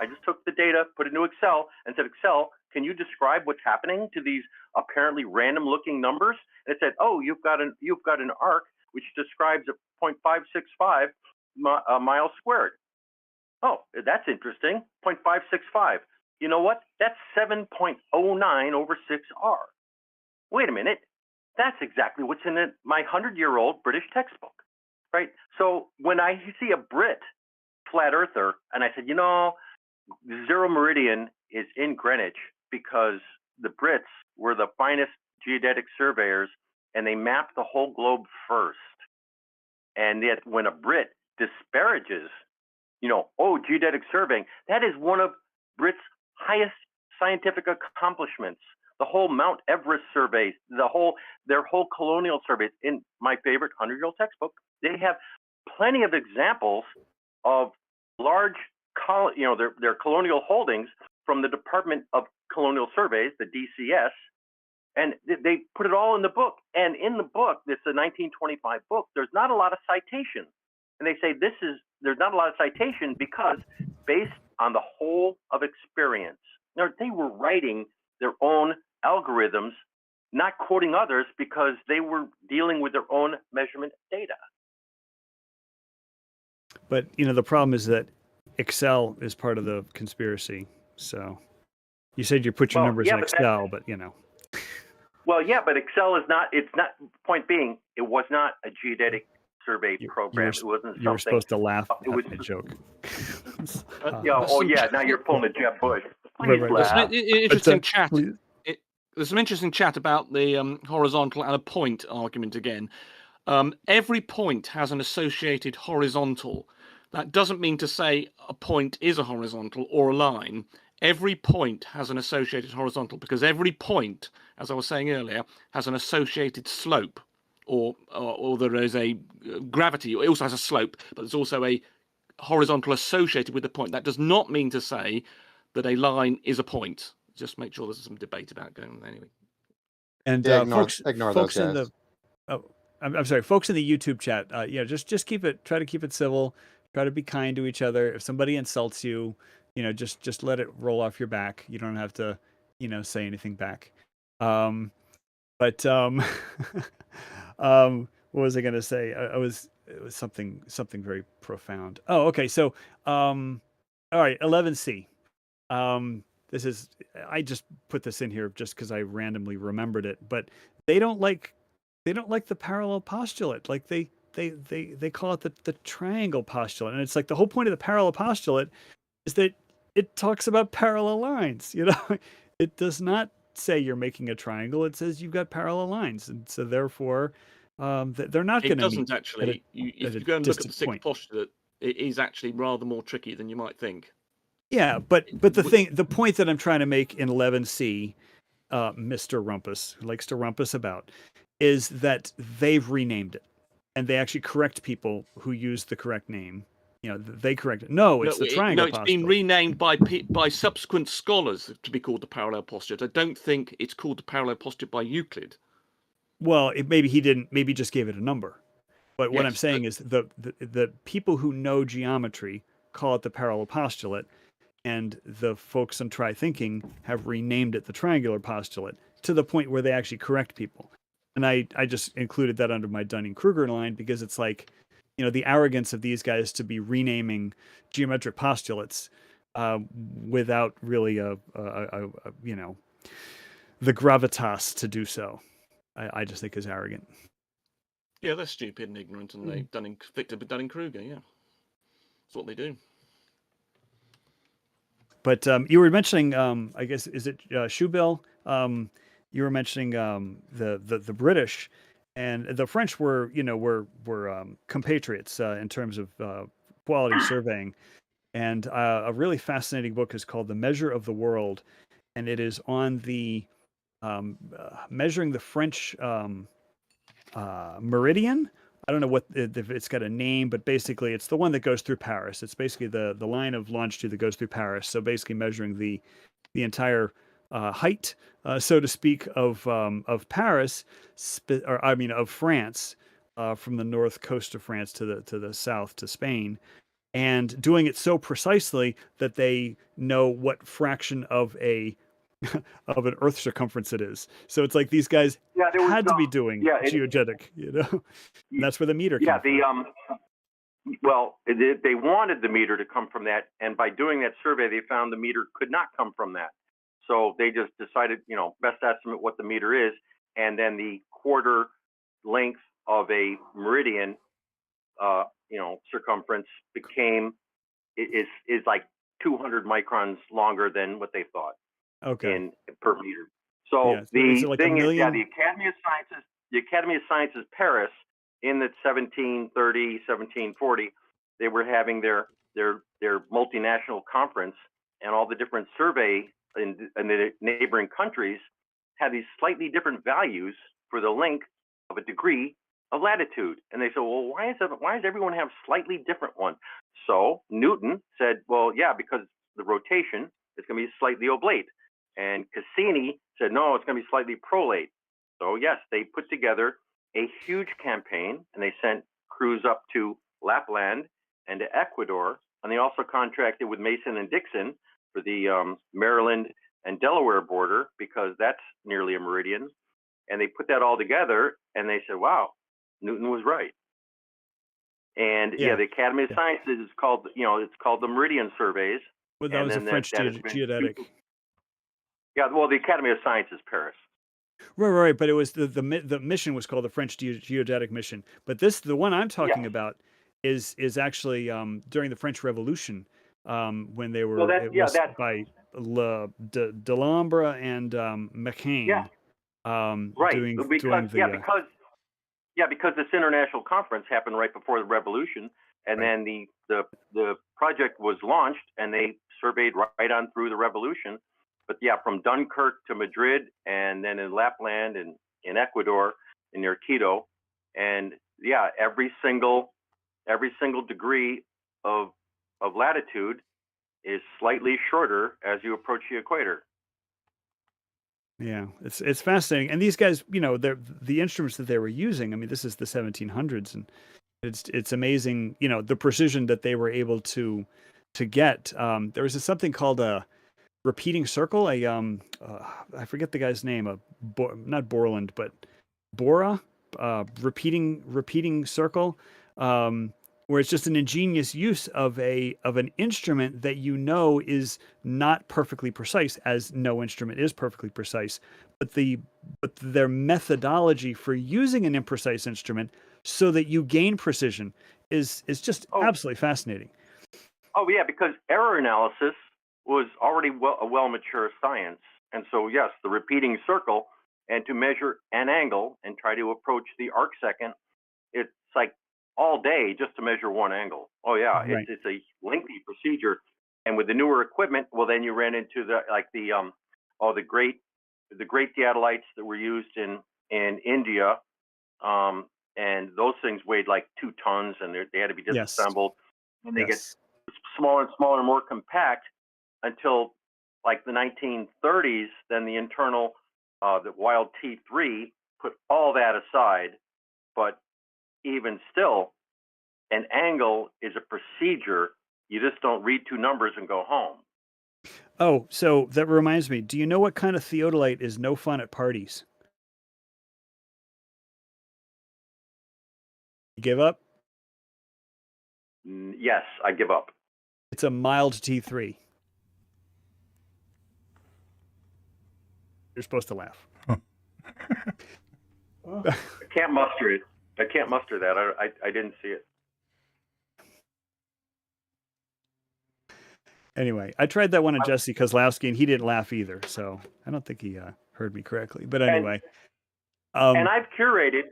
I just took the data, put it into Excel, and said, Excel, can you describe what's happening to these apparently random-looking numbers? And it said, oh, you've got an arc which describes a 0.565 miles squared. Oh, that's interesting. 0.565. You know what? That's 7.09 over 6R. Wait a minute. That's exactly what's in my 100-year-old British textbook. Right. So when I see a Brit flat earther, and I said, zero meridian is in Greenwich because the Brits were the finest geodetic surveyors and they mapped the whole globe first. And yet when a Brit disparages, geodetic surveying, that is one of Brits' highest scientific accomplishments. The whole Mount Everest surveys, their whole colonial surveys. In my favorite 100-year-old textbook, they have plenty of examples of large, their colonial holdings from the Department of Colonial Surveys, the DCS, and they put it all in the book. And in the book, it's a 1925 book, there's not a lot of citation. And they say there's not a lot of citation because based on the whole of experience. Now, they were writing their own algorithms, not quoting others because they were dealing with their own measurement data. But, the problem is that Excel is part of the conspiracy. So you said you put your numbers in Excel, but. Well, yeah, but Excel is not, point being, it was not a geodetic survey program. It wasn't. You were supposed to laugh at my joke. Now you're pulling a Jeb Bush. Please Right. laugh. Interesting chat. There's some interesting chat about the horizontal and a point argument again. Every point has an associated horizontal. That doesn't mean to say a point is a horizontal or a line. Every point has an associated horizontal because every point, as I was saying earlier, has an associated slope, or there is a gravity. It also has a slope, but there's also a horizontal associated with the point. That does not mean to say that a line is a point. Just make sure there's some debate about going on anyway. And ignore those guys. I'm sorry, folks in the YouTube chat. Just try to keep it civil. Try to be kind to each other. If somebody insults you, just let it roll off your back. You don't have to, say anything back. What was I going to say? It was something very profound. Oh, okay. So, all right, 11C. I just put this in here just because I randomly remembered it, but they don't like the parallel postulate. Like they call it the triangle postulate. And it's like the whole point of the parallel postulate is that it talks about parallel lines. It does not say you're making a triangle. It says you've got parallel lines. And so therefore, they're not going to meet. It doesn't actually. If you go and look at the sixth postulate, it is actually rather more tricky than you might think. Yeah, but the point that I'm trying to make in 11C, Mr. Rumpus, who likes to rumpus about, is that they've renamed it, and they actually correct people who use the correct name. They correct it. No, it's the triangle postulate. It's been renamed by subsequent scholars to be called the parallel postulate. I don't think it's called the parallel postulate by Euclid. Well, maybe he didn't. Maybe just gave it a number. But what I'm saying is the people who know geometry call it the parallel postulate, and the folks on Try Thinking have renamed it the triangular postulate to the point where they actually correct people. And I just included that under my Dunning-Kruger line because it's like, the arrogance of these guys to be renaming geometric postulates without really the gravitas to do so. I just think is arrogant. Yeah, they're stupid and ignorant, and they've done Victor Dunning-Kruger. Yeah, that's what they do. But you were mentioning, I guess, is it Shoebill? You were mentioning the British and the French were compatriots in terms of quality surveying. And a really fascinating book is called The Measure of the World, and it is on the measuring the French meridian. I don't know if it's got a name, but basically it's the one that goes through Paris. It's basically the line of longitude that goes through Paris. So basically measuring the entire height, so to speak, of Paris, of France, from the north coast of France to the south to Spain, and doing it so precisely that they know what fraction of an Earth circumference it is. So it's like these guys had to be doing geodetic, and that's where the meter came from. Well, they wanted the meter to come from that, and by doing that survey, they found the meter could not come from that. So they just decided, best estimate what the meter is, and then the quarter length of a meridian, circumference is like 200 microns longer than what they thought. Okay. Per meter. So the thing is, the Academy of Sciences Paris in the 1730, 1740, they were having their multinational conference, and all the different survey in the neighboring countries had these slightly different values for the length of a degree of latitude. And they said, well, why does everyone have slightly different ones? So Newton said, well, yeah, because the rotation is going to be slightly oblate. And Cassini said, no, it's going to be slightly prolate. So yes, they put together a huge campaign, and they sent crews up to Lapland and to Ecuador, and they also contracted with Mason and Dixon for the Maryland and Delaware border, because that's nearly a meridian. And they put that all together, and they said, wow, Newton was right. And the Academy of Sciences is called, it's called the Meridian Surveys. Well, that was a French geodetic. Yeah, well, the Academy of Sciences Paris. Right. But it was the mission was called the French Geodetic Mission. But the one I'm talking about is actually during the French Revolution, when they were by Delambre and McCain. Because this international conference happened right before the revolution, and then the project was launched, and they surveyed right on through the revolution. But from Dunkirk to Madrid, and then in Lapland and in Ecuador, and near Quito, and every single degree of latitude is slightly shorter as you approach the equator. Yeah, it's fascinating. And these guys, the instruments that they were using, I mean, this is the 1700s, and it's amazing, the precision that they were able to get. There was something called a repeating circle, I forget the guy's name, not Borland, but Bora, repeating circle, where it's just an ingenious use of an instrument that is not perfectly precise, as no instrument is perfectly precise, but their methodology for using an imprecise instrument so that you gain precision is just absolutely fascinating. Oh yeah, because error analysis was already a well-mature science, and so yes, the repeating circle, and to measure an angle and try to approach the arc second, it's like all day just to measure one angle. Oh yeah, right. It's a lengthy procedure, and with the newer equipment, well, then you ran into the great theodolites that were used in India, and those things weighed like 2 tons, and they had to be disassembled, and they get smaller and smaller, more compact, until like the 1930s. Then the internal, the Wild T3 put all that aside, but even still, an angle is a procedure. You just don't read 2 numbers and go home. Oh, so that reminds me. Do you know what kind of theodolite is no fun at parties? You give up? Yes, I give up. It's a mild T3. You're supposed to laugh. I can't muster it. I can't muster that. I didn't see it. Anyway, I tried that one on Jesse Kozlowski, and he didn't laugh either. So I don't think he heard me correctly. But anyway, and I've curated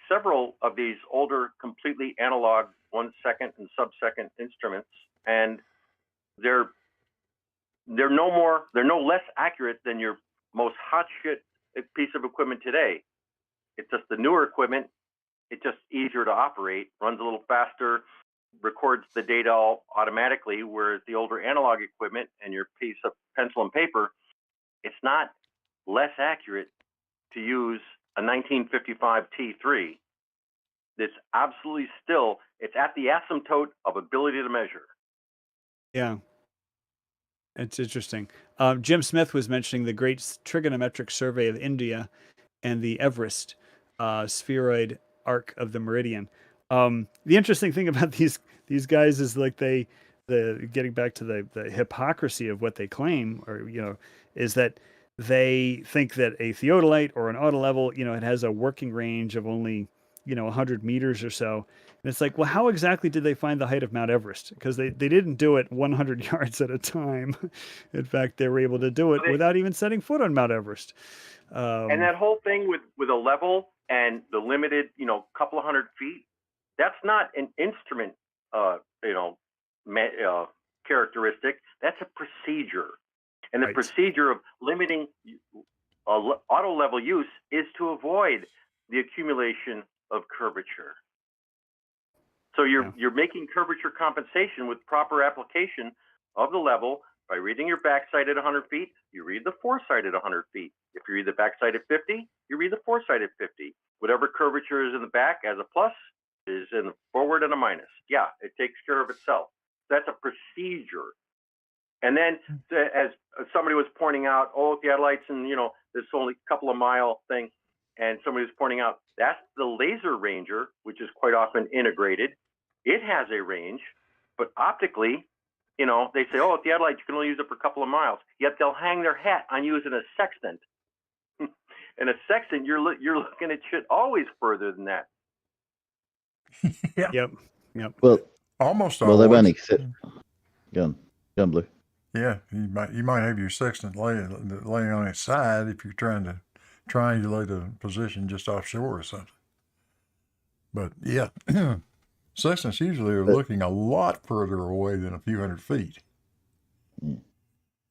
several of these older, completely analog 1 second and sub-second instruments, and they're no less accurate than your most hot shit piece of equipment today. It's just the newer equipment. It's just easier to operate, runs a little faster, records the data all automatically, whereas the older analog equipment and your piece of pencil and paper, it's not less accurate to use a 1955 T3. It's absolutely still, it's at the asymptote of ability to measure. Yeah. It's interesting. Jim Smith was mentioning the Great Trigonometric Survey of India and the Everest spheroid arc of the meridian. The interesting thing about these guys is like getting back to the hypocrisy of what they claim, or is that they think that a theodolite or an autolevel, it has a working range of only 100 meters or so. And it's like, well, how exactly did they find the height of Mount Everest? Because they didn't do it 100 yards at a time. In fact, they were able to do it without even setting foot on Mount Everest. And that whole thing with a level and the limited, couple of 100 feet, that's not an instrument, characteristic. That's a procedure. And the Right. procedure of limiting auto level use is to avoid the accumulation of curvature. So you're making curvature compensation with proper application of the level by reading your backside at 100 feet. You read the foresight at 100 feet. If you read the backside at 50, you read the foresight at 50. Whatever curvature is in the back as a plus is in the forward and a minus. Yeah, it takes care of itself. That's a procedure. And then, as somebody was pointing out, theodolites and this only couple of mile thing, and somebody was pointing out that's the laser ranger, which is quite often integrated. It has a range, but optically, they say, theodolite, you can only use it for a couple of miles. Yet they'll hang their hat on using a sextant. And a sextant, you're looking at shit always further than that. Yeah. Yep. Well, Almost well, they won't always. accept. Go on, Blue. Yeah, you might have your sextant laying on its side if you're trying to triangulate a position just offshore or something. But yeah, sextants usually are looking a lot further away than a few hundred feet. Yeah.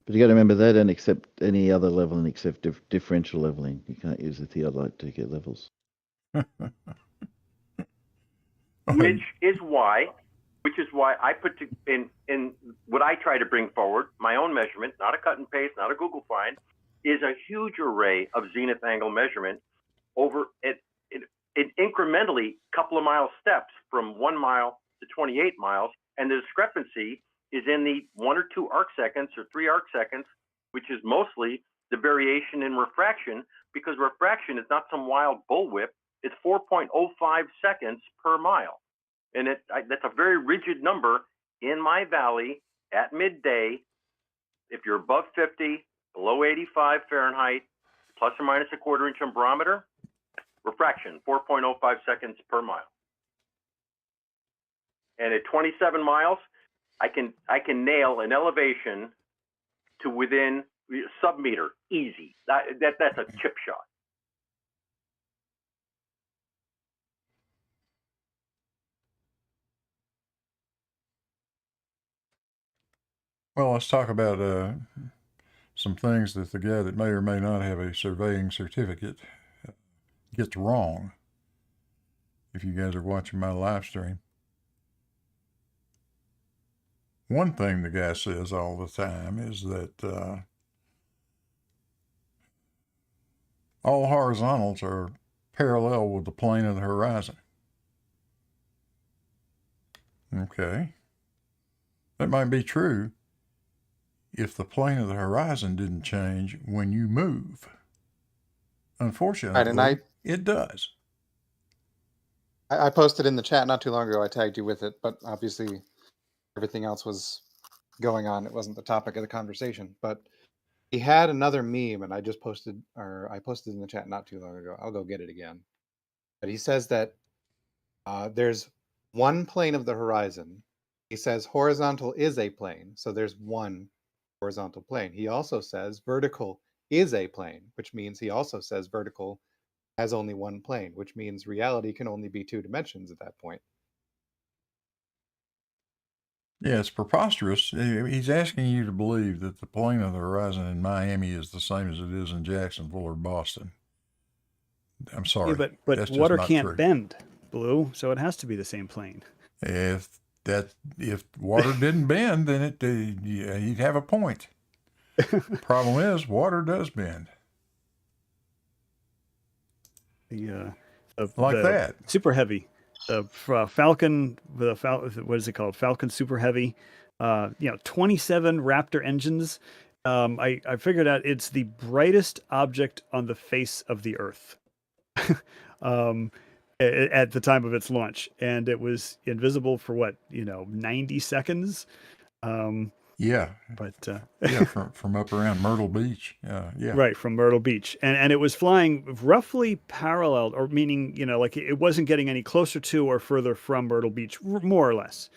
But you got to remember they don't accept any other leveling except differential leveling. You can't use the theodolite to get levels. Which is why I put in what I try to bring forward, my own measurement, not a cut and paste, not a Google find, is a huge array of zenith angle measurement over in incrementally couple of mile steps from 1 mile to 28 miles. And the discrepancy is in the 1 or 2 arc seconds or 3 arc seconds, which is mostly the variation in refraction, because refraction is not some wild bullwhip. It's 4.05 seconds per mile. And that's a very rigid number in my valley at midday. If you're above 50, below 85 Fahrenheit, plus or minus a quarter inch on barometer, refraction, 4.05 seconds per mile. And at 27 miles, I can nail an elevation to within sub-meter, easy. That's a chip shot. Well, let's talk about some things that the guy that may or may not have a surveying certificate gets wrong. If you guys are watching my live stream, one thing the guy says all the time is that all horizontals are parallel with the plane of the horizon. Okay. That might be true if the plane of the horizon didn't change when you move. Unfortunately, Right, and it does. I posted in the chat not too long ago. I tagged you with it, but obviously everything else was going on. It wasn't the topic of the conversation. But he had another meme, and I posted in the chat not too long ago. I'll go get it again. But he says that there's one plane of the horizon. He says horizontal is a plane, so there's one horizontal plane. He also says vertical is a plane, which means he also says vertical has only one plane, which means reality can only be 2 dimensions at that point. Yeah, it's preposterous. He's asking you to believe that the plane of the horizon in Miami is the same as it is in Jacksonville or Boston. I'm sorry. Yeah, but that's water just not can't true. bend, Blue, so it has to be the same plane. If water didn't bend, then you'd have a point. Problem is, water does bend. That. Super Heavy, the Falcon, what is it called? Falcon Super Heavy. 27 Raptor engines. I figured out it's the brightest object on the face of the Earth. At the time of its launch, and it was invisible for 90 seconds. Yeah, but from up around Myrtle Beach. Yeah, right, from Myrtle Beach, and it was flying roughly parallel, or meaning like it wasn't getting any closer to or further from Myrtle Beach, more or less.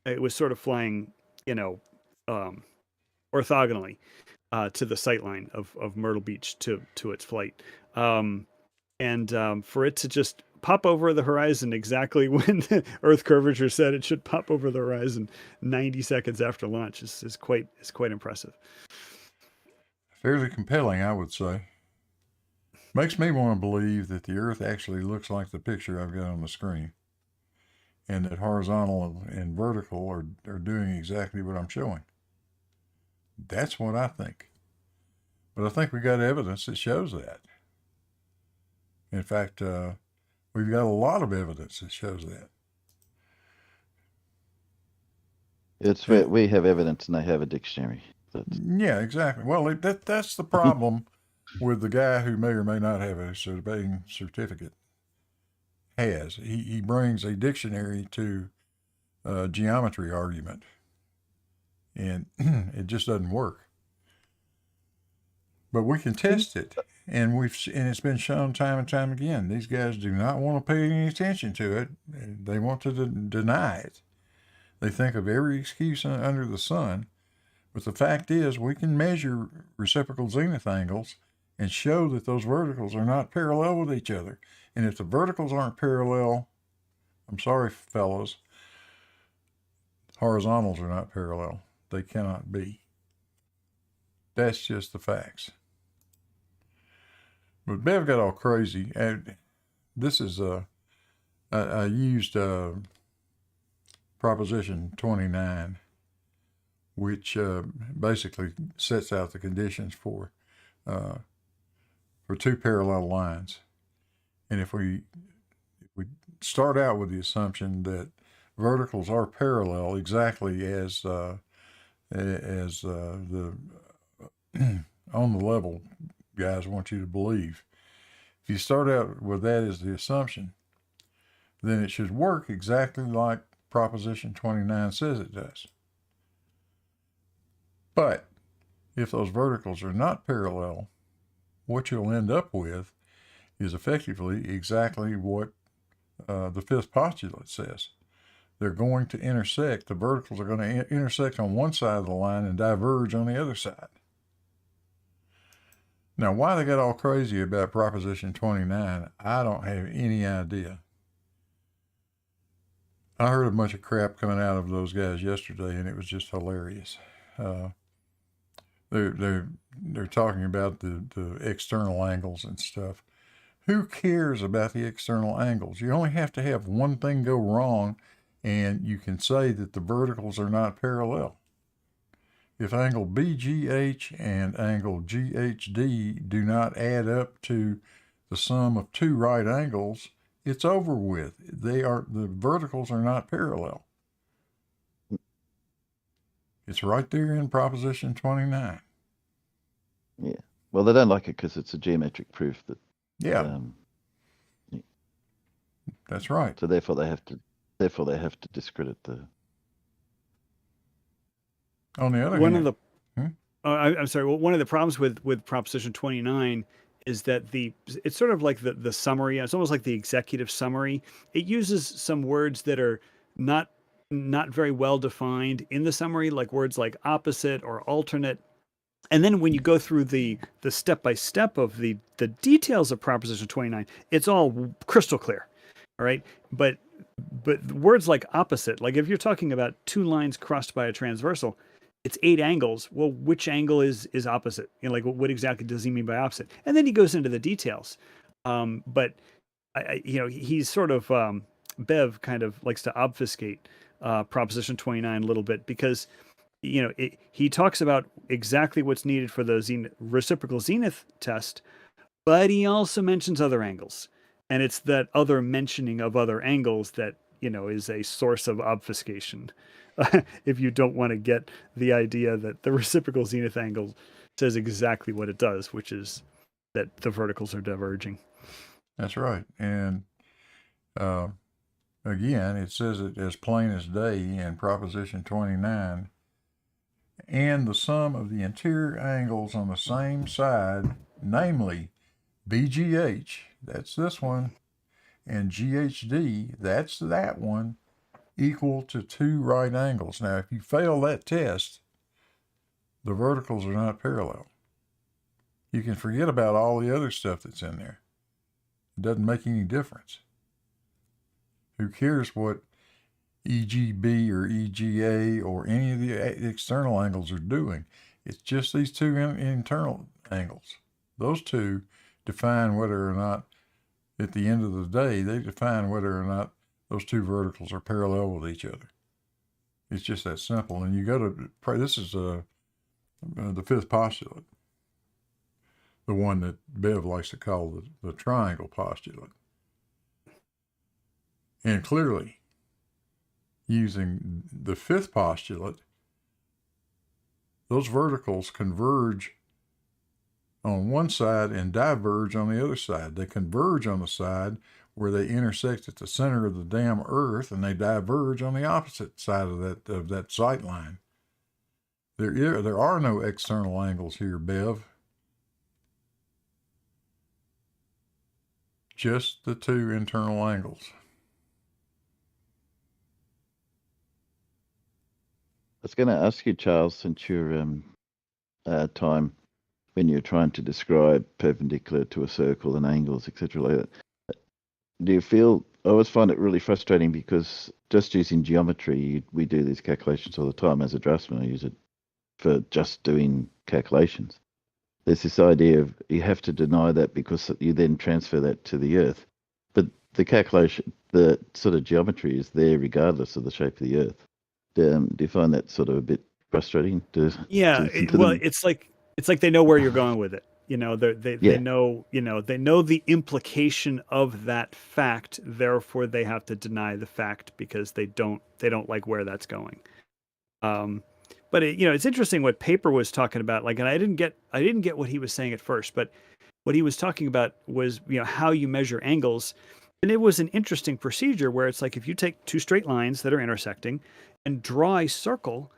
It was sort of flying, orthogonally to the sightline of Myrtle Beach to its flight. And for it to just pop over the horizon exactly when Earth Curvature said it should pop over the horizon 90 seconds after launch is quite impressive. Fairly compelling, I would say. Makes me want to believe that the Earth actually looks like the picture I've got on the screen, and that horizontal and vertical are doing exactly what I'm showing. That's what I think. But I think we got evidence that shows that. In fact, we've got a lot of evidence that shows that. We have evidence and they have a dictionary. Yeah, exactly. Well, that's the problem with the guy who may or may not have a surveying certificate. He brings a dictionary to a geometry argument, and it just doesn't work. But we can test it, and it's been shown time and time again. These guys do not want to pay any attention to it. They want to deny it. They think of every excuse under the sun. But the fact is, we can measure reciprocal zenith angles and show that those verticals are not parallel with each other. And if the verticals aren't parallel, I'm sorry, fellows, horizontals are not parallel. They cannot be. That's just the facts. But Bev got all crazy. This is I used Proposition 29, which basically sets out the conditions for 2 parallel lines. And if we start out with the assumption that verticals are parallel exactly as the on the level guys want you to believe. If you start out with that as the assumption, then it should work exactly like Proposition 29 says it does. But if those verticals are not parallel, what you'll end up with is effectively exactly what the 5th postulate says. They're going to intersect. The verticals are going to intersect on one side of the line and diverge on the other side. Now, why they got all crazy about Proposition 29, I don't have any idea. I heard a bunch of crap coming out of those guys yesterday, and it was just hilarious. They're talking about the external angles and stuff. Who cares about the external angles? You only have to have one thing go wrong, and you can say that the verticals are not parallel. If angle BGH and angle GHD do not add up to the sum of 2 right angles, it's over with. The verticals are not parallel. It's right there in Proposition 29. Yeah. Well, they don't like it because it's a geometric proof that. Yeah. That's right. So therefore they have to discredit the. On the other One hand, of the I'm sorry. Well, one of the problems with Proposition 29 is that it's sort of like the summary. It's almost like the executive summary. It uses some words that are not very well defined in the summary, like words like opposite or alternate. And then when you go through the step by step of the details of Proposition 29, it's all crystal clear. All right, but words like opposite, like if you're talking about two lines crossed by a transversal, it's 8 angles. Well, which angle is opposite? You know, like what exactly does he mean by opposite? And then he goes into the details. But he's sort of Bev kind of likes to obfuscate Proposition 29 a little bit because he talks about exactly what's needed for the reciprocal zenith test, but he also mentions other angles, and it's that other mentioning of other angles that is a source of obfuscation. If you don't want to get the idea that the reciprocal zenith angle says exactly what it does, which is that the verticals are diverging. That's right. And again, it says it as plain as day in Proposition 29. And the sum of the interior angles on the same side, namely BGH, that's this one, and GHD, that's that one, equal to 2 right angles. Now, if you fail that test, the verticals are not parallel. You can forget about all the other stuff that's in there. It doesn't make any difference. Who cares what EGB or EGA or any of the external angles are doing? It's just these 2 internal angles. Those 2 define whether or not, at the end of the day, they define whether or not those 2 verticals are parallel with each other. It's just that simple. And you go to, this is the 5th postulate, the one that Bev likes to call the triangle postulate. And clearly, using the 5th postulate, those verticals converge on one side and diverge on the other side. They converge on the side where they intersect at the center of the damn Earth, and they diverge on the opposite side of that sight line. There are no external angles here, Bev. Just the 2 internal angles. I was going to ask you, Charles, since your time when you're trying to describe perpendicular to a circle and angles, etc. like that, do you feel? I always find it really frustrating because just using geometry, we do these calculations all the time. As a draftsman, I use it for just doing calculations. There's this idea of you have to deny that because you then transfer that to the Earth. But the calculation, the sort of geometry is there regardless of the shape of the Earth. Do you find that sort of a bit frustrating? It's like they know where you're going with it. They know they know the implication of that fact. Therefore, they have to deny the fact because they don't like where that's going. But it's interesting what Paper was talking about. Like, and I didn't get what he was saying at first, but what he was talking about was how you measure angles, and it was an interesting procedure where it's like if you take 2 straight lines that are intersecting and draw a circle,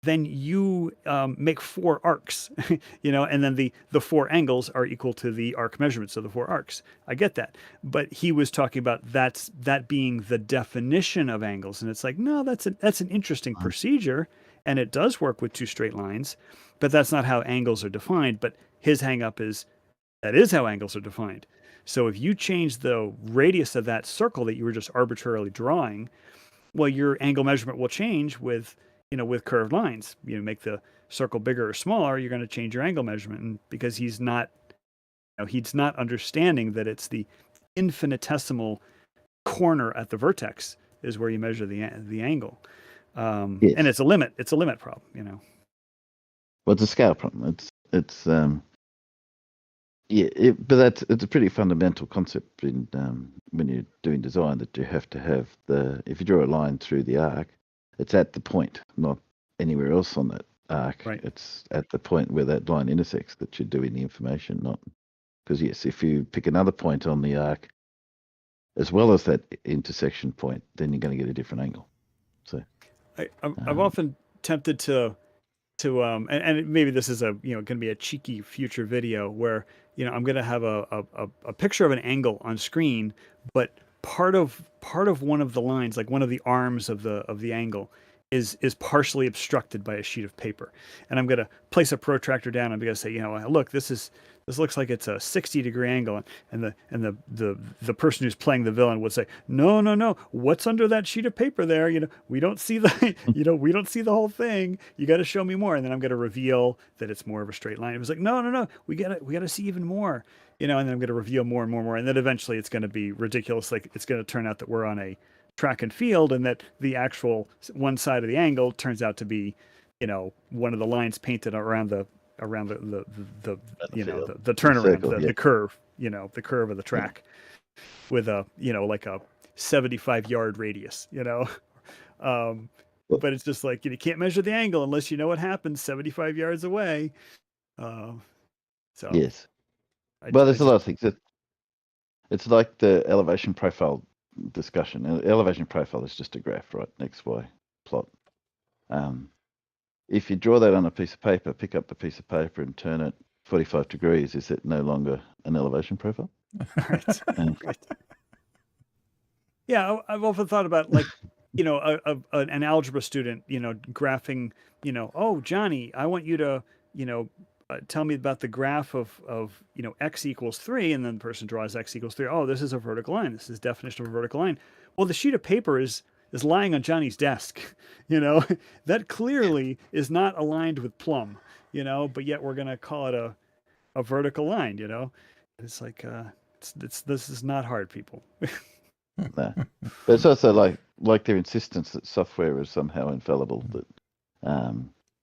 then you make 4 arcs, and then the 4 angles are equal to the arc measurements of the 4 arcs. I get that. But he was talking about that being the definition of angles. And it's like, no, that's an interesting procedure. And it does work with 2 straight lines, but that's not how angles are defined. But his hang up is that is how angles are defined. So if you change the radius of that circle that you were just arbitrarily drawing, well, your angle measurement will change with curved lines. Make the circle bigger or smaller, you're going to change your angle measurement. And because he's not understanding that it's the infinitesimal corner at the vertex is where you measure the angle. Yes. And it's a limit problem, Well, it's a scale problem. It's but it's a pretty fundamental concept in when you're doing design, that you have to have if you draw a line through the arc, it's at the point, not anywhere else on that arc. Right. It's at the point where that line intersects that you're doing the information, not because, yes, if you pick another point on the arc, as well as that intersection point, then you're going to get a different angle. So I've often tempted to and maybe this is going to be a cheeky future video where I'm going to have a picture of an angle on screen, but part of one of the lines, like one of the arms of the angle, is partially obstructed by a sheet of paper, and I'm going to place a protractor down. I'm going to say, look, this looks like it's a 60-degree angle, and the person who's playing the villain would say, no, what's under that sheet of paper there? We don't see the we don't see the whole thing. You got to show me more. And then I'm going to reveal that it's more of a straight line. It was like, no, we got to see even more. And then I'm going to reveal more and more, and then eventually it's going to be ridiculous. Like it's going to turn out that we're on a track and field, and that the actual one side of the angle turns out to be, one of the lines painted around the turnaround, circle, the curve, the curve of the track, with a like a 75-yard radius, but it's just like you can't measure the angle unless you know what happens 75 yards away. So yes, there's a lot of things. It's like the elevation profile discussion. Elevation profile is just a graph, right? X, Y plot. If you draw that on a piece of paper, pick up the piece of paper and turn it 45 degrees, is it no longer an elevation profile? Right. Right. Yeah, I've often thought about, like, an algebra student, graphing, oh, Johnny, I want you to, tell me about the graph of x equals 3, and then the person draws x equals 3. Oh, this is a vertical line. This is definition of a vertical line. Well, the sheet of paper is lying on Johnny's desk. That clearly is not aligned with plumb, but yet we're going to call it a vertical line. It's like this is not hard, people. No. But it's also like their insistence that software is somehow infallible. That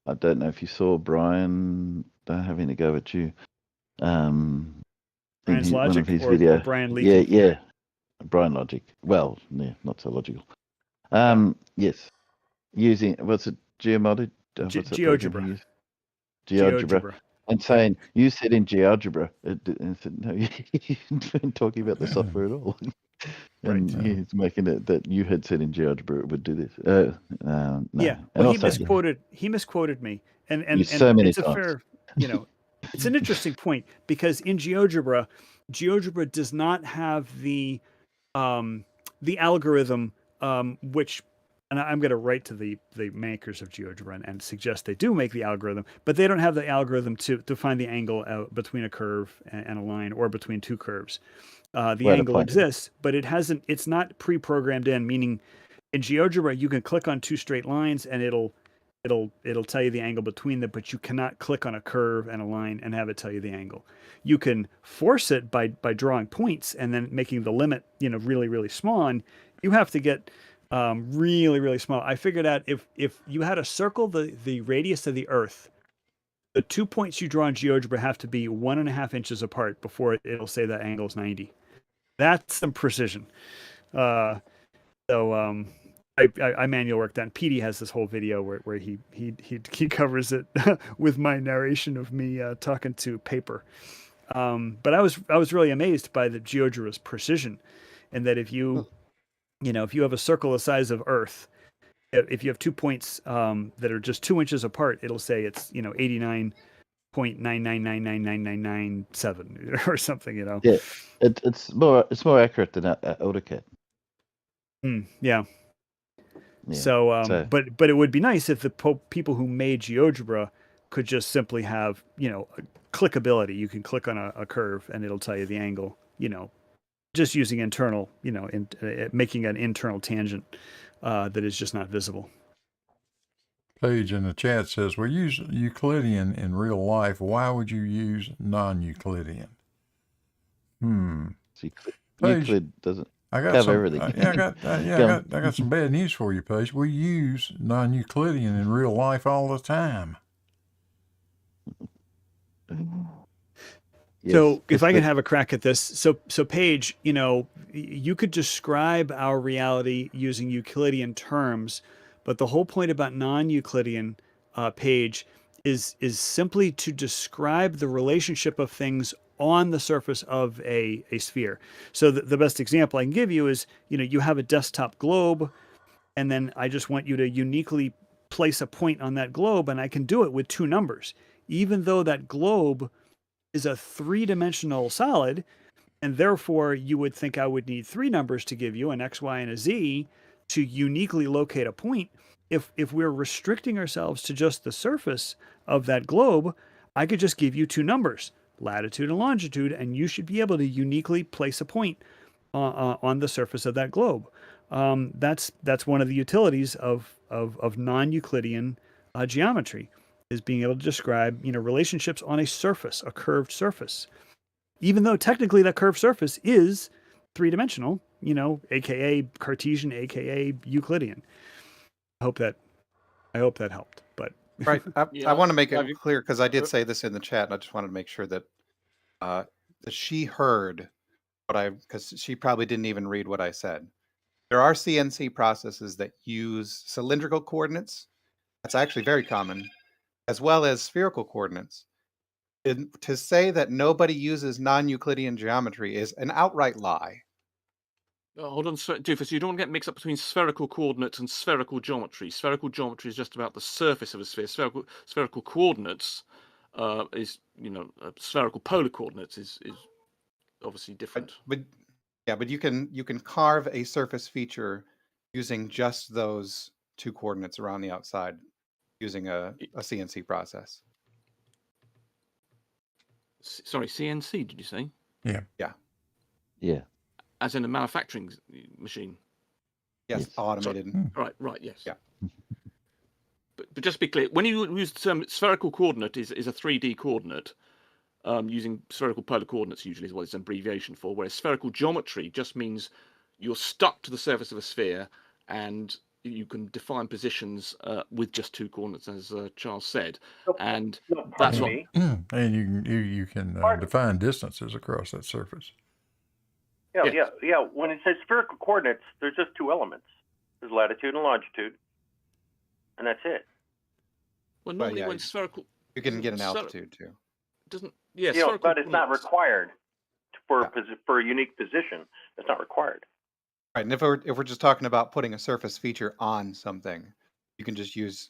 I don't know if you saw Brian having to go at you. Brian's Logic, one of his or video. Brian Leakey. Yeah. Brian Logic. Well, yeah, not so logical. Yes. Using, what's it, Geomoded? GeoGebra. GeoGebra. And saying, you said in GeoGebra. And I said, no, you weren't talking about the software at all. And he's making it that you had said in GeoGebra it would do this. No. Yeah. Well, he misquoted me. And so many it's a times. fair, it's an interesting point, because in GeoGebra does not have the algorithm, which, and I'm going to write to the makers of GeoGebra and suggest they do make the algorithm, but they don't have the algorithm to find the angle between a curve and a line, or between two curves. The angle exists, but it's not pre-programmed in, meaning in GeoGebra you can click on two straight lines and it'll tell you the angle between them, but you cannot click on a curve and a line and have it tell you the angle. You can force it by drawing points and then making the limit, really, really small, and you have to get really, really small. I figured out if you had a circle the radius of the Earth, the 2 points you draw in GeoGebra have to be 1.5 inches apart before it'll say that angle is 90. That's some precision. I manual worked that. PD has this whole video where he covers it with my narration of me talking to paper. But I was really amazed by the GeoGebra's precision, and that if you have a circle the size of Earth, if you have 2 points that are just 2 inches apart, it'll say it's 89.9999997 or something. Yeah, it's more accurate than AutoCAD. Yeah. So, but it would be nice if the people who made GeoGebra could just simply have clickability. You can click on a curve and it'll tell you the angle. Just using internal, making an internal tangent that is just not visible. Paige in the chat says, we use Euclidean in real life. Why would you use non-Euclidean? Euclid doesn't have everything. I got some bad news for you, Paige. We use non-Euclidean in real life all the time. Yes, so if I can have a crack at this, so Paige, you could describe our reality using Euclidean terms, but the whole point about non-Euclidean, Paige, is simply to describe the relationship of things on the surface of a sphere. So the best example I can give you is, you have a desktop globe, and then I just want you to uniquely place a point on that globe, and I can do it with 2 numbers. Even though that globe is a 3-dimensional solid, and therefore you would think I would need 3 numbers to give you an X, Y, and a Z to uniquely locate a point. If we're restricting ourselves to just the surface of that globe, I could just give you 2 numbers, latitude and longitude, and you should be able to uniquely place a point on the surface of that globe. That's one of the utilities of non-Euclidean geometry, is being able to describe relationships on a surface, a curved surface, even though technically that curved surface is 3-dimensional, aka Cartesian, aka Euclidean. I hope that helped. But Right. I Yeah, want to make it I've- clear, because I did say this in the chat, and I just wanted to make sure that that she heard because she probably didn't even read what I said. There are CNC processes that use cylindrical coordinates. That's actually very common, as well as spherical coordinates. And to say that nobody uses non-Euclidean geometry is an outright lie. Hold on, Doofus, you don't want to get mixed up between spherical coordinates and spherical geometry. Spherical geometry is just about the surface of a sphere. Spherical coordinates is, spherical polar coordinates is obviously different. But you can carve a surface feature using just those 2 coordinates around the outside using a CNC process. Sorry, CNC, did you say? Yeah. Yeah. As in a manufacturing machine? Yes, Yes. automated. Right, yes. Yeah. But just to be clear, when you use the term spherical coordinate is a 3D coordinate, using spherical polar coordinates usually is what it's an abbreviation for, whereas spherical geometry just means you're stuck to the surface of a sphere and you can define positions with just 2 coordinates, as Charles said. And that's what... And you can define distances across that surface. Yeah. When it says spherical coordinates, there's just 2 elements. There's latitude and longitude, and that's it. Well, normally when spherical... You can get an altitude too. Doesn't... But it's not required for a unique position. It's not required. Right, and if we're just talking about putting a surface feature on something, you can just use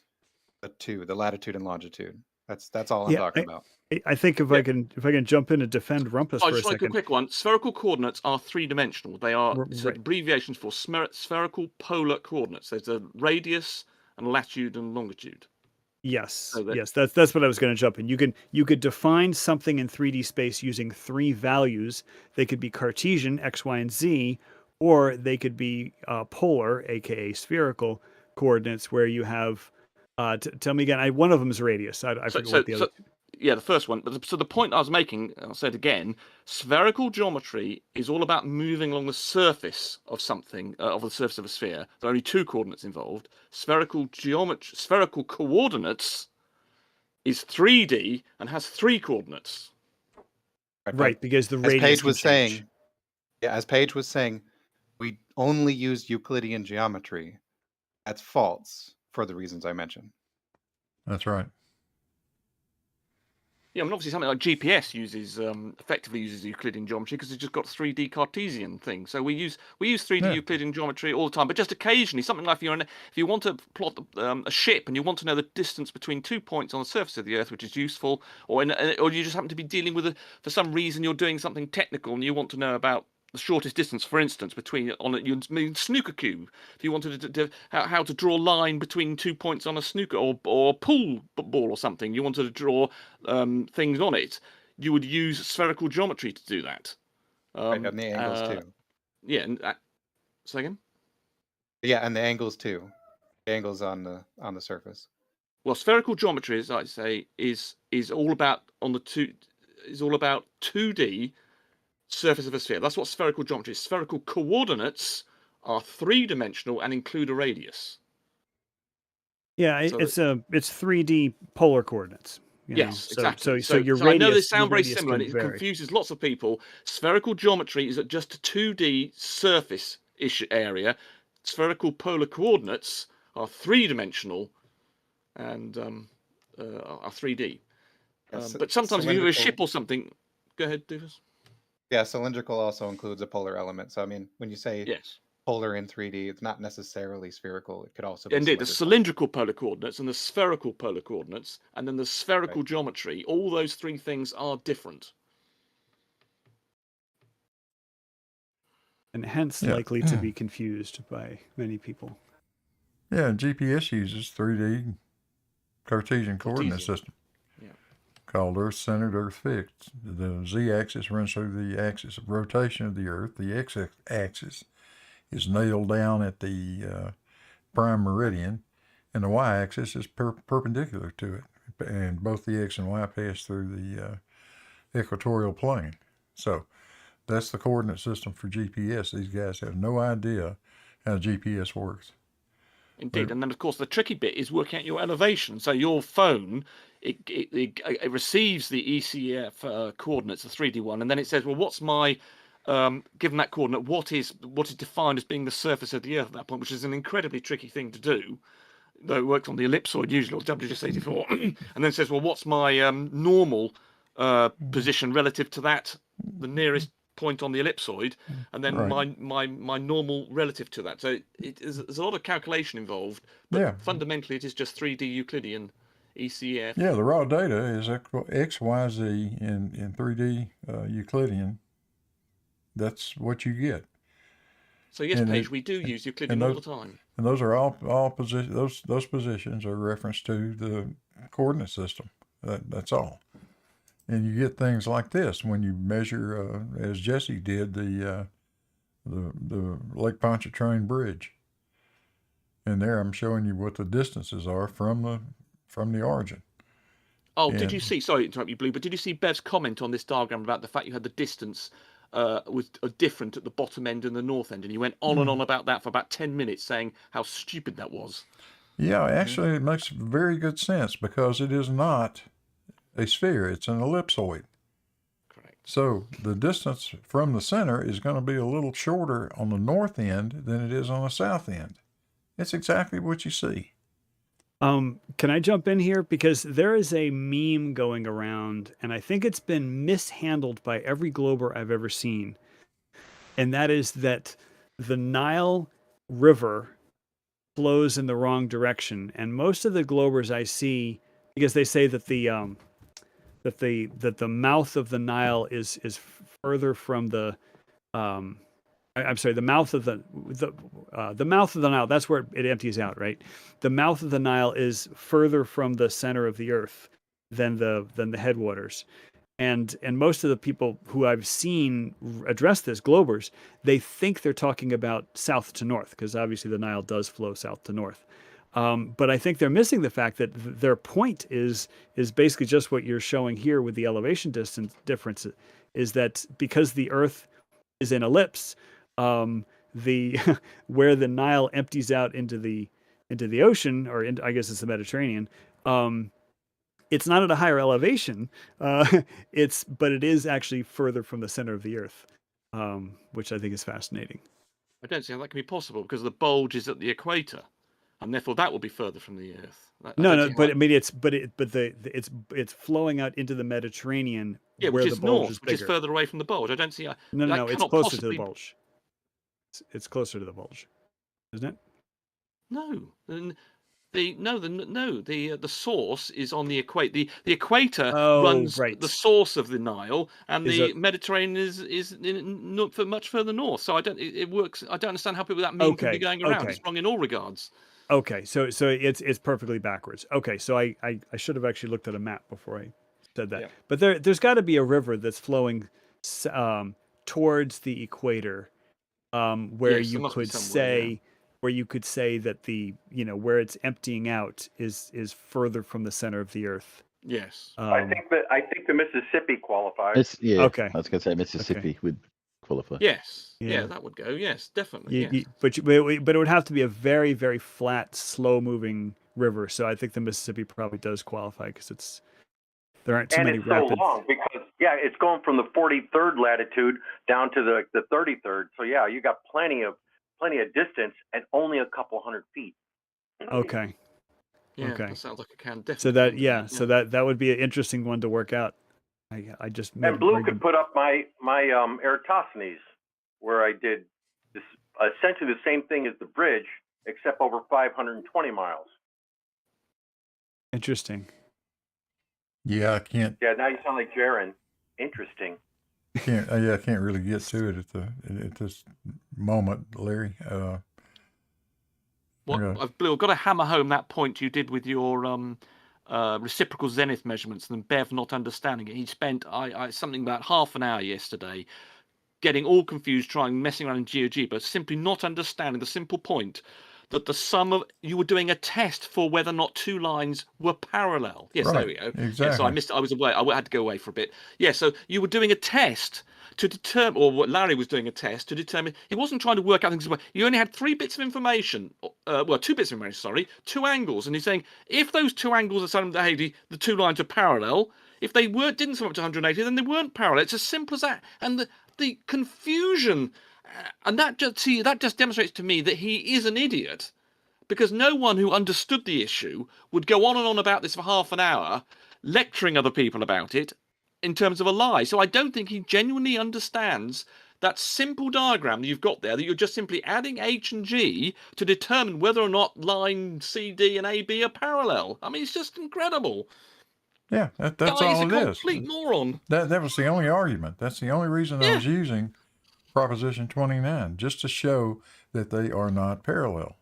the latitude and longitude. That's all I'm talking about. I think if I can jump in and defend Rumpus for a just like second. a quick one. Spherical coordinates are 3-dimensional. They are Right. abbreviations for spherical polar coordinates. There's a radius and latitude and longitude. Yes, that's what I was going to jump in. You could define something in 3D space using 3 values. They could be Cartesian, X, Y, and Z, or they could be polar, aka spherical coordinates, where you have. Tell me again. One of them is radius. I forget what the other. Yeah, the first one. So the point I was making, I'll say it again, spherical geometry is all about moving along the surface of something, of the surface of a sphere. There are only 2 coordinates involved. Spherical coordinates is 3D and has 3 coordinates. Right, because the radius Paige was can change. saying, as Paige was saying, we only use Euclidean geometry. That's false for the reasons I mentioned. That's right. Yeah, I mean, obviously something like GPS effectively uses Euclidean geometry because it's just got 3D Cartesian thing. So we use 3D Euclidean geometry all the time, but just occasionally, something like if you want to plot a ship and you want to know the distance between 2 points on the surface of the Earth, which is useful, or you just happen to be dealing with for some reason you're doing something technical and you want to know about the shortest distance, for instance, between your snooker cube. If you wanted to how to draw a line between 2 points on a snooker or pool ball or something, you wanted to draw things on it, you would use spherical geometry to do that. Right, and the angles too. Yeah, and say again. Yeah, and the angles too. The angles on the surface. Well, spherical geometry, as I say, is all about 2D. Surface of a sphere. That's what spherical geometry is. Spherical coordinates are 3-dimensional and include a radius. Yeah, it's 3D polar coordinates. Yes, exactly. So your so radius. I know they sound very similar, and it vary. confuses lots of people. Spherical geometry is just a 2D surface-ish area. Spherical polar coordinates are 3-dimensional and are 3D. But sometimes if you have a ship or something. Go ahead, Doofus. Yeah, cylindrical also includes a polar element. So I mean, when you say Yes. polar in 3D, it's not necessarily spherical. It could also be Indeed, the cylindrical. cylindrical polar coordinates and the spherical polar coordinates, and then the spherical geometry, all those three things are different. And hence Yeah. likely to be confused by many people. Yeah, GPS uses 3D Cartesian coordinate system. Yeah. Called Earth-centered, Earth-fixed. The z-axis runs through the axis of rotation of the Earth. The x-axis is nailed down at the prime meridian, and the y-axis is perpendicular to it. And both the x and y pass through the equatorial plane. So that's the coordinate system for GPS. These guys have no idea how GPS works. Indeed, and then of course the tricky bit is working out your elevation. So your phone, it receives the ECF coordinates, the 3D one, and then it says, well, what's my given that coordinate, what is defined as being the surface of the Earth at that point, which is an incredibly tricky thing to do. Though it works on the ellipsoid usually, or WS84, and then says, well, what's my normal position relative to that, the nearest point on the ellipsoid, and then my normal relative to that. So there's a lot of calculation involved, but fundamentally it is just 3D Euclidean ECF. Yeah, the raw data is X, Y, Z in 3D Euclidean. That's what you get. So yes, Paige, we do use Euclidean all the time. And those are all positions. Those positions are reference to the coordinate system. That's all. And you get things like this when you measure, as Jesse did, the Lake Pontchartrain Bridge. And there, I'm showing you what the distances are from the origin. Oh, did you see? Sorry to interrupt you, Blue, but did you see Bev's comment on this diagram about the fact you had the distance was different at the bottom end and the north end, and he went on and on about that for about 10 minutes, saying how stupid that was. Yeah, actually, it makes very good sense because it is not a sphere; it's an ellipsoid. Correct. So the distance from the center is going to be a little shorter on the north end than it is on the south end. It's exactly what you see. Can I jump in here? Because there is a meme going around, and I think it's been mishandled by every glober I've ever seen. And that is that the Nile River flows in the wrong direction. And most of the globers I see, because they say that the mouth of the Nile is further from the I'm sorry, the mouth of the mouth of the Nile, that's where it empties out, right? The mouth of the Nile is further from the center of the earth than the headwaters. And most of the people who I've seen address this, globers, they think they're talking about south to north, because obviously the Nile does flow south to north. But I think they're missing the fact that their point is basically just what you're showing here with the elevation distance difference, is that because the earth is an ellipse, the where the Nile empties out into the ocean, or I guess it's the Mediterranean, it's not at a higher elevation, but it is actually further from the center of the earth, which I think is fascinating. I don't see how that can be possible, because the bulge is at the equator, and therefore that will be further from the earth. No, but I mean it's flowing out into the Mediterranean, yeah, where which the is bulge north, is which is bigger. further away from the bulge. I don't see. No, it's closer to the bulge. It's closer to the bulge, isn't it? No, the source is on the equator. The equator runs the source of the Nile, and the Mediterranean is much further north. So it works. I don't understand how people that meme can be going around. It's wrong in all regards. Okay, so it's perfectly backwards. Okay, so I should have actually looked at a map before I said that. Yeah. But there's got to be a river that's flowing towards the equator, where you could say that the where it's emptying out is further from the center of the earth. Yes. I think the Mississippi qualifies. Okay. I was going to say Mississippi would qualify. Yes. Yeah, that would go. Yes, definitely. Yes. But it would have to be a very, very flat, slow-moving river. So I think the Mississippi probably does qualify, because there aren't too many rapids. And it's so long because it's going from the 43rd latitude down to the 33rd. So yeah, you got plenty of distance and only a couple hundred feet. Okay. Yeah, that sounds like it can definitely. So that would be an interesting one to work out. I just made And Blue could put up my Eratosthenes, where I did this essentially the same thing as the bridge, except over 520 miles. Interesting. Yeah, I can't. Yeah, now you sound like Jaron. Interesting. I can't really get to it at this moment, Larry. Blue, I've got to hammer home that point you did with your reciprocal zenith measurements and Bev not understanding it. He spent something about half an hour yesterday getting all confused, messing around in GeoGebra, but simply not understanding the simple point that the sum of you were doing a test for whether or not two lines were parallel. Yes, Right, there we go. exactly. Yeah, so I missed. I was away. I had to go away for a bit. Yeah, so you were doing a test to determine, or what Larry was doing a test to determine. He wasn't trying to work out things. You only had 3 bits of information. 2 bits of information. Sorry, 2 angles, and he's saying if those 2 angles are sum of the 2 lines are parallel. If they didn't sum up to 180, then they weren't parallel. It's as simple as that. And the confusion. And that just demonstrates to me that he is an idiot, because no one who understood the issue would go on and on about this for half an hour, lecturing other people about it in terms of a lie. So I don't think he genuinely understands that simple diagram that you've got there, that you're just simply adding H and G to determine whether or not line C, D, and A, B are parallel. I mean, it's just incredible. Yeah, that's Guy all is it a is. complete moron. That was the only argument. That's the only reason I was using Proposition 29, just to show that they are not parallel.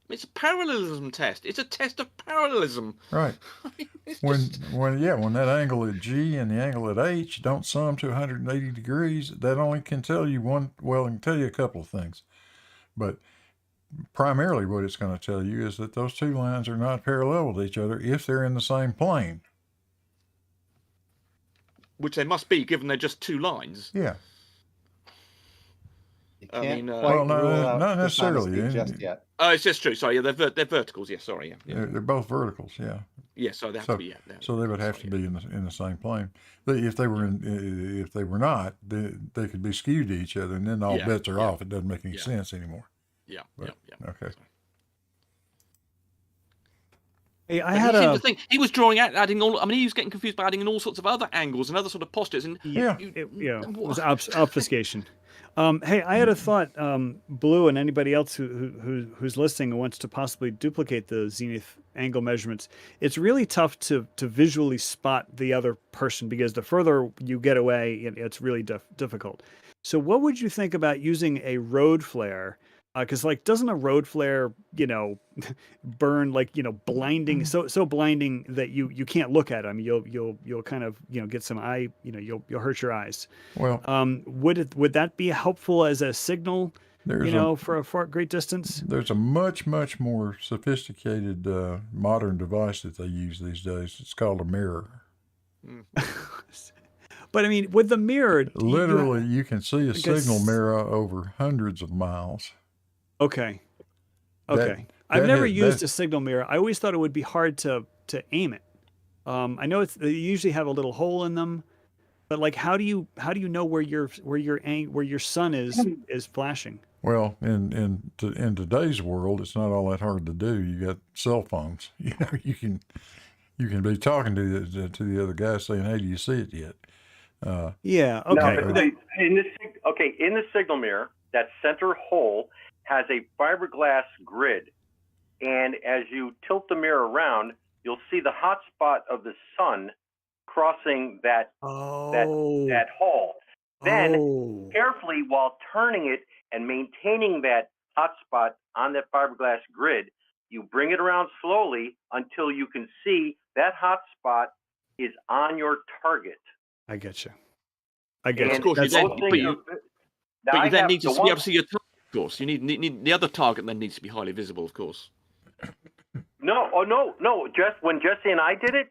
It's a parallelism test. It's a test of parallelism. Right. When that angle at G and the angle at H don't sum to 180 degrees, that only can tell you it can tell you a couple of things. But primarily what it's going to tell you is that those 2 lines are not parallel with each other if they're in the same plane. Which they must be, given they're just 2 lines. Yeah. You can't mean, quite well, rule out not necessarily dishonesty just yet. Oh, it's just true. Sorry, yeah, they're verticals. Yeah, sorry. Yeah. They're both verticals, yeah. Yeah, so they have to be. Yeah, so they would have to be in the same plane. If they were not, they could be skewed to each other, and then all bets are off. It doesn't make any sense anymore. Yeah. Okay. Hey, I had a thing. He was drawing out, adding all. I mean, he was getting confused by adding in all sorts of other angles and other sort of postulates. And it was obfuscation. Hey, I had a thought, Blue, and anybody else who's listening and wants to possibly duplicate the zenith angle measurements. It's really tough to visually spot the other person, because the further you get away, it's really difficult. So what would you think about using a road flare? Because doesn't a road flare, burn blinding, so blinding that you can't look at them. You'll kind of get some eye, you'll hurt your eyes. Well, would that be helpful as a signal? For a great distance. There's a much more sophisticated modern device that they use these days. It's called a mirror. But I mean, with the mirror, literally, you can see a signal mirror over hundreds of miles. Okay. I've never used a signal mirror. I always thought it would be hard to aim it. I know they usually have a little hole in them, but how do you know where your sun is flashing? Well, in today's world, it's not all that hard to do. You got cell phones. You can be talking to the other guy saying, "Hey, do you see it yet?" Yeah. Okay. No, in the signal mirror, that center hole has a fiberglass grid, and as you tilt the mirror around, you'll see the hot spot of the sun crossing that hole. Then carefully, while turning it and maintaining that hot spot on that fiberglass grid, you bring it around slowly until you can see that hot spot is on your target. I get you. Of course, you then need to be able to see your target. Of course, you need the other target then needs to be highly visible. Of course. No. When Jesse and I did it,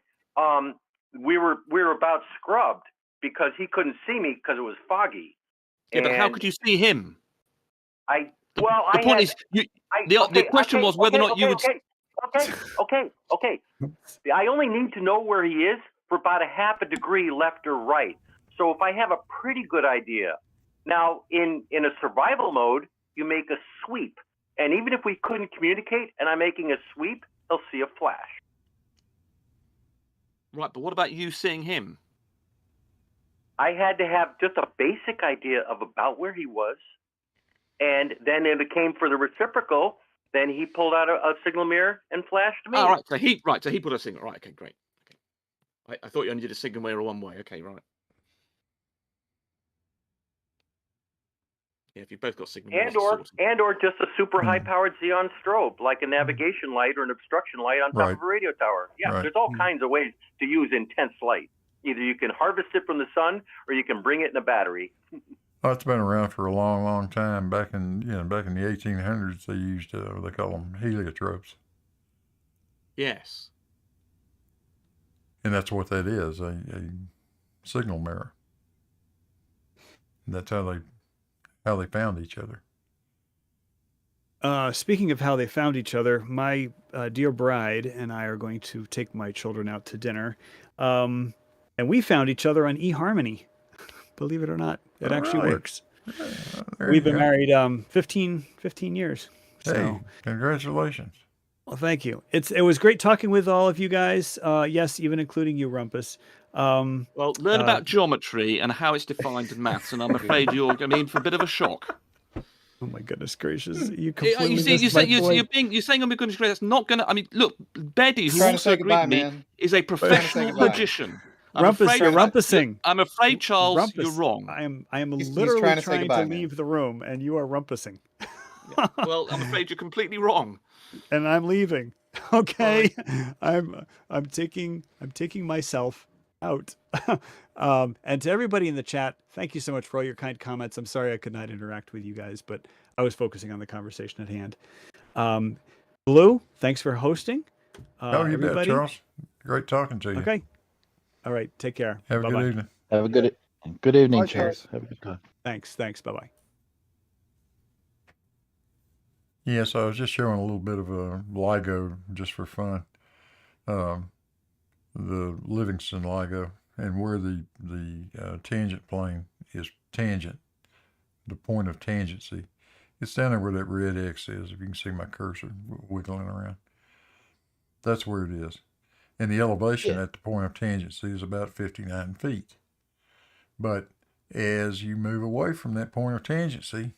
we were about scrubbed because he couldn't see me because it was foggy. Yeah, but how could you see him? The question was whether or not you would. Okay. I only need to know where he is for about a half a degree left or right. So if I have a pretty good idea, now in a survival mode, you make a sweep, and even if we couldn't communicate, and I'm making a sweep, he'll see a flash. Right, but what about you seeing him? I had to have just a basic idea of about where he was. And then it came for the reciprocal. Then he pulled out a signal mirror and flashed me. Oh, right. So he put a signal. Right. Okay, great. Okay. I thought you only did a signal mirror one way. Okay, right. Yeah, if you've both got signal mirrors, or just a super high-powered xenon strobe, like a navigation light or an obstruction light on top of a radio tower. Yeah, there's all kinds of ways to use intense light. Either you can harvest it from the sun, or you can bring it in a battery. Oh, it's been around for a long, long time. Back in the 1800s, they used they call them heliotropes. Yes. And that's what that is, a signal mirror. And that's how they found each other. Speaking of how they found each other, my dear bride and I are going to take my children out to dinner. And we found each other on eHarmony. Believe it or not, it actually works. We've been married 15 years. So. Hey, congratulations. Well, thank you. It was great talking with all of you guys. Yes, even including you, Rumpus. Well, learn about geometry and how it's defined in maths, and I'm afraid you're in for a bit of a shock. Oh my goodness gracious! You completely you're saying, "Oh my goodness gracious," that's not going to. I mean, look, Betty, who also agreed with me, is a professional magician. Rumpus, you're rumpusing. I'm afraid, Charles, Rumpus. You're wrong. I am literally trying to leave the room, and you are rumpusing. Yeah. Well, I'm afraid you're completely wrong. And I'm leaving. Okay, I'm taking myself out. And to everybody in the chat, thank you so much for all your kind comments. I'm sorry I could not interact with you guys, but I was focusing on the conversation at hand. Blue, thanks for hosting. You bet, Charles. Great talking to you. Okay. All right. Take care. Have a good evening. Have a good evening, Bye, Charles. Have a good time. Thanks. Bye-bye. Yes, I was just showing a little bit of a LIGO just for fun. The Livingston LIGO, and where the tangent plane is tangent, the point of tangency. It's down there where that red X is, if you can see my cursor wiggling around. That's where it is. And the elevation at the point of tangency is about 59 feet. But as you move away from that point of tangency,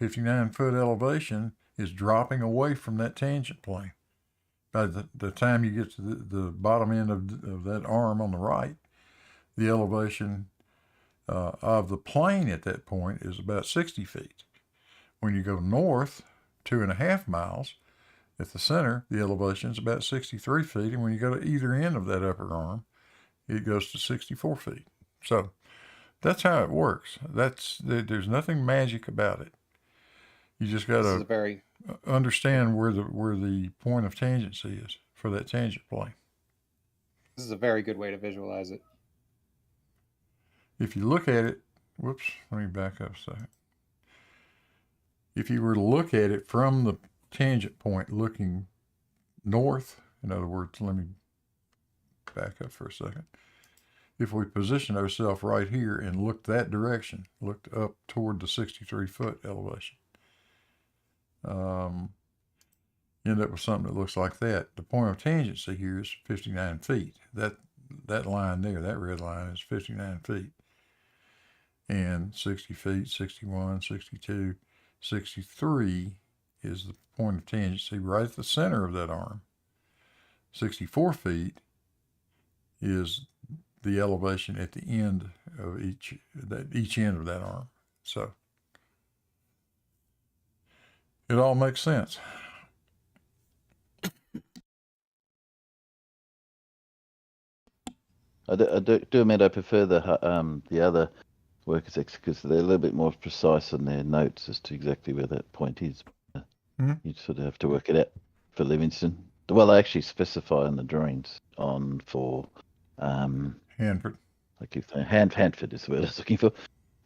59-foot elevation is dropping away from that tangent plane. By the time you get to the bottom end of that arm on the right, the elevation of the plane at that point is about 60 feet. When you go north 2.5 miles, at the center, the elevation is about 63 feet, and when you go to either end of that upper arm, it goes to 64 feet. So that's how it works. There's nothing magic about it. You just got to understand where the point of tangency is for that tangent plane. This is a very good way to visualize it. If you look at it, whoops, let me back up a second. If you were to look at it from the tangent point looking north, in other words, let me back up for a second. If we position ourselves right here and looked that direction, looked up toward the 63-foot elevation, end up with something that looks like that. The point of tangency here is 59 feet. That line there, that red line, is 59 feet. And 60 feet, 61, 62, 63 is the point of tangency right at the center of that arm. 64 feet is the elevation at the end of each end of that arm. So it all makes sense. I do admit I prefer the other workers because they're a little bit more precise on their notes as to exactly where that point is. You sort of have to work it out for Livingston. Well, I actually specify on the drawings for Hanford. Like if Hanford is the word I was looking for.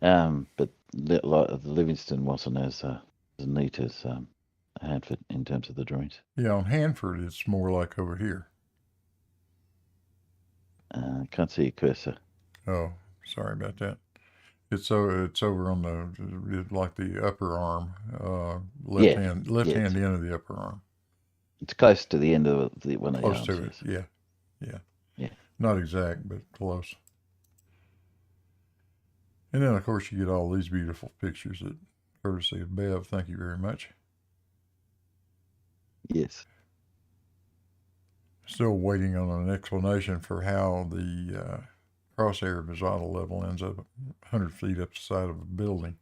But the Livingston wasn't as neat as Hanford in terms of the drawings. Yeah, on Hanford it's more like over here. I can't see your cursor. Oh, sorry about that. It's over on like the upper arm, left hand end of the upper arm. It's close to the end of one of the arms. Close to it, yeah. Not exact, but close. And then, of course, you get all these beautiful pictures that courtesy of Bev. Thank you very much. Yes. Still waiting on an explanation for how the crosshair horizontal level ends up 100 feet up the side of a building.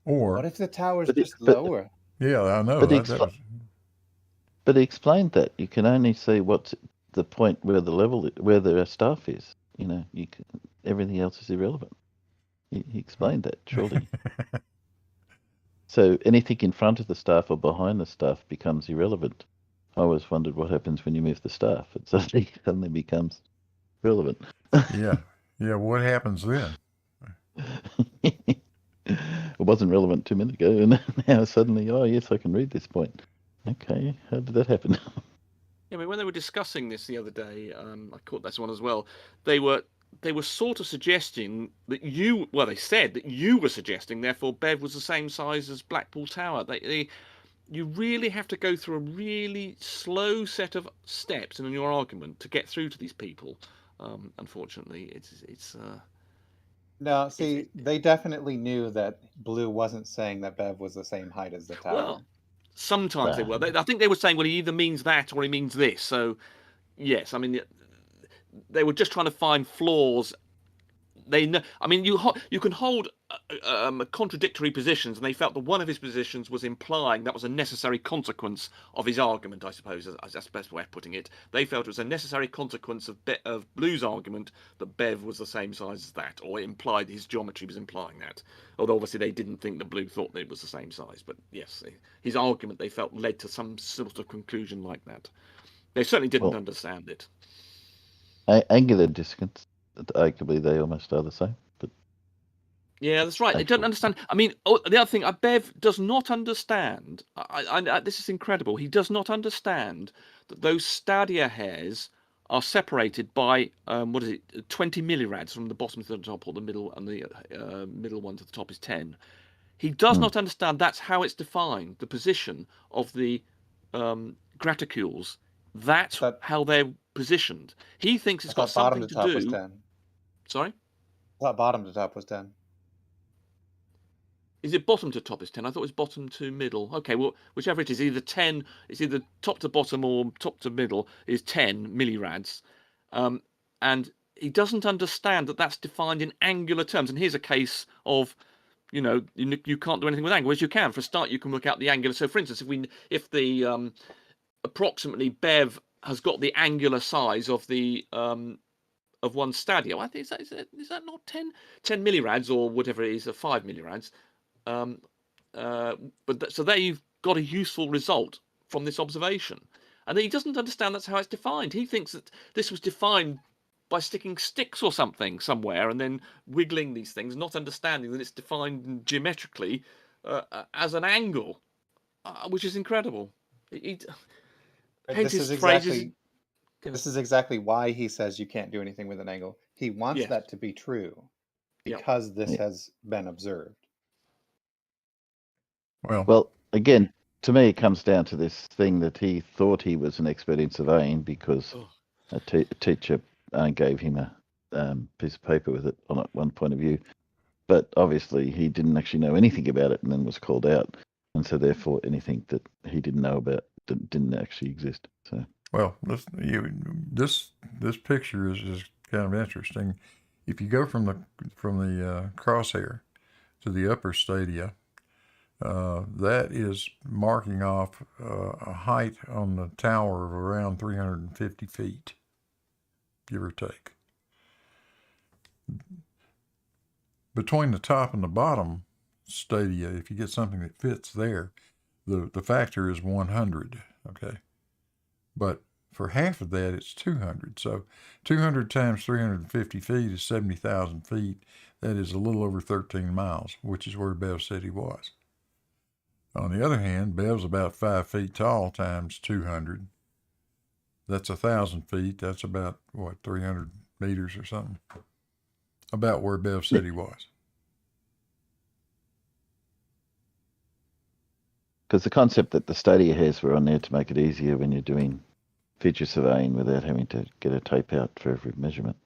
Or, What if the tower's But just lower? yeah, I know. But, That was, but he explained that you can only see what's the point where where the staff is. You know, everything else is irrelevant. He explained that, surely. So anything in front of the staff or behind the staff becomes irrelevant. I always wondered what happens when you move the staff. It suddenly becomes relevant. yeah. Yeah, what happens then? It wasn't relevant 2 minutes ago, and now suddenly, oh yes, I can read this point. Okay, how did that happen? Yeah, I mean, when they were discussing this the other day, I caught this one as well. They were sort of suggesting that they said that you were suggesting, therefore, Bev was the same size as Blackpool Tower. You really have to go through a really slow set of steps in your argument to get through to these people. Unfortunately, it's. No, see, they definitely knew that Blue wasn't saying that Bev was the same height as the tower. Well, sometimes they were. I think they were saying, well, he either means that or he means this. So, yes, I mean, they were just trying to find flaws. They know. I mean, you can hold contradictory positions, and they felt that one of his positions was implying that was a necessary consequence of his argument. I suppose that's the best way of putting it. They felt it was a necessary consequence of Blue's argument that Bev was the same size as that, or it implied his geometry was implying that. Although obviously they didn't think that Blue thought that it was the same size. But yes, his argument they felt led to some sort of conclusion like that. They certainly didn't understand it. Angular distance, arguably they almost are the same. But yeah, that's right. They don't understand. I mean, the other thing, Bev does not understand. This is incredible. He does not understand that those stadia hairs are separated by 20 millirads from the bottom to the top, or the middle, and the middle one to the top is 10. He does not understand that's how it's defined. The position of the graticules. That's how they're positioned. He thinks it's got something to do. Was 10. Sorry? I thought bottom to top was 10. Is it bottom to top is 10? I thought it was bottom to middle. Okay, well, whichever it is, either 10, it's either top to bottom or top to middle is 10 millirads. And he doesn't understand that that's defined in angular terms. And here's a case of, you can't do anything with angle. As you can. For a start, you can work out the angular. So, for instance, if the approximately Bev has got the angular size of the of one stadia. I think is that not 10 millirads or whatever it is, 5 millirads. So there you've got a useful result from this observation, and he doesn't understand that's how it's defined. He thinks that this was defined by sticking sticks or something somewhere and then wiggling these things, not understanding that it's defined geometrically as an angle, which is incredible. This is exactly why he says you can't do anything with an angle. He wants that to be true because this has been observed. Well, again, to me, it comes down to this thing that he thought he was an expert in surveying because a teacher gave him a piece of paper with it on it, one point of view. But obviously, he didn't actually know anything about it and then was called out. And so, therefore, anything that he didn't know about didn't actually exist. So, well, this picture is kind of interesting. If you go from the crosshair to the upper stadia, that is marking off a height on the tower of around 350 feet, give or take. Between the top and the bottom stadia, if you get something that fits there, the factor is 100, okay? But for half of that, it's 200. So 200 times 350 feet is 70,000 feet. That is a little over 13 miles, which is where Bev said he was. On the other hand, Bev's about 5 feet tall times 200. That's 1,000 feet. That's about, 300 meters or something. About where Bev said he was. Because the concept that the stadia hairs were on there to make it easier when you're doing feature surveying without having to get a tape out for every measurement,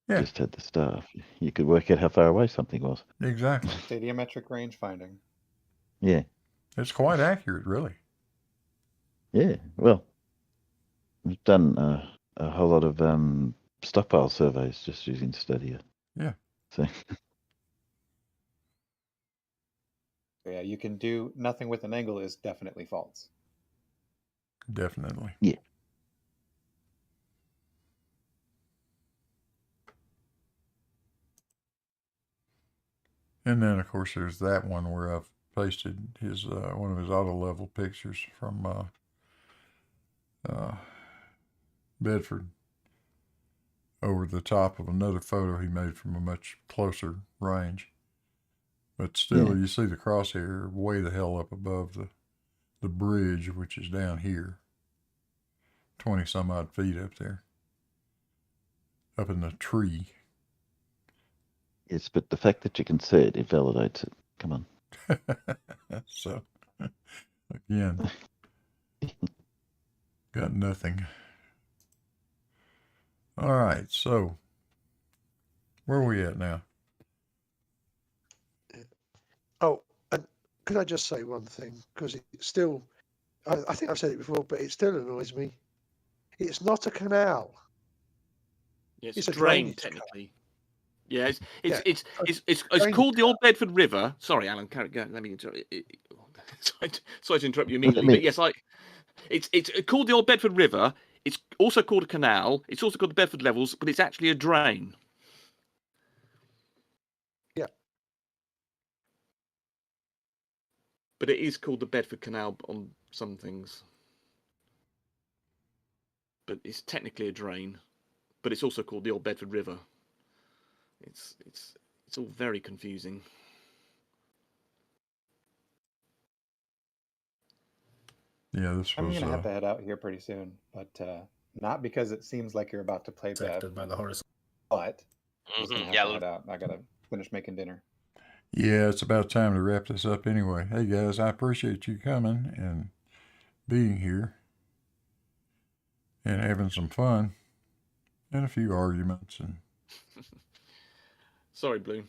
Yeah. Just had the stuff. You could work out how far away something was. Exactly. Stadiometric range finding. Yeah. It's quite accurate, really. Yeah. Well, we've done a whole lot of stockpile surveys just using Stadia. Yeah. So Yeah, you can do nothing with an angle is definitely false. Definitely. yeah. And then, of course, there's that one where I've pasted his one of his auto level pictures from Bedford over the top of another photo he made from a much closer range. But still, you see the crosshair way the hell up above the bridge, which is down here, 20 some odd feet up there, up in the tree. Yes, but the fact that you can see it validates it. Come on. So, again, got nothing. All right, so where are we at now? Oh, and could I just say one thing? Because it still, I think I've said it before, but it still annoys me. It's not a canal. Yeah, It's a a drain, drainage technically. Yeah, Yeah, it's drainage called the Old Bedford River. Sorry, Alan, carry go. Let me interrupt. Sorry to interrupt you immediately, but yes, it's called the Old Bedford River. It's also called a canal. It's also called the Bedford Levels, but it's actually a drain. Yeah. But it is called the Bedford Canal on some things. But it's technically a drain. But it's also called the Old Bedford River. It's all very confusing. Yeah, this was. I'm gonna have to head out here pretty soon, but not because it seems like you're about to play Bev, by the horizontal. but I'm just gonna have to head out. I gotta finish making dinner. Yeah, it's about time to wrap this up anyway. Hey guys, I appreciate you coming and being here and having some fun and a few arguments. And Sorry, Blue.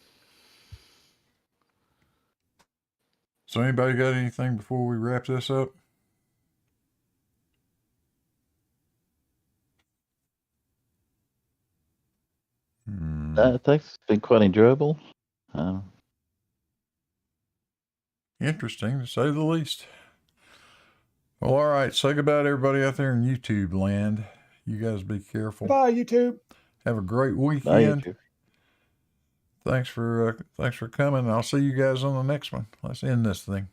so, anybody got anything before we wrap this up? Thanks. It's been quite enjoyable. Interesting, to say the least. Well, all right. Say goodbye to everybody out there in YouTube land. You guys be careful. Bye, YouTube. Have a great weekend. Bye, YouTube. Thanks for coming. I'll see you guys on the next one. Let's end this thing.